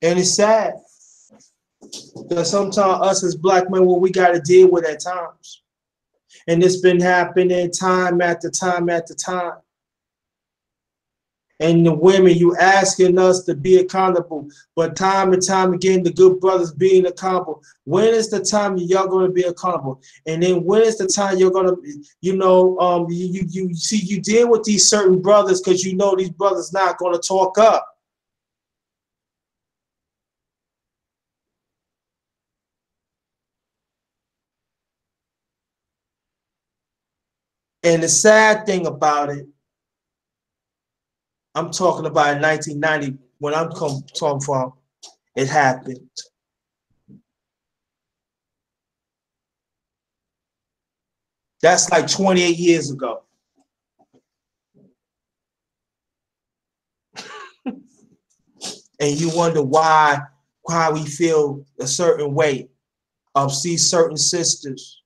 And it's sad. Because sometimes us as black men, what we got to deal with at times. And it's been happening time after time after time. And the women, you asking us to be accountable, but time and time again, the good brothers being accountable. When is the time y'all going to be accountable? And then when is the time you're going to, you know, you see, you deal with these certain brothers because you know these brothers not going to talk up. And the sad thing about it, I'm talking about in 1990, when I'm talking from, it happened. That's like 28 years ago. And you wonder why we feel a certain way of see certain sisters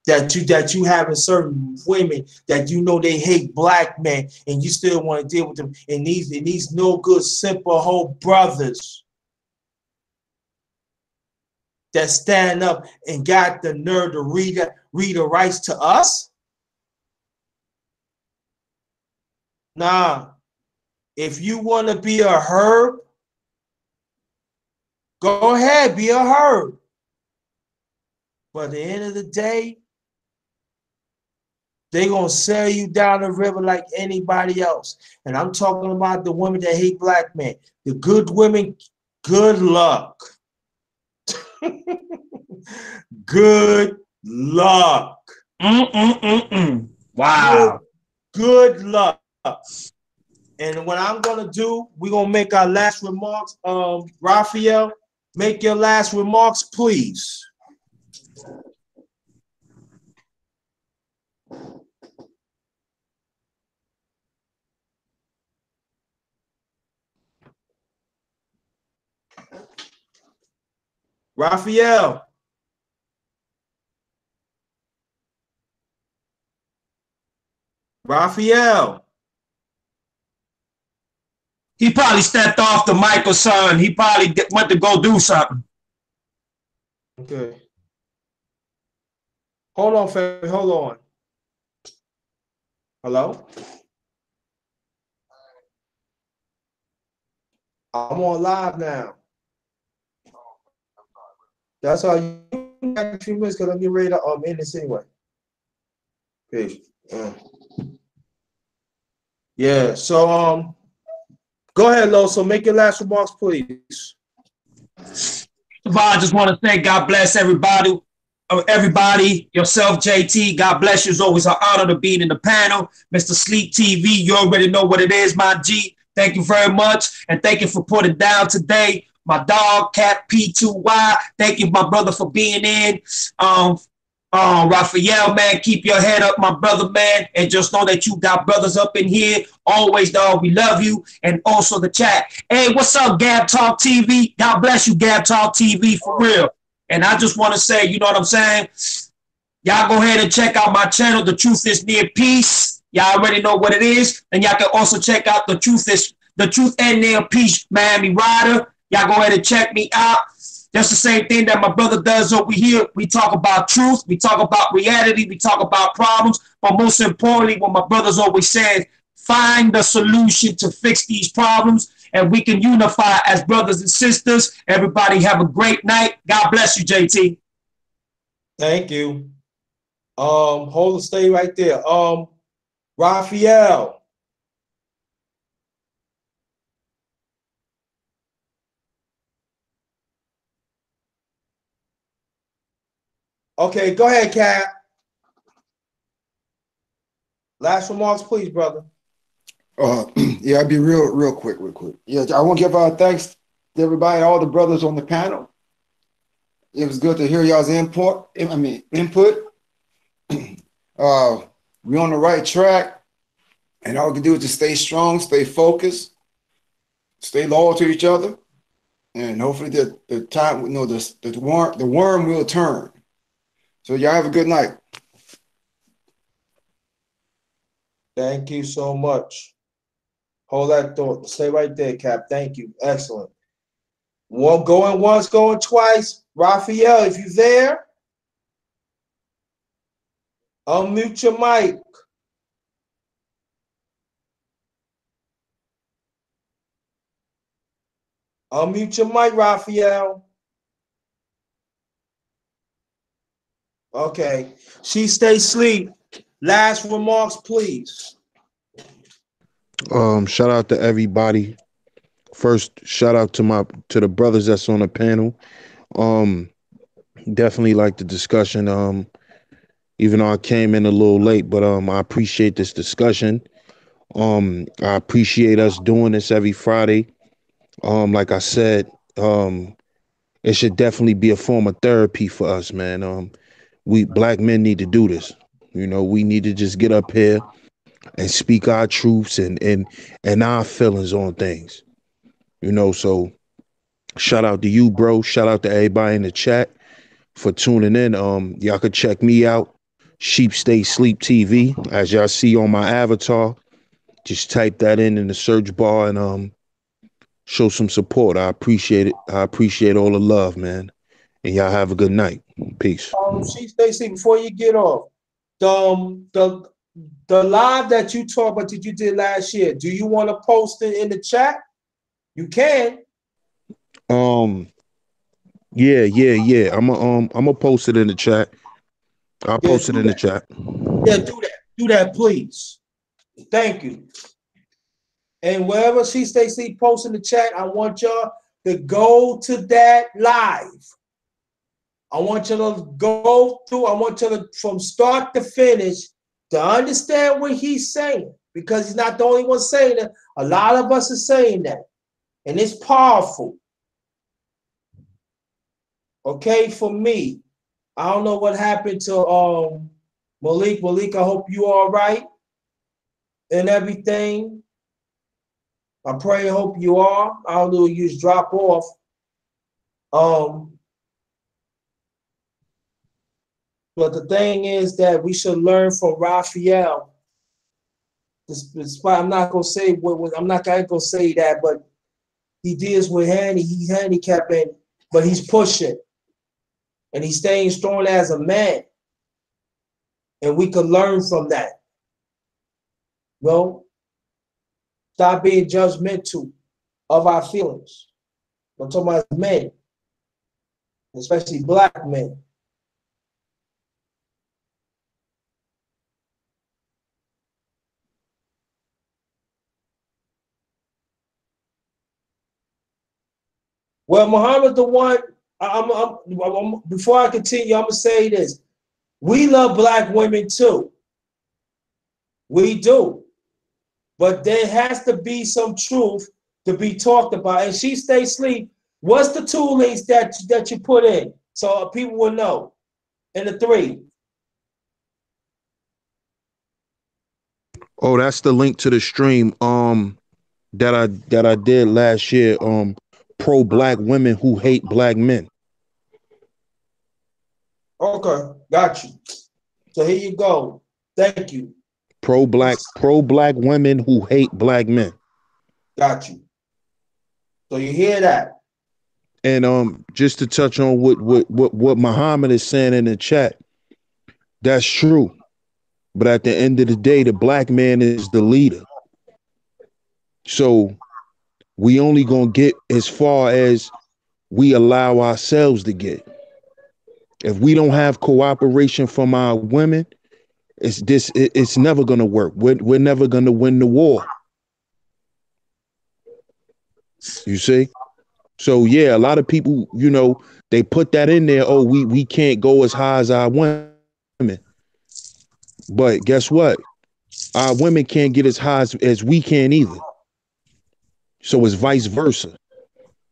that you having certain women that you know they hate black men and you still want to deal with them, and these no good simple whole brothers that stand up and got the nerve to read the rights to us. Nah, if you want to be a herb, go ahead, be a herb. But at the end of the day, they're going to sell you down the river like anybody else. And I'm talking about the women that hate black men. The good women, good luck. Good luck. Wow. Good luck. And what I'm going to do, we're going to make our last remarks. Raphael, make your last remarks, please. Raphael. Raphael. He probably stepped off the mic or something. He probably went to go do something. Okay. Hold on, family. Hold on. Hello? I'm on live now. That's all. You got a few minutes because I'm getting ready to end this anyway. Peace. Yeah, so go ahead, Lo. So make your last remarks, please. I just want to thank God bless everybody. Yourself, JT, God bless you. It's always an honor to be in the panel. Mr. Sleep TV, you already know what it is, my G. Thank you very much. And thank you for putting down today. My dog, Cat P2Y. Thank you, my brother, for being in. Raphael, man, keep your head up, my brother, man, and just know that you got brothers up in here. Always, dog, we love you. And also the chat. Hey, what's up, Gab Talk TV? God bless you, Gab Talk TV, for real. And I just want to say, you know what I'm saying? Y'all go ahead and check out my channel, The Truth is Near Peace. Y'all already know what it is. And y'all can also check out The Truth and Near Peace, Miami Rider. Y'all go ahead and check me out. That's the same thing that my brother does over here. We talk about truth. We talk about reality. We talk about problems. But most importantly, what my brother's always said, find the solution to fix these problems, and we can unify as brothers and sisters. Everybody have a great night. God bless you, JT. Thank you. Hold and stay right there. Raphael. Okay, go ahead, Cap. Last remarks, please, brother. Yeah, I'll be real quick. Yeah, I want to give thanks to everybody, all the brothers on the panel. It was good to hear y'all's input. We're on the right track, and all we can do is just stay strong, stay focused, stay loyal to each other, and hopefully the time, you know, the worm will turn. So y'all have a good night. Thank you so much. Hold that thought. Stay right there, Cap. Thank you. Excellent. One going once, going twice. Raphael, if you're there, unmute your mic. Unmute your mic, Raphael. Okay. She stay asleep. Last remarks, please. Shout out to everybody. First, shout out to the brothers that's on the panel. Definitely like the discussion. Even though I came in a little late, but I appreciate this discussion. I appreciate us doing this every Friday. Like I said, it should definitely be a form of therapy for us, man. We black men need to do this. You know, we need to just get up here and speak our truths and our feelings on things. You know, so shout out to you, bro. Shout out to everybody in the chat for tuning in. Y'all could check me out, Sheep Stay Sleep TV, as y'all see on my avatar. Just type that in the search bar and show some support. I appreciate it. I appreciate all the love, man. And y'all have a good night. Peace. She stay asleep before you get off. The live that you talked about that you did last year, do you want to post it in the chat? You can. Yeah. I'm gonna post it in the chat. I'll post it in the chat. Yeah, do that. Do that, please. Thank you. And wherever She Stay Asleep posts in the chat, I want y'all to go to that live. I want you to go through. I want you to, from start to finish, to understand what he's saying, because he's not the only one saying it. A lot of us are saying that, and it's powerful. Okay, for me, I don't know what happened to Malik. Malik, I hope you all right and everything. I pray, I hope you are. I don't know, you just drop off. But the thing is that we should learn from Raphael. Despite, I'm not gonna say that, but he deals with he's handicapped, but he's pushing, and he's staying strong as a man, and we can learn from that. Well, stop being judgmental of our feelings. I'm talking about men, especially black men. Well, Muhammad, the one, before I continue, I'm going to say this. We love black women too. We do. But there has to be some truth to be talked about. And She Stay Asleep, what's the two links that you put in so people will know? And the three. Oh, that's the link to the stream that I did last year. Pro black women who hate black men. Okay, got you. So here you go. Thank you. Pro black women who hate black men. Got you. So you hear that? And just to touch on what Muhammad is saying in the chat, that's true. But at the end of the day, the black man is the leader. So we only gonna get as far as we allow ourselves to get. If we don't have cooperation from our women, it's never gonna work. We're never gonna win the war. You see? So yeah, a lot of people, you know, they put that in there. Oh, we can't go as high as our women. But guess what? Our women can't get as high as we can either. So it's vice versa.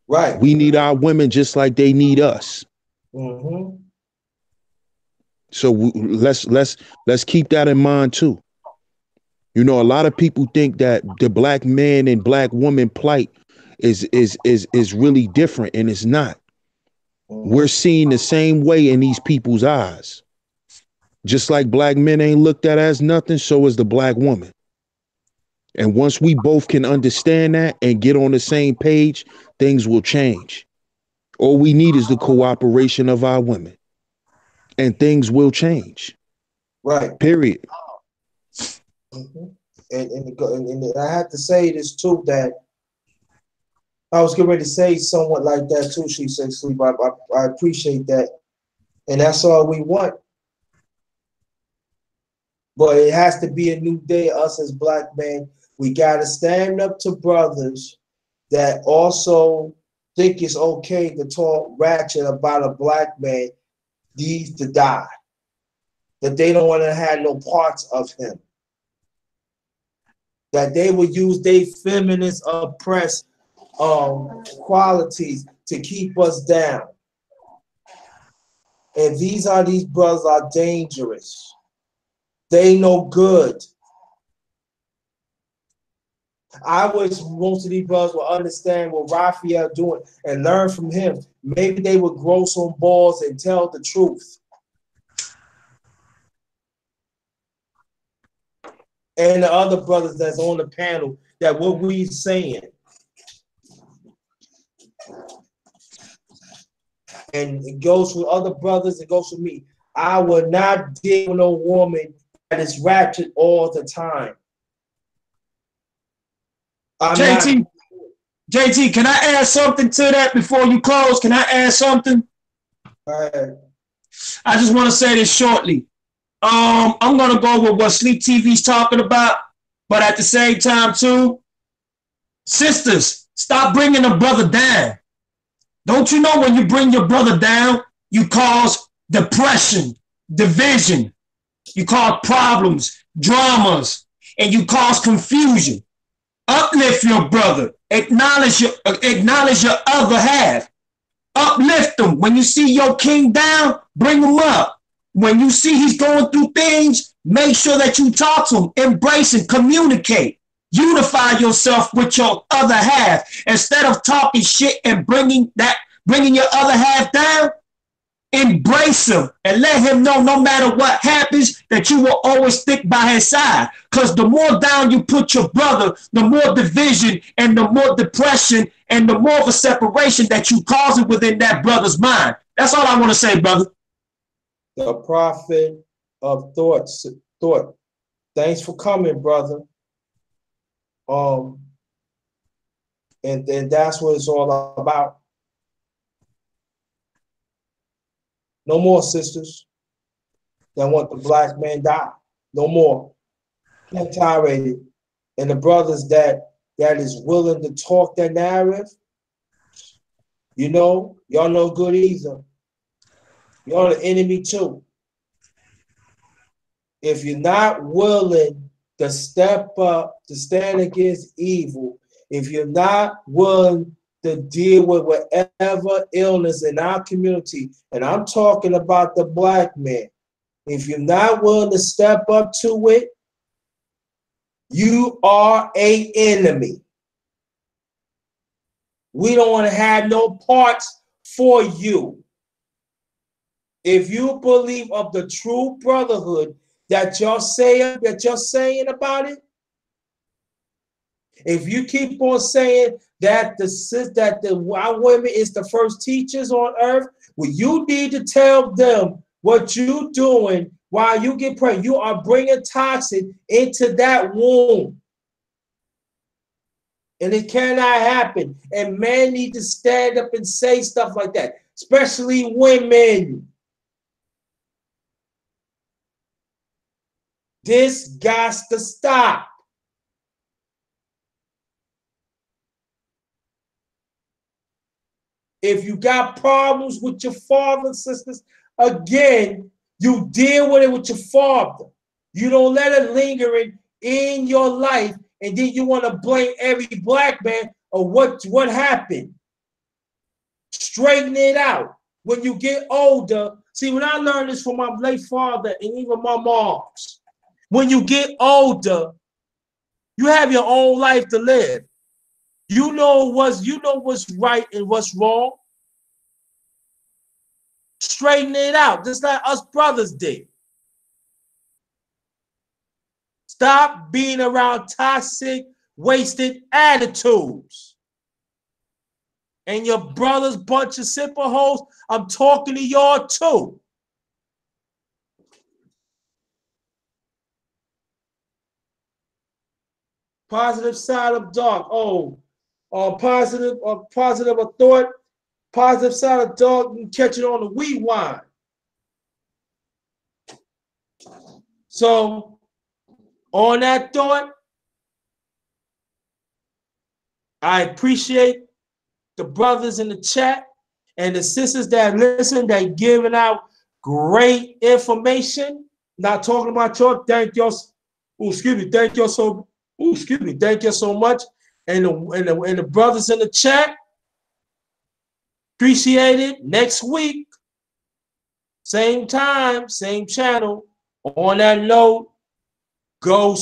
Right. We need our women just like they need us. Mm-hmm. So let's keep that in mind too. You know, a lot of people think that the black man and black woman plight is really different, and it's not. We're seen the same way in these people's eyes. Just like black men ain't looked at as nothing, so is the black woman. And once we both can understand that and get on the same page, things will change. All we need is the cooperation of our women, and things will change. Right. Period. Mm-hmm. And I have to say this too, that I was getting ready to say somewhat like that too. She said, "Sleep." I appreciate that, and that's all we want. But it has to be a new day. Us as black men, we gotta stand up to brothers that also think it's okay to talk ratchet about a black man needs to die. That they don't want to have no parts of him. That they will use their feminist oppressed qualities to keep us down. And these brothers are dangerous. They no good. I wish most of these brothers would understand what Raphael doing and learn from him. Maybe they would grow some balls and tell the truth. And the other brothers that's on the panel, that what we saying. And it goes for other brothers, it goes for me. I will not deal with no woman that is ratchet all the time. JT, can I add something to that before you close? Can I add something? All right. I just want to say this shortly. I'm gonna go with what Sleep TV's talking about, but at the same time too, sisters, stop bringing a brother down. Don't you know when you bring your brother down, you cause depression, division, you cause problems, dramas, and you cause confusion. Uplift your brother. Acknowledge your other half. Uplift them. When you see your king down, bring him up. When you see he's going through things, make sure that you talk to him, embrace and communicate. Unify yourself with your other half. Instead of talking shit and bringing your other half down, embrace him and let him know no matter what happens that you will always stick by his side. Because the more down you put your brother, the more division and the more depression and the more of a separation that you causing within that brother's mind. That's all I want to say, brother. The prophet of thought. Thanks for coming, brother. And that's what it's all about. No more sisters that want the black man die. No more. Can't tolerate it. And the brothers that is willing to talk that narrative, you know, y'all no good either. Y'all the enemy too. If you're not willing to step up, to stand against evil, if you're not willing to deal with whatever illness in our community, and I'm talking about the black man, if you're not willing to step up to it, You are an enemy. We don't want to have no parts for you. If you believe of the true brotherhood that you're saying about it, if you keep on saying that our women is the first teachers on earth, well, you need to tell them what you're doing while you get pregnant. You are bringing toxin into that womb. And it cannot happen. And men need to stand up and say stuff like that, especially women. This got to stop. If you got problems with your father, sisters, again, you deal with it with your father. You don't let it linger in your life, and then you want to blame every black man of what happened. Straighten it out. When you get older, see, when I learned this from my late father and even my moms, when you get older, you have your own life to live. You know what's right and what's wrong. Straighten it out, just like us brothers did. Stop being around toxic, wasted attitudes. And your brother's bunch of simple hoes, I'm talking to y'all too. Positive side of dark. Positive of thought. Positive side of dark, you can catch it on the rewind. So, on that thought, I appreciate the brothers in the chat and the sisters that listen, that giving out great information. Not talking about y'all. Thank y'all. Thank y'all so. Thank you so much. And the brothers in the chat, appreciate it. Next week, same time, same channel. On that note, go